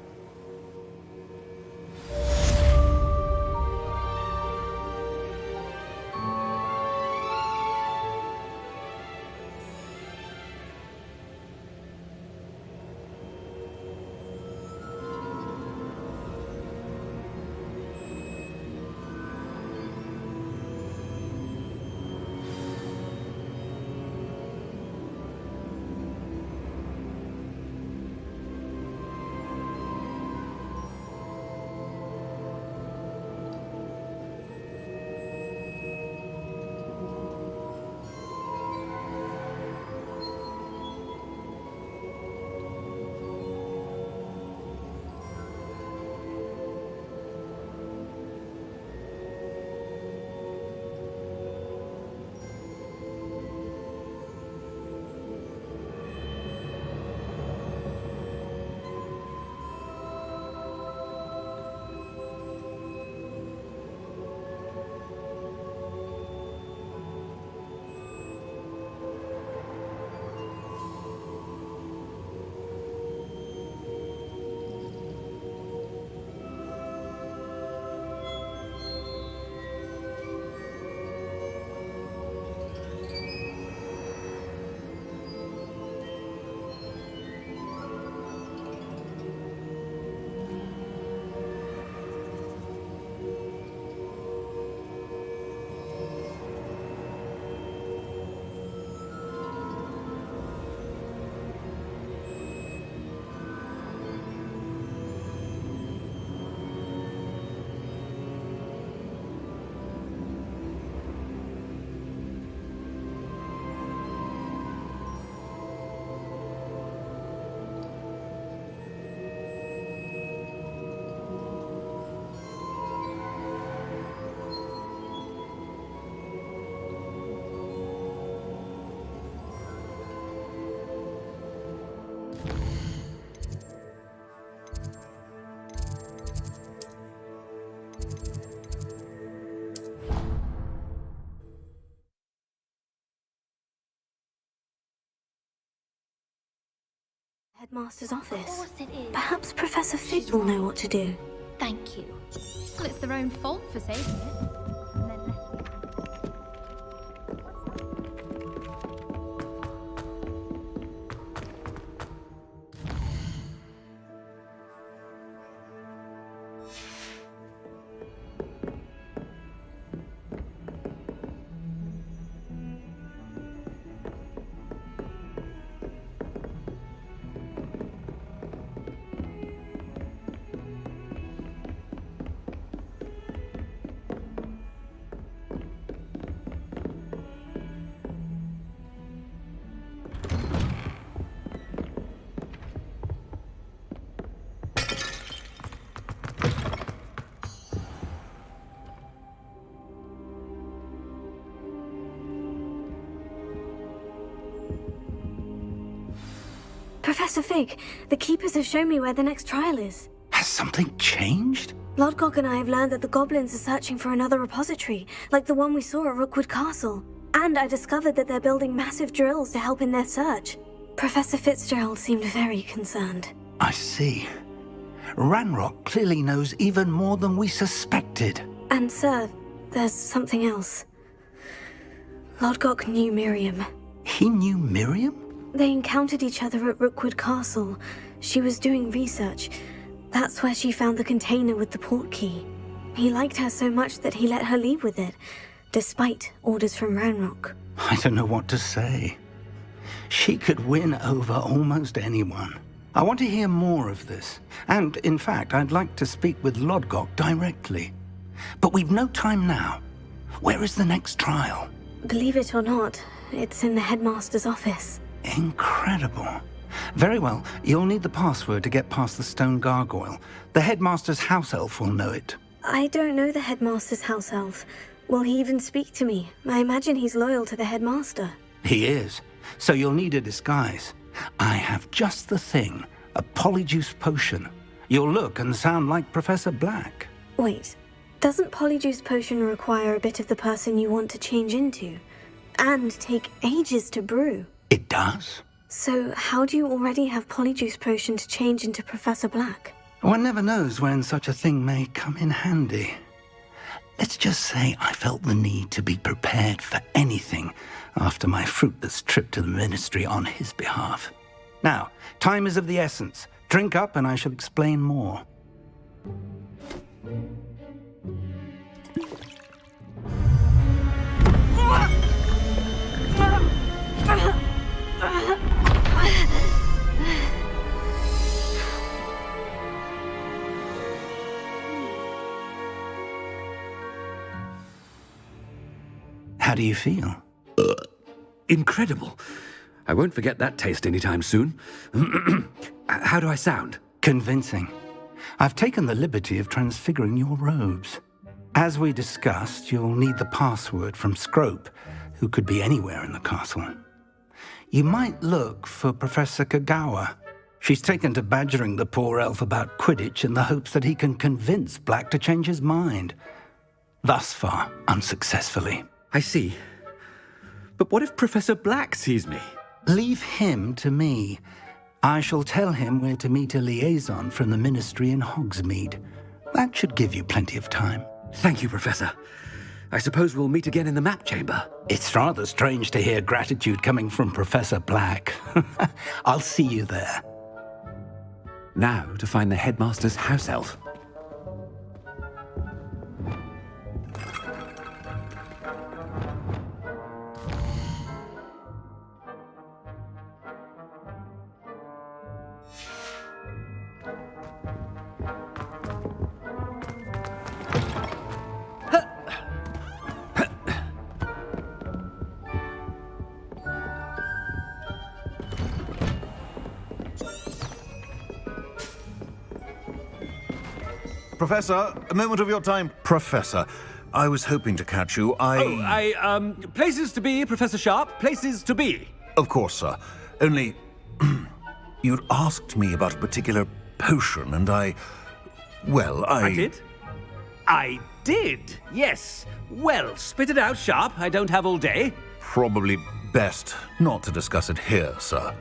Headmaster's office. Perhaps Professor Fig will know what to do. Thank you. Well, it's their own fault for saving it. Professor Fig, the Keepers have shown me where the next trial is. Has something changed? Lodgok and I have learned that the goblins are searching for another repository, like the one we saw at Rookwood Castle. And I discovered that they're building massive drills to help in their search. Professor Fitzgerald seemed very concerned. I see. Ranrock clearly knows even more than we suspected. And sir, there's something else. Lodgok knew Miriam. He knew Miriam? They encountered each other at Rookwood Castle. She was doing research. That's where she found the container with the port key. He liked her so much that he let her leave with it, despite orders from Ranrock. I don't know what to say. She could win over almost anyone. I want to hear more of this. And, in fact, I'd like to speak with Lodgok directly. But we've no time now. Where is the next trial? Believe it or not, it's in the headmaster's office. Incredible. Very well. You'll need the password to get past the stone gargoyle. The headmaster's house elf will know it. I don't know the headmaster's house elf. Will he even speak to me? I imagine he's loyal to the headmaster. He is. So you'll need a disguise. I have just the thing. A polyjuice potion. You'll look and sound like Professor Black. Wait, doesn't polyjuice potion require a bit of the person you want to change into? And take ages to brew? It does. So how do you already have polyjuice potion to change into Professor Black? One never knows when such a thing may come in handy. Let's just say I felt the need to be prepared for anything after my fruitless trip to the Ministry on his behalf. Now, time is of the essence. Drink up and I shall explain more. How do you feel? Incredible. I won't forget that taste anytime soon. How do I sound? Convincing. I've taken the liberty of transfiguring your robes. As we discussed, you'll need the password from Scrope, who could be anywhere in the castle. You might look for Professor Kagawa. She's taken to badgering the poor elf about Quidditch in the hopes that he can convince Black to change his mind. Thus far, unsuccessfully. I see. But what if Professor Black sees me? Leave him to me. I shall tell him where to meet a liaison from the Ministry in Hogsmeade. That should give you plenty of time. Thank you, Professor. I suppose we'll meet again in the map chamber. It's rather strange to hear gratitude coming from Professor Black. I'll see you there. Now to find the headmaster's house elf. Professor, a moment of your time. Professor, I was hoping to catch you. Places to be, Professor Sharp. Places to be. Of course, sir. Only, you'd asked me about a particular potion, and I did? I did, yes. Well, spit it out, Sharp. I don't have all day. Probably best not to discuss it here, sir.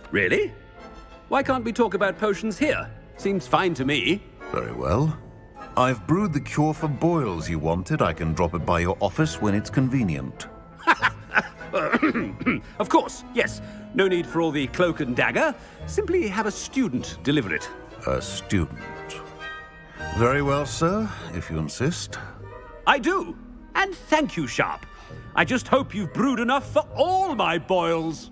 Really? Why can't we talk about potions here? Seems fine to me. Very well. I've brewed the cure for boils you wanted. I can drop it by your office when it's convenient. Of course, yes. No need for all the cloak and dagger. Simply have a student deliver it. A student? Very well, sir, if you insist. I do. And thank you, Sharp. I just hope you've brewed enough for all my boils.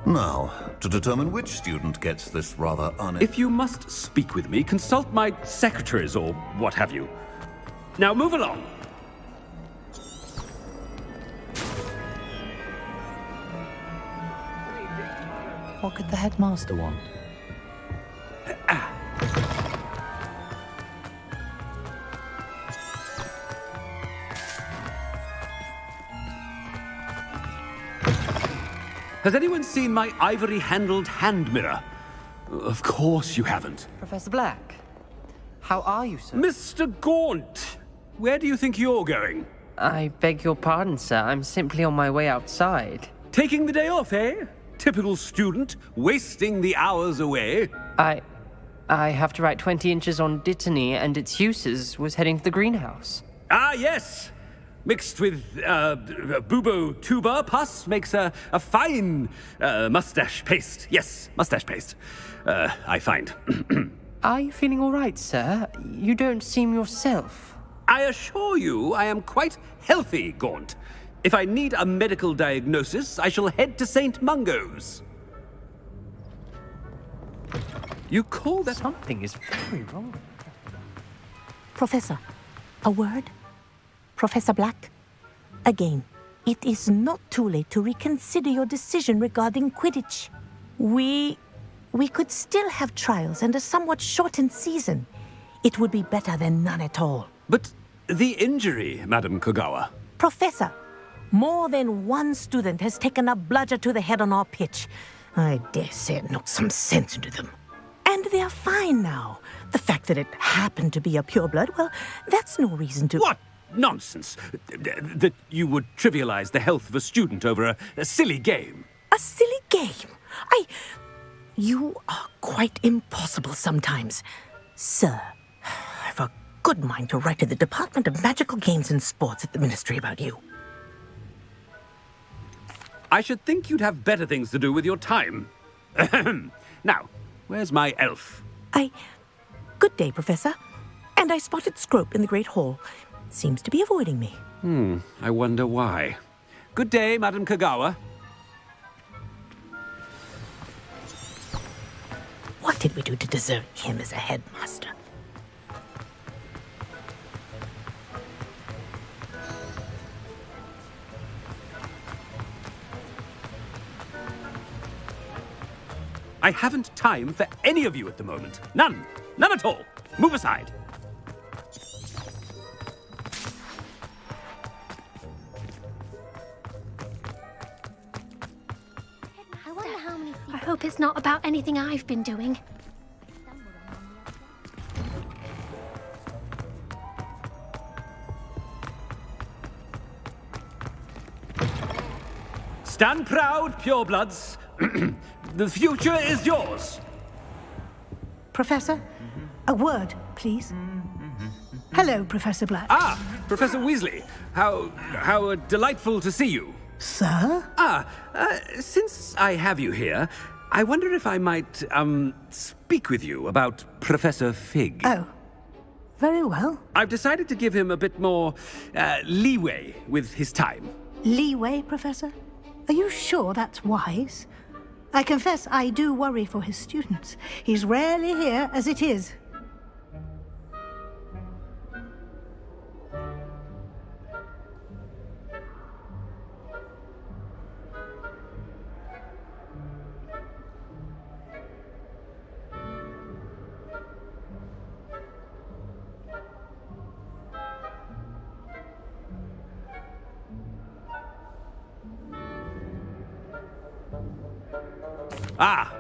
Now, to determine which student gets this rather If you must speak with me, consult my secretaries or what have you. Now move along. What could the headmaster want? Has anyone seen my ivory-handled hand mirror? Of course you haven't. Professor Black, how are you, sir? Mr. Gaunt, where do you think you're going? I beg your pardon, sir. I'm simply on my way outside. Taking the day off, eh? Typical student, wasting the hours away. I have to write 20 inches on Dittany and its uses was heading to the greenhouse. Ah, yes! Mixed with bubo tuber pus makes a fine mustache paste. Yes, mustache paste. I find. Are you feeling all right, sir? You don't seem yourself. I assure you I am quite healthy, Gaunt. If I need a medical diagnosis, I shall head to St. Mungo's. You call that... Something is very wrong. Professor, a word? Professor Black? Again, it is not too late to reconsider your decision regarding Quidditch. We could still have trials and a somewhat shortened season. It would be better than none at all. But the injury, Madam Kogawa. Professor, more than one student has taken a bludger to the head on our pitch. I dare say it knocked some sense into them. And they're fine now. The fact that it happened to be a pureblood, well, that's no reason to... What nonsense! That you would trivialize the health of a student over a silly game. A silly game? You are quite impossible sometimes. Sir, I've a good mind to write to the Department of Magical Games and Sports at the Ministry about you. I should think you'd have better things to do with your time. Now, where's my elf? Good day, Professor. And I spotted Scrope in the Great Hall. Seems to be avoiding me. I wonder why. Good day, Madam Kogawa. What did we do to deserve him as a headmaster? I haven't time for any of you at the moment. None. None at all. Move aside. I hope it's not about anything I've been doing. Stand proud, purebloods. The future is yours. Professor, a word, please. Hello, Professor Black. Ah, Professor Weasley. How delightful to see you. Sir? Since I have you here, I wonder if I might, speak with you about Professor Fig. Oh, very well. I've decided to give him a bit more, leeway with his time. Leeway, Professor? Are you sure that's wise? I confess I do worry for his students. He's rarely here as it is.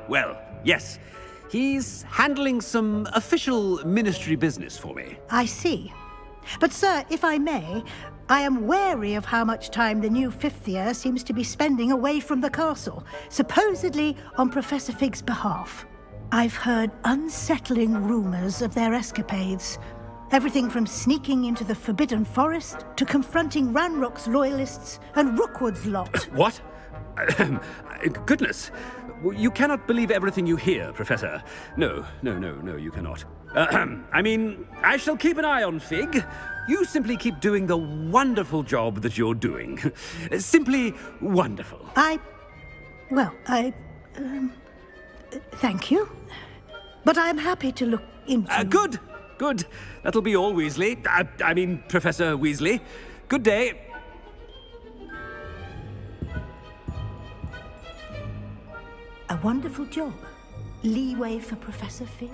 Well, yes. He's handling some official ministry business for me. I see. But, sir, if I may, I am wary of how much time the new fifth year seems to be spending away from the castle, supposedly on Professor Fig's behalf. I've heard unsettling rumors of their escapades. Everything from sneaking into the Forbidden Forest to confronting Ranrock's loyalists and Rookwood's lot. What? Goodness. You cannot believe everything you hear, Professor. No, you cannot. I mean, I shall keep an eye on Fig. You simply keep doing the wonderful job that you're doing. Simply wonderful. Thank you. But I'm happy to look into... Good. That'll be all, Weasley. I mean, Professor Weasley. Good day. A wonderful job. Leeway for Professor Fig.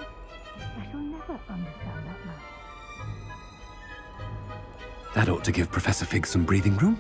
I shall never understand that man. That ought to give Professor Fig some breathing room.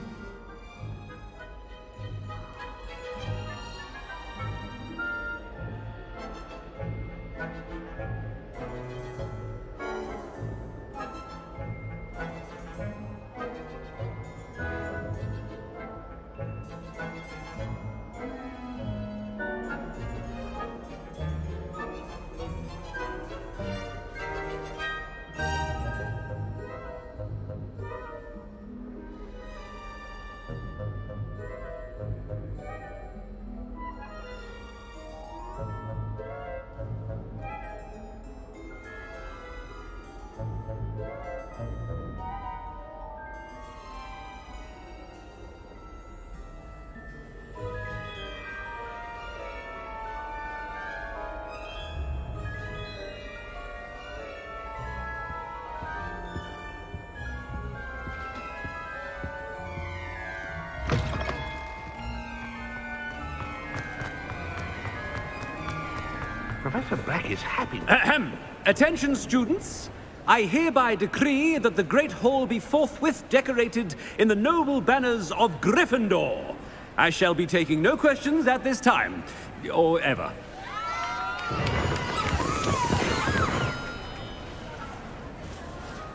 Professor Black is happy. Ahem. Attention, students. I hereby decree that the Great Hall be forthwith decorated in the noble banners of Gryffindor. I shall be taking no questions at this time, or ever.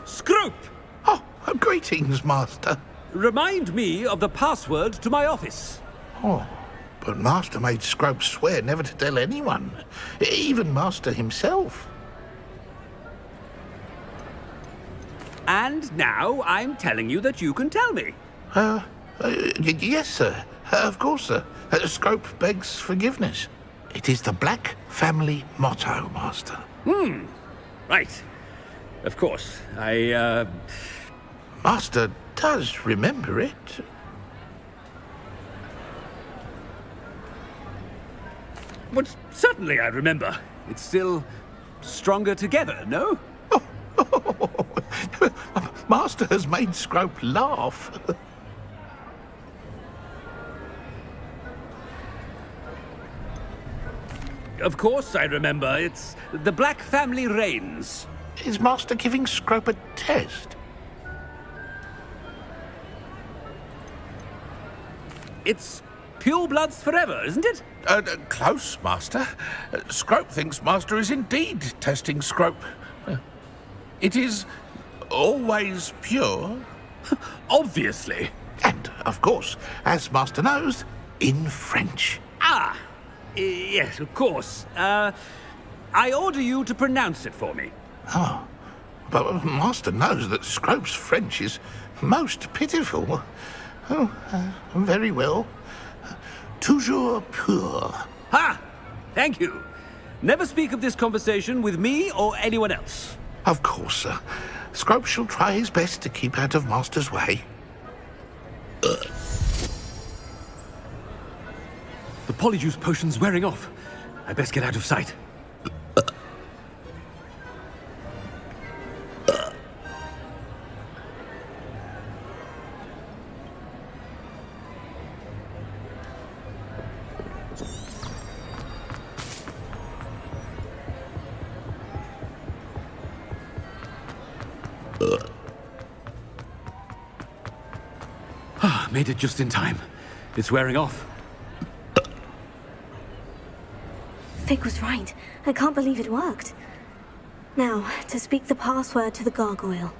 Scrope! Oh, greetings, Master. Remind me of the password to my office. Oh, but Master made Scrope swear never to tell anyone, even Master himself. And now I'm telling you that you can tell me. Yes, sir. Of course, sir. Scrope begs forgiveness. It is the Black family motto, Master. Right. Of course. Master does remember it. But certainly I remember. It's still stronger together, no? Master has made Scrope laugh. Of course I remember. It's the Black family reigns. Is Master giving Scrope a test? It's purebloods forever, isn't it? Close, Master. Scrope thinks Master is indeed testing Scrope. It is always pure. Obviously. And, of course, as Master knows, in French. Ah, yes, of course. I order you to pronounce it for me. Oh, but Master knows that Scrope's French is most pitiful. Oh, very well. Toujours pur. Ha! Thank you. Never speak of this conversation with me or anyone else. Of course, sir. Scrope shall try his best to keep out of Master's way. The polyjuice potion's wearing off. I best get out of sight. Made it just in time. It's wearing off. Fig was right. I can't believe it worked. Now, to speak the password to the gargoyle.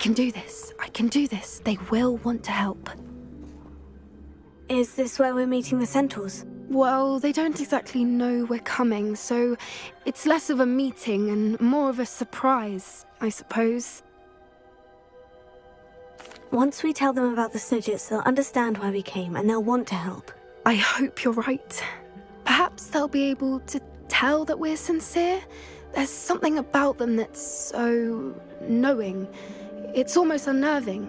can do this. I can do this. They will want to help. Is this where we're meeting the centaurs? Well, they don't exactly know we're coming, so it's less of a meeting and more of a surprise, I suppose. Once we tell them about the Snidgets, they'll understand why we came and they'll want to help. I hope you're right. Perhaps they'll be able to tell that we're sincere. There's something about them that's so knowing. It's almost unnerving.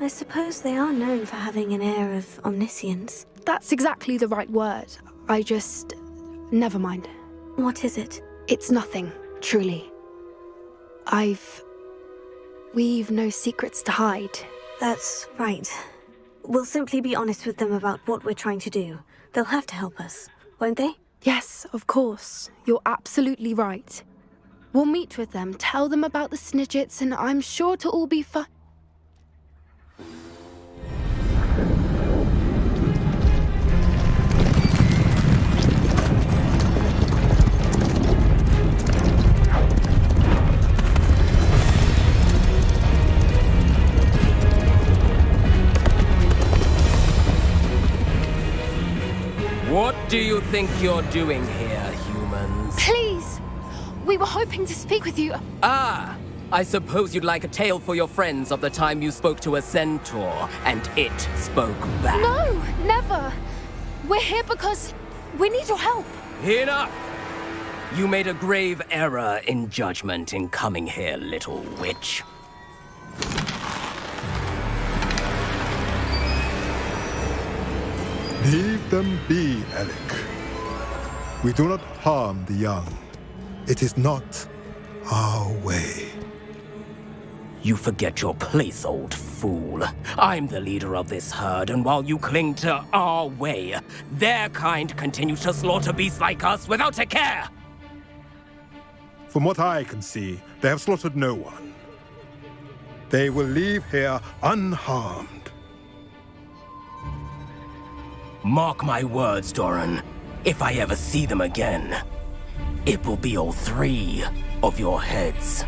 I suppose they are known for having an air of omniscience. That's exactly the right word. Never mind. What is it? It's nothing, truly. We've no secrets to hide. That's right. We'll simply be honest with them about what we're trying to do. They'll have to help us, won't they? Yes, of course. You're absolutely right. We'll meet with them, tell them about the Snidgets, and I'm sure it'll all be fine. What do you think you're doing here, humans? Please! We were hoping to speak with you. Ah! I suppose you'd like a tale for your friends of the time you spoke to a centaur, and it spoke back. No, never! We're here because we need your help. Enough! You made a grave error in judgment in coming here, little witch. Leave them be, Alec. We do not harm the young. It is not our way. You forget your place, old fool. I'm the leader of this herd, and while you cling to our way, their kind continues to slaughter beasts like us without a care! From what I can see, they have slaughtered no one. They will leave here unharmed. Mark my words, Doran. If I ever see them again, it will be all 3 of your heads.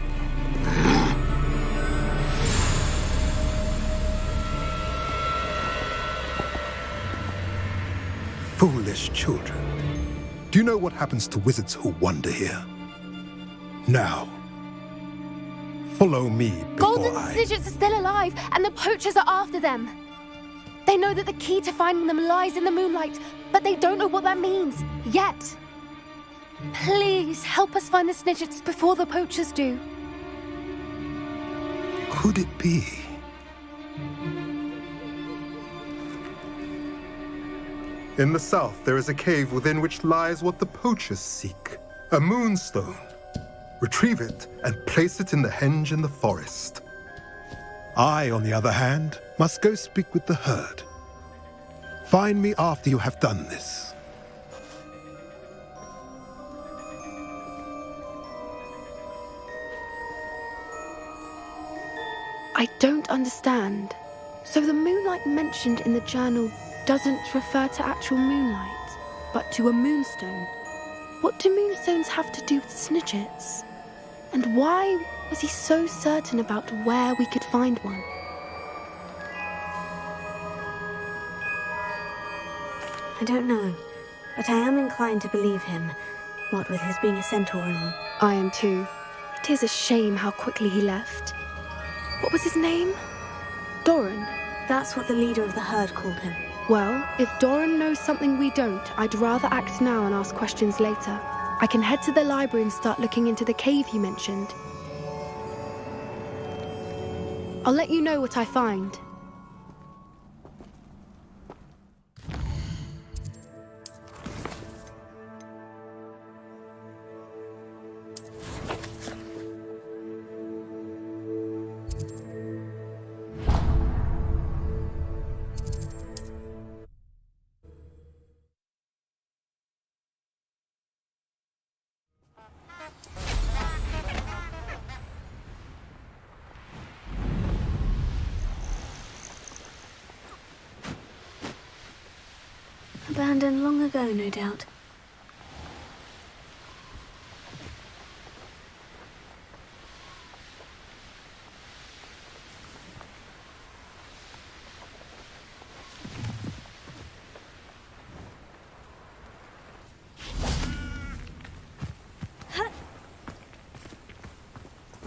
Foolish children. Do you know what happens to wizards who wander here? Now, follow me before Golden Snidgets are still alive, and the poachers are after them. They know that the key to finding them lies in the moonlight, but they don't know what that means, yet. Please, help us find the Snidgets before the poachers do. Could it be? In the south, there is a cave within which lies what the poachers seek. A moonstone. Retrieve it and place it in the henge in the forest. I, on the other hand, must go speak with the herd. Find me after you have done this. I don't understand. So the moonlight mentioned in the journal doesn't refer to actual moonlight, but to a moonstone. What do moonstones have to do with Snidgets? And why was he so certain about where we could find one? I don't know, but I am inclined to believe him, what with his being a centaur and all. I am too. It is a shame how quickly he left. What was his name? Doran? That's what the leader of the herd called him. Well, if Doran knows something we don't, I'd rather act now and ask questions later. I can head to the library and start looking into the cave you mentioned. I'll let you know what I find. Abandoned long ago, no doubt.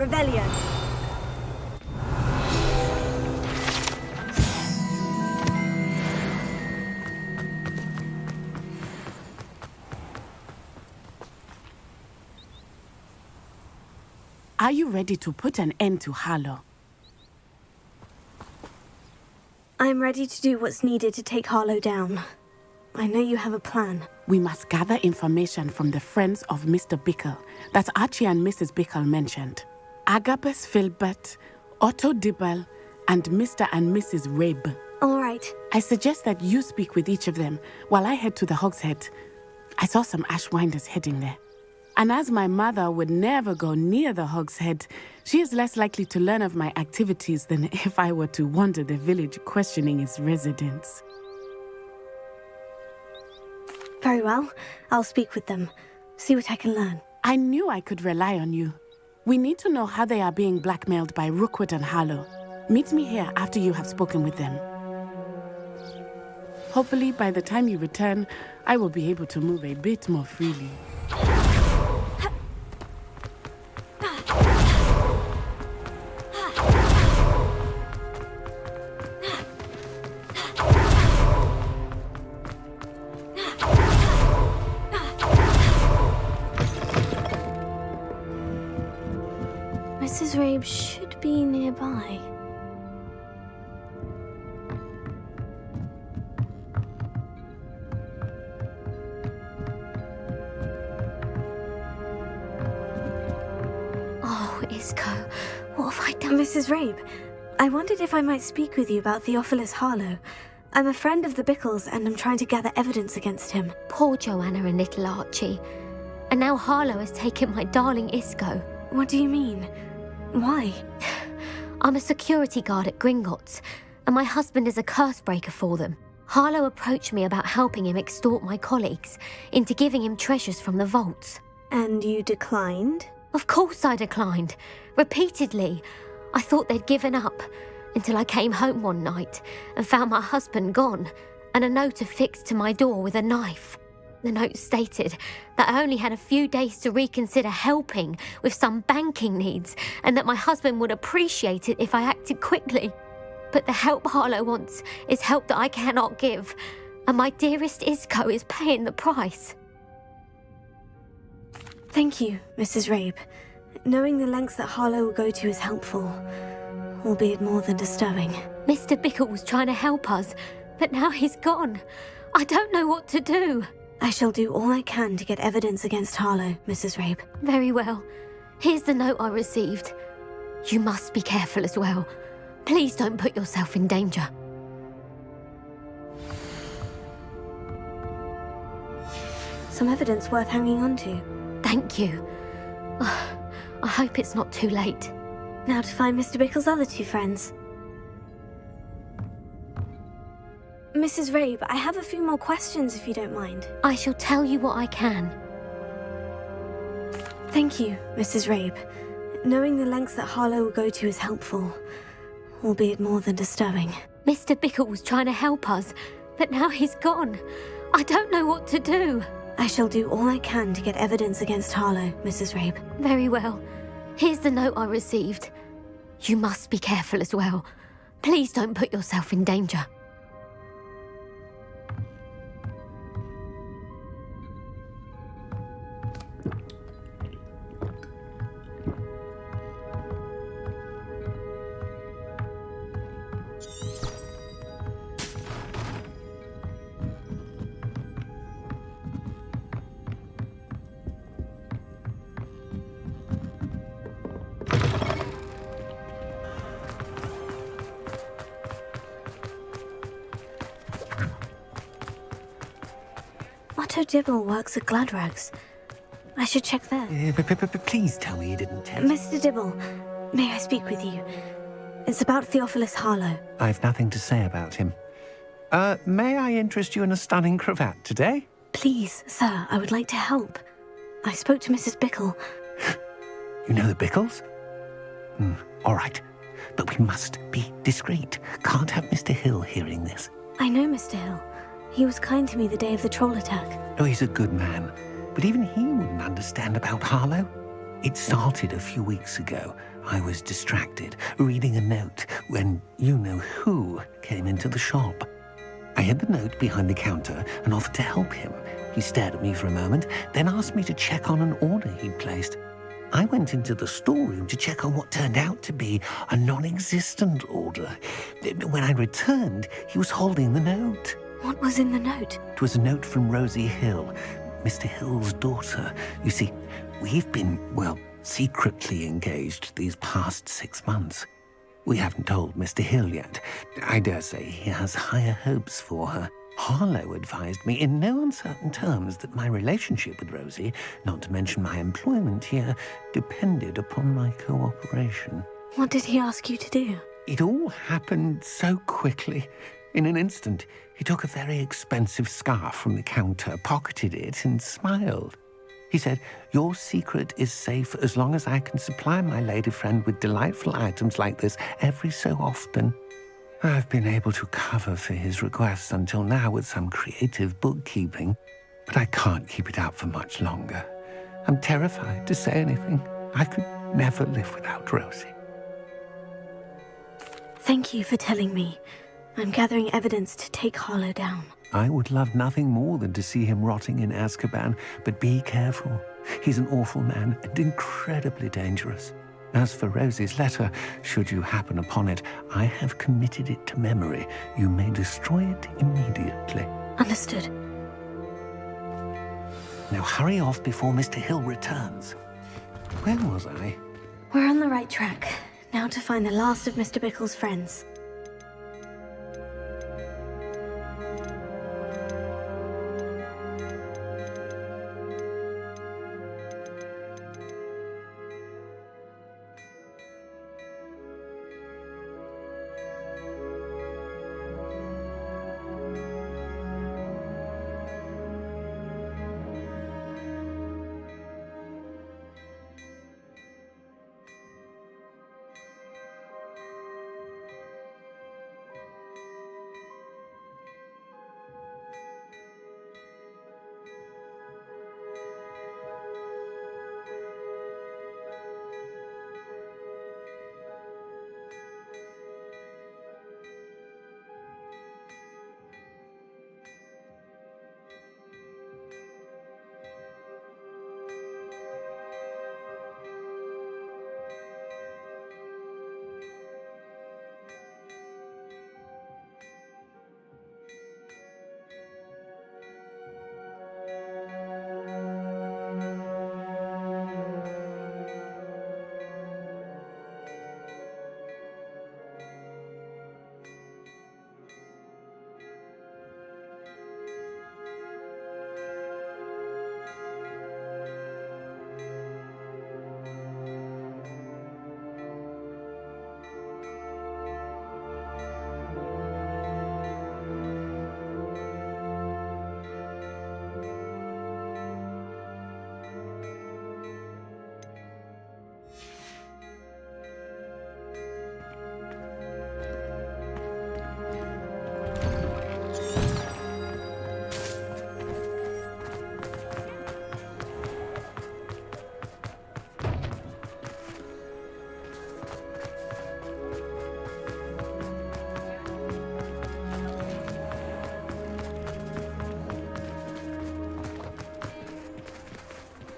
Revelio. Are you ready to put an end to Harlow? I'm ready to do what's needed to take Harlow down. I know you have a plan. We must gather information from the friends of Mr. Bickle that Archie and Mrs. Bickle mentioned. Agabus Filbert, Otto Dibble, and Mr. and Mrs. Rabe. All right. I suggest that you speak with each of them while I head to the Hogshead. I saw some Ashwinders heading there. And as my mother would never go near the Hogshead, she is less likely to learn of my activities than if I were to wander the village questioning its residents. Very well. I'll speak with them. See what I can learn. I knew I could rely on you. We need to know how they are being blackmailed by Rookwood and Harlow. Meet me here after you have spoken with them. Hopefully, by the time you return, I will be able to move a bit more freely. Mrs. Rabe should be nearby. Oh, Isco, what have I done? Mrs. Rabe, I wondered if I might speak with you about Theophilus Harlow. I'm a friend of the Bickles and I'm trying to gather evidence against him. Poor Joanna and little Archie. And now Harlow has taken my darling Isco. What do you mean? Why? I'm a security guard at Gringotts, and my husband is a curse breaker for them. Harlow approached me about helping him extort my colleagues into giving him treasures from the vaults. And you declined? Of course I declined. Repeatedly. I thought they'd given up, until I came home one night and found my husband gone, and a note affixed to my door with a knife. The note stated that I only had a few days to reconsider helping with some banking needs, and that my husband would appreciate it if I acted quickly. But the help Harlow wants is help that I cannot give, and my dearest Isco is paying the price. Thank you, Mrs. Rabe. Knowing the lengths that Harlow will go to is helpful, albeit more than disturbing. Mr. Bickle was trying to help us, but now he's gone. I don't know what to do. I shall do all I can to get evidence against Harlow, Mrs. Rabe. Very well. Here's the note I received. You must be careful as well. Please don't put yourself in danger. Some evidence worth hanging on to. Thank you. I hope it's not too late. Now to find Mr. Bickle's other two friends. Mrs. Rabe, I have a few more questions if you don't mind. I shall tell you what I can. Thank you, Mrs. Rabe. Knowing the lengths that Harlow will go to is helpful, albeit more than disturbing. Mr. Bickle was trying to help us, but now he's gone. I don't know what to do. I shall do all I can to get evidence against Harlow, Mrs. Rabe. Very well. Here's the note I received. You must be careful as well. Please don't put yourself in danger. Otto Dibble works at Gladrags. I should check there. Please tell me you didn't tell me. Mr. Dibble, may I speak with you? It's about Theophilus Harlow. I've nothing to say about him. May I interest you in a stunning cravat today? Please, sir, I would like to help. I spoke to Mrs. Bickle. You know the Bickles? All right. But we must be discreet. Can't have Mr. Hill hearing this. I know Mr. Hill. He was kind to me the day of the troll attack. Oh, he's a good man. But even he wouldn't understand about Harlow. It started a few weeks ago I was distracted, reading a note, when you-know-who came into the shop. I hid the note behind the counter and offered to help him. He stared at me for a moment, then asked me to check on an order he'd placed. I went into the storeroom to check on what turned out to be a non-existent order. When I returned, he was holding the note. What was in the note? It was a note from Rosie Hill, Mr. Hill's daughter. You see, we've been, well, secretly engaged these past 6 months. We haven't told Mr. Hill yet. I dare say he has higher hopes for her. Harlow advised me in no uncertain terms that my relationship with Rosie, not to mention my employment here, depended upon my cooperation. What did he ask you to do? It all happened so quickly. In an instant, he took a very expensive scarf from the counter, pocketed it, and smiled. He said, "Your secret is safe as long as I can supply my lady friend with delightful items like this every so often." I've been able to cover for his requests until now with some creative bookkeeping, but I can't keep it up for much longer. I'm terrified to say anything. I could never live without Rosie. Thank you for telling me. I'm gathering evidence to take Harlow down. I would love nothing more than to see him rotting in Azkaban, but be careful. He's an awful man and incredibly dangerous. As for Rosie's letter, should you happen upon it, I have committed it to memory. You may destroy it immediately. Understood. Now hurry off before Mr. Hill returns. Where was I? We're on the right track. Now to find the last of Mr. Bickle's friends.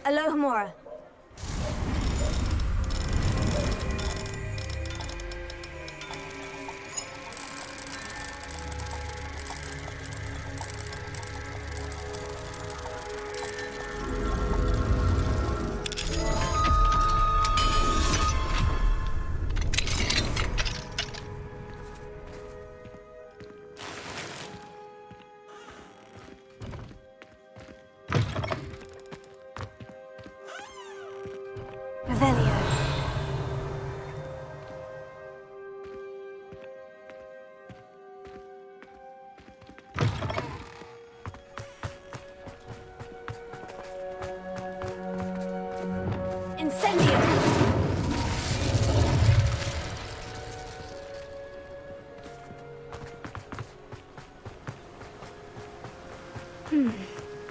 Alohomora.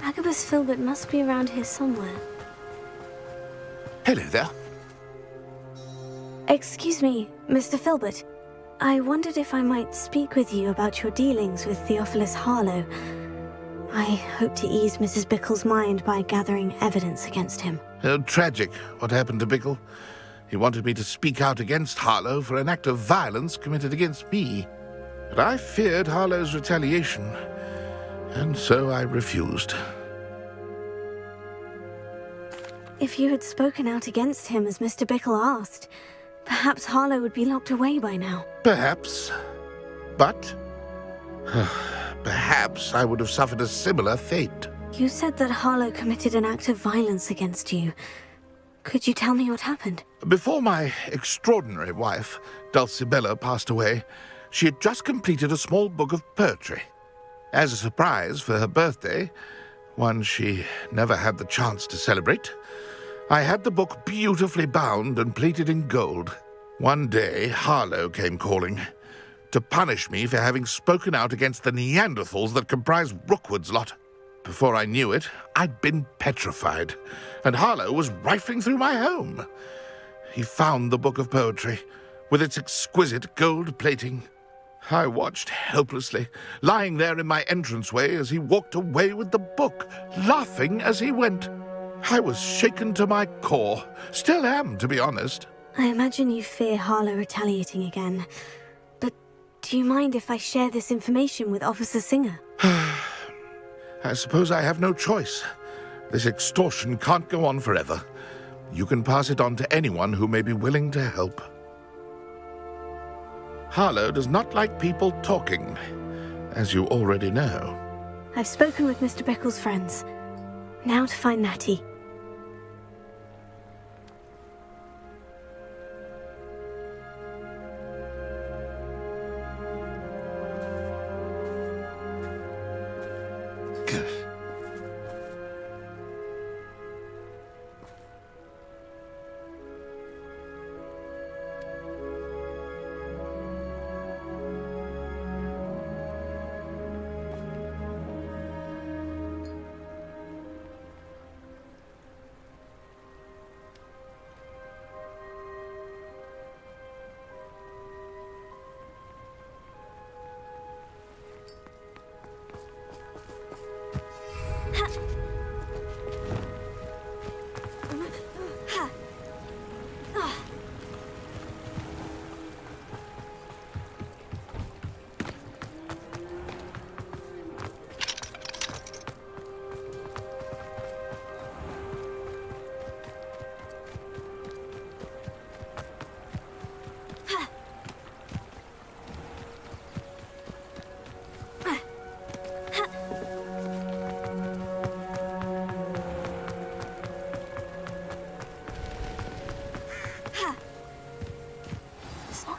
Agabus Filbert must be around here somewhere. Hello there. Excuse me, Mr. Filbert. I wondered if I might speak with you about your dealings with Theophilus Harlow. I hope to ease Mrs. Bickle's mind by gathering evidence against him. Tragic, what happened to Bickle. He wanted me to speak out against Harlow for an act of violence committed against me. But I feared Harlow's retaliation, and so I refused. If you had spoken out against him as Mr. Bickle asked, perhaps Harlow would be locked away by now. Perhaps. But perhaps I would have suffered a similar fate. You said that Harlow committed an act of violence against you. Could you tell me what happened? Before my extraordinary wife, Dulcibella, passed away, she had just completed a small book of poetry. As a surprise for her birthday, one she never had the chance to celebrate, I had the book beautifully bound and plated in gold. One day, Harlow came calling to punish me for having spoken out against the Neanderthals that comprise Rookwood's lot. Before I knew it, I'd been petrified, and Harlow was rifling through my home. He found the book of poetry, with its exquisite gold plating. I watched helplessly, lying there in my entranceway as he walked away with the book, laughing as he went. I was shaken to my core. Still am, to be honest. I imagine you fear Harlow retaliating again. But do you mind if I share this information with Officer Singer? I suppose I have no choice. This extortion can't go on forever. You can pass it on to anyone who may be willing to help. Harlow does not like people talking, as you already know. I've spoken with Mr. Bickle's friends. Now to find Natty.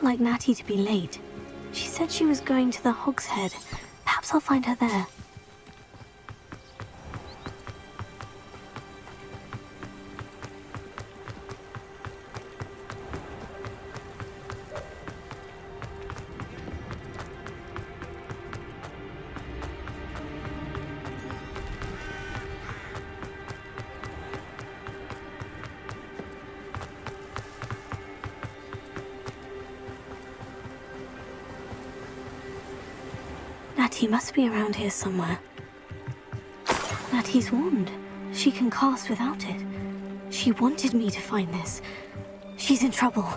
Like Natty to be late. She said she was going to the Hog's Head. Perhaps I'll find her there. Natty must be around here somewhere. Natty's wand. She can cast without it. She wanted me to find this. She's in trouble.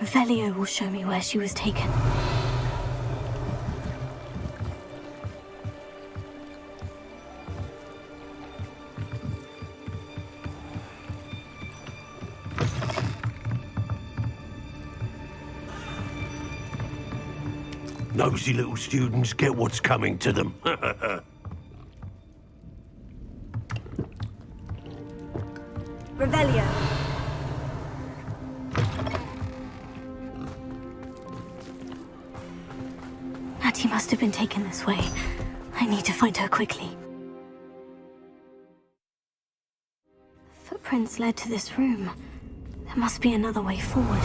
Revelio will show me where she was taken. Nosy little students get what's coming to them. Revelio. Natty must have been taken this way. I need to find her quickly. Footprints led to this room. There must be another way forward.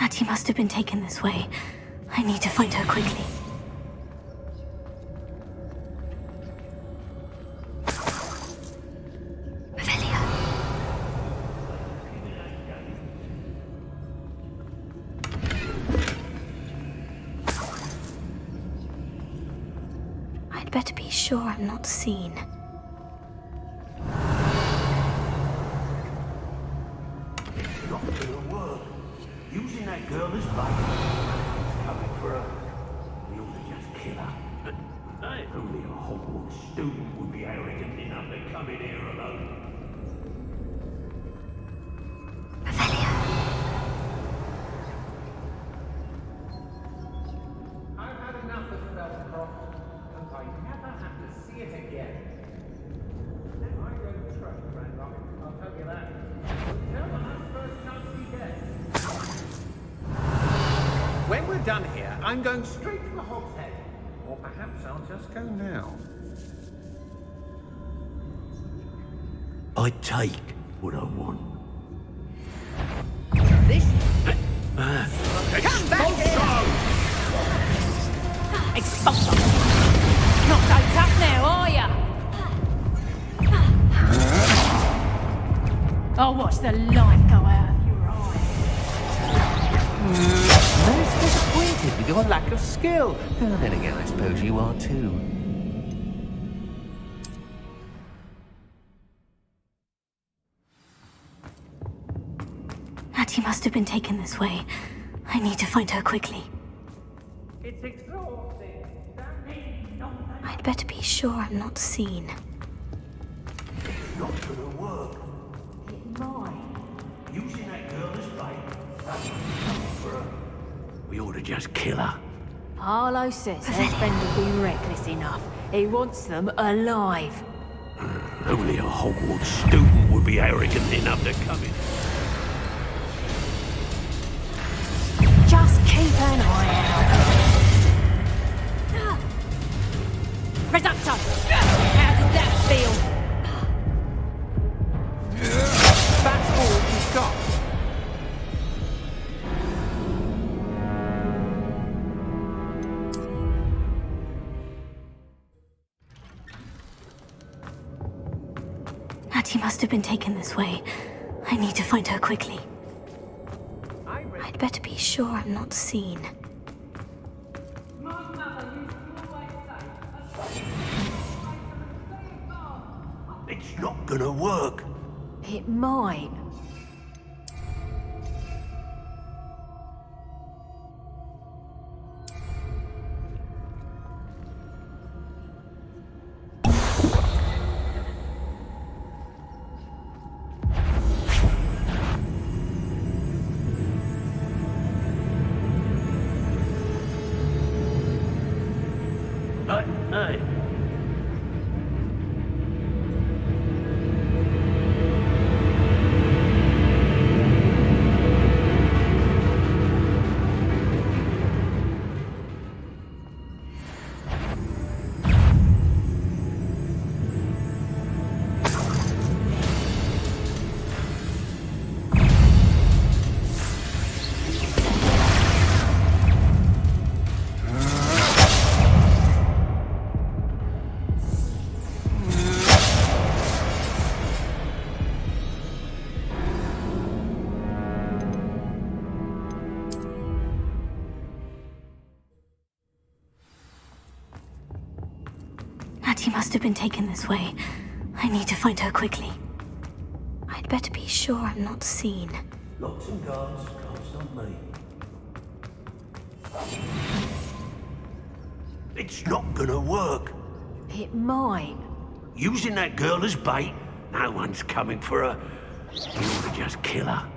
Natty must have been taken this way. I need to find her quickly. I'd better be sure I'm not seen. Not gonna work. Using that girl as bait. Coming for her. We ought to just kill her. Only a Hogwarts student would be arrogant enough to come in here alone. I've had enough of Spellcroft, and I never have to see it again. I don't trust Randolph, I'll tell you that. Tell them that's the first chance he gets. When we're done here, I'm going straight to the Hog's Head. Or perhaps I'll just go now. I take what I want. This... Come back here! Expulso! Not so tough now, are ya? I'll watch the light go out of your eyes. Most disappointed with your lack of skill. Oh, then again, I suppose you are too. Natty must have been taken this way. I need to find her quickly. It's exhausting. I'd better be sure I'm not seen. It's not gonna work. It might. Using that girl as bait. Coming for her. We ought to just kill her. Harlow says her friend will be reckless enough. He wants them alive. Only a Hogwarts student would be arrogant enough to come in. Just keep an eye out. Reducto! How did that feel? That's all he's got. Natty must have been taken this way. I need to find her quickly. I'd better be sure I'm not seen. It's not gonna work. It might. Hey. Natty must have been taken this way. I need to find her quickly. I'd better be sure I'm not seen. Locks and guards can't stop me. It's not gonna work. It might. Using that girl as bait, no one's coming for her. We ought to just kill her.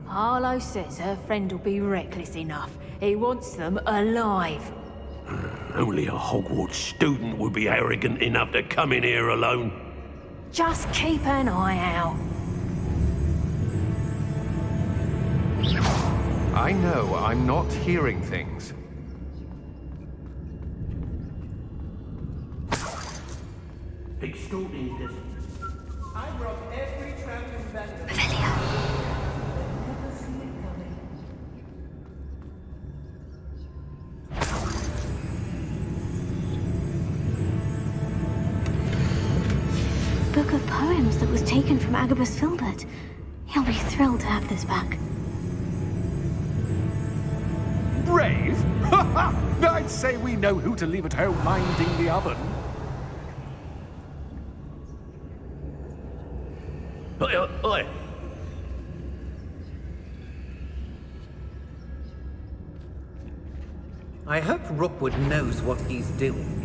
Harlow says her friend will be reckless enough. He wants them alive. Only a Hogwarts student would be arrogant enough to come in here alone. Just keep an eye out. I know I'm not hearing things. Extorting this. I broke every trap in Valley. items that was taken from Agabus Filbert. He'll be thrilled to have this back. Brave? I'd say we know who to leave at home minding the oven. Oi, oi! I hope Rookwood knows what he's doing.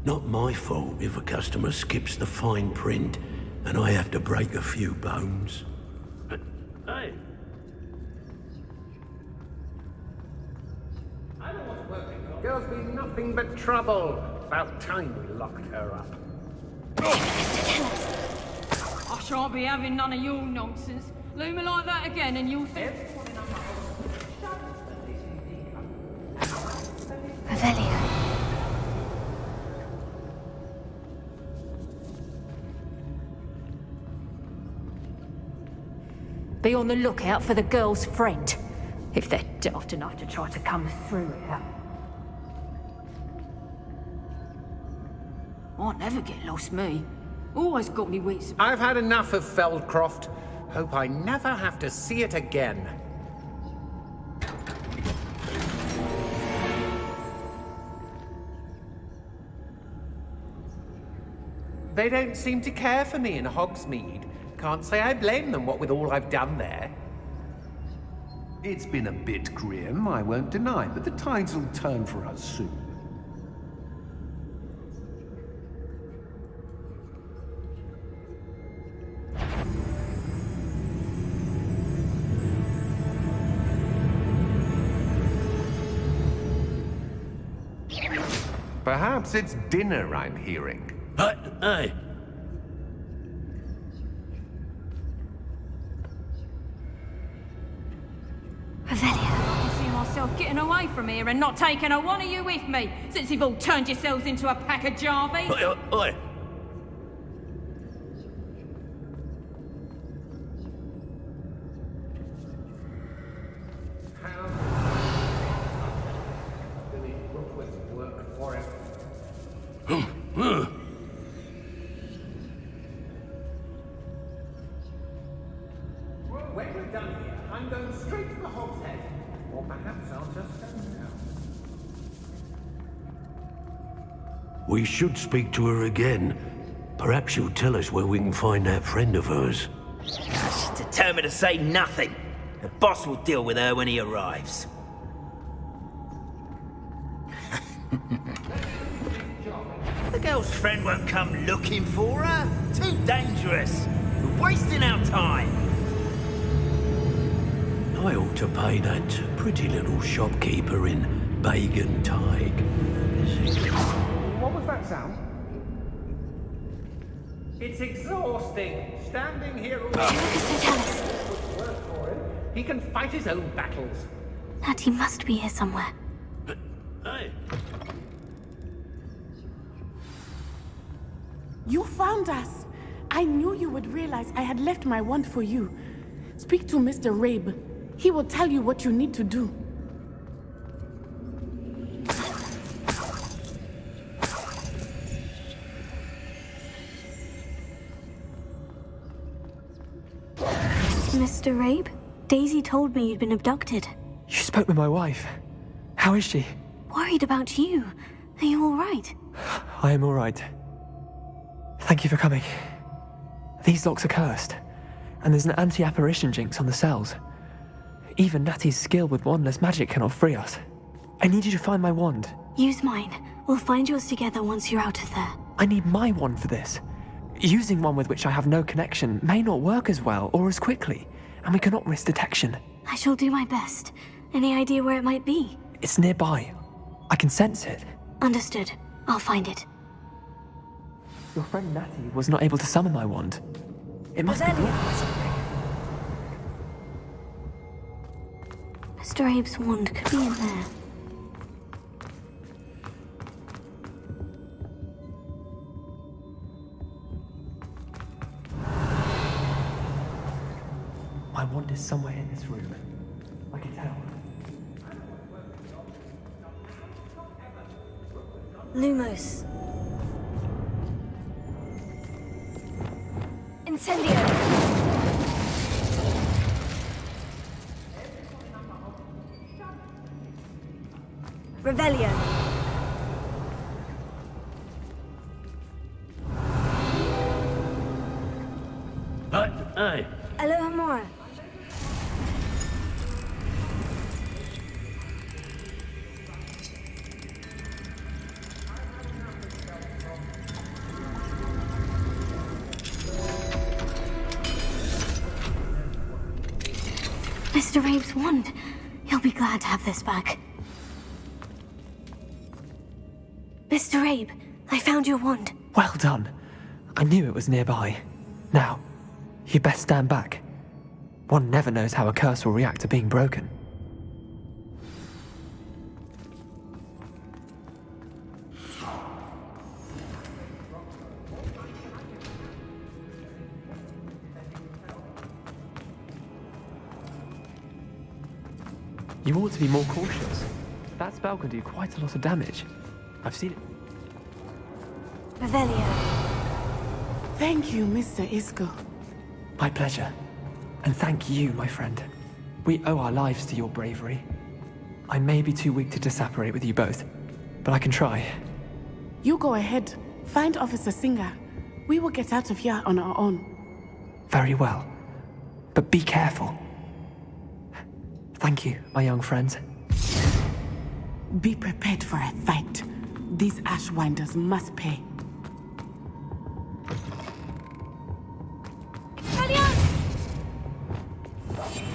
Not my fault if a customer skips the fine print and I have to break a few bones. Hey! Girl's been nothing but trouble. About time we locked her up. I shan't be having none of your nonsense. Leave me like that again and you'll think... Revelio. Be on the lookout for the girl's friend, if they're daft enough to try to come through here. I never get lost, me. Always got me wits. I've had enough of Feldcroft. Hope I never have to see it again. They don't seem to care for me in Hogsmeade. Can't say I blame them, what with all I've done there. It's been a bit grim, I won't deny, but the tides will turn for us soon. Perhaps it's dinner I'm hearing. Hey! I see myself getting away from here and not taking a one of you with me, since you've all turned yourselves into a pack of Jarvies. Oi, oi! When we're done here, I'm going straight to the Hog's Head. Or perhaps I'll just go now. We should speak to her again. Perhaps she'll tell us where we can find that friend of hers. She's determined to say nothing. The boss will deal with her when he arrives. The girl's friend won't come looking for her. Too dangerous. We're wasting our time. I ought to pay that pretty little shopkeeper in Bagan Tig. What was that sound? It's exhausting. Standing here all day. Would work for him. He can fight his own battles. Natty must be here somewhere. Hey! You found us! I knew you would realize I had left my wand for you. Speak to Mr. Rabe. He will tell you what you need to do. Mr. Rabe? Daisy told me you'd been abducted. You spoke with my wife. How is she? Worried about you. Are you all right? I am all right. Thank you for coming. These locks are cursed, and there's an anti-apparition jinx on the cells. Even Natty's skill with wandless magic cannot free us. I need you to find my wand. Use mine. We'll find yours together once you're out of there. I need my wand for this. Using one with which I have no connection may not work as well or as quickly, and we cannot risk detection. I shall do my best. Any idea where it might be? It's nearby. I can sense it. Understood. I'll find it. Your friend Natty was not able to summon my wand. It must be yours. Mr. Abe's wand could be in there. My wand is somewhere in this room. I can tell. Lumos. Incendio. Revelio. Hey. Alohomora. Mr. Rabe's wand. He'll be glad to have this back. Mr. Rabe, I found your wand. Well done. I knew it was nearby. Now, you best stand back. One never knows how a curse will react to being broken. You ought to be more cautious. That spell can do quite a lot of damage. I've seen it. Revelio. Thank you, Mr. Isco. My pleasure. And thank you, my friend. We owe our lives to your bravery. I may be too weak to disapparate with you both, but I can try. You go ahead. Find Officer Singer. We will get out of here on our own. Very well. But be careful. Thank you, my young friends. Be prepared for a fight. These Ashwinders must pay.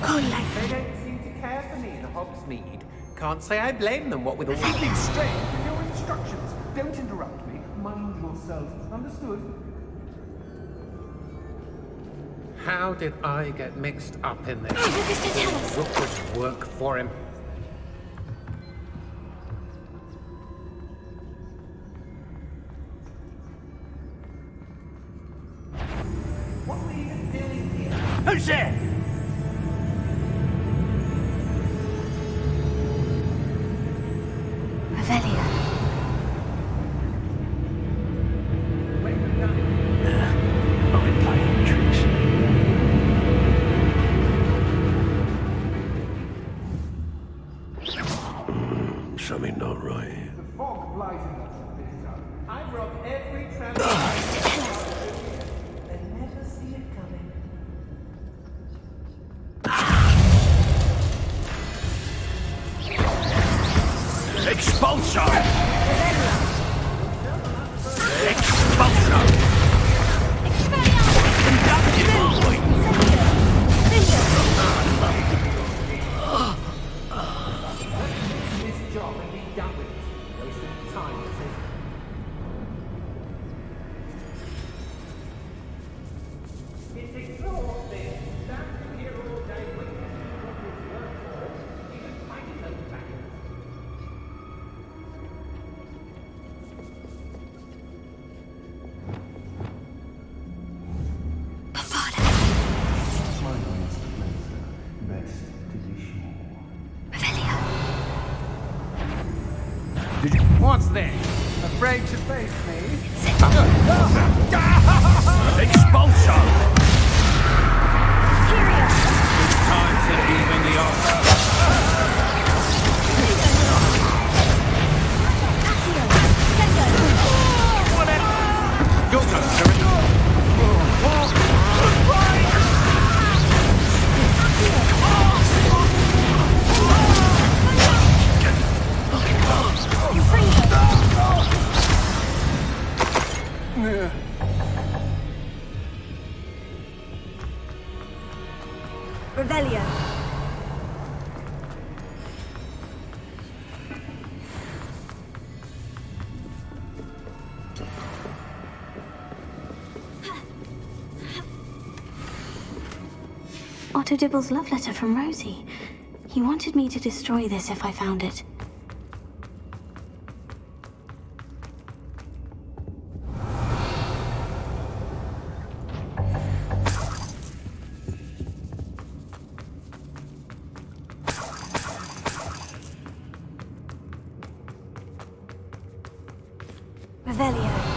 They don't seem to care for me in Hogsmeade. Can't say I blame them, what with all the... Keep straight with your instructions. Don't interrupt me. Mind yourselves. Understood? How did I get mixed up in this? Rookwood's work for him. What were you doing here? Who's there? Revelio. I'm playing tricks. Something not right. The fog blighted us at this time. I've robbed every traveler. They never see it coming. Expulsion! Expulsion! This job and be done with it. Wasting time, is it? It's exhausting. Standing here all day waiting for what was work for. Even finding those backers. What's this? Afraid to face me? Expulsion! It's time to even the odds. Your turn, Spirit. Revelio. Otto Dibble's love letter from Rosie. He wanted me to destroy this if I found it. Revelio.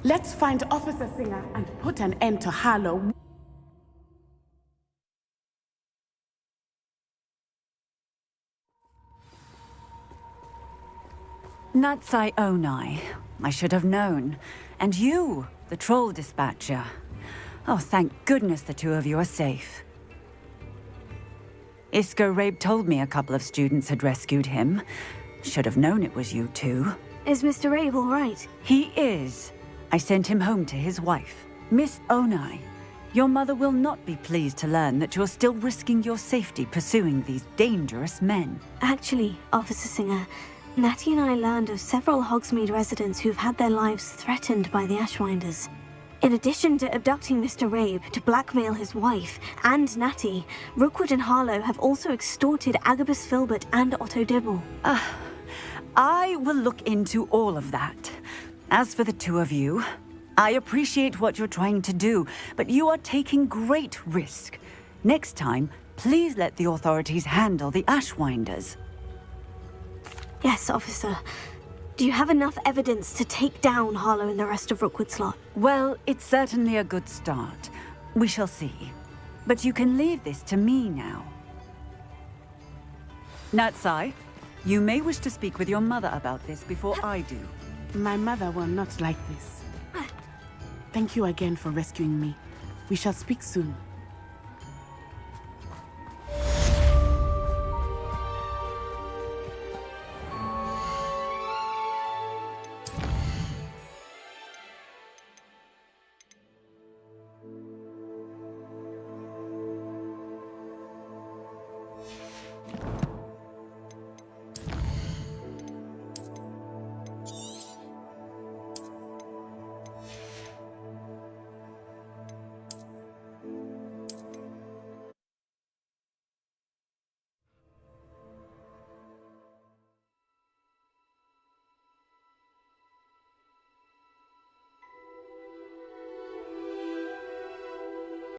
Let's find Officer Singer and put an end to Harlow. Natsai Onai. I should have known. And you, the troll dispatcher. Oh, thank goodness the two of you are safe. Isco Rabe told me a couple of students had rescued him. Should have known it was you two. Is Mr. Rabe all right? He is. I sent him home to his wife. Miss Onai, your mother will not be pleased to learn that you're still risking your safety pursuing these dangerous men. Actually, Officer Singer, Natty and I learned of several Hogsmeade residents who've had their lives threatened by the Ashwinders. In addition to abducting Mr. Rabe to blackmail his wife and Natty, Rookwood and Harlow have also extorted Agabus Filbert and Otto Dibble. I will look into all of that. As for the two of you, I appreciate what you're trying to do, but you are taking great risk. Next time, please let the authorities handle the Ashwinders. Yes, officer. Do you have enough evidence to take down Harlow and the rest of Rookwood's lot? Well, it's certainly a good start. We shall see. But you can leave this to me now. Natsai, you may wish to speak with your mother about this before I do. My mother will not like this. Thank you again for rescuing me. We shall speak soon.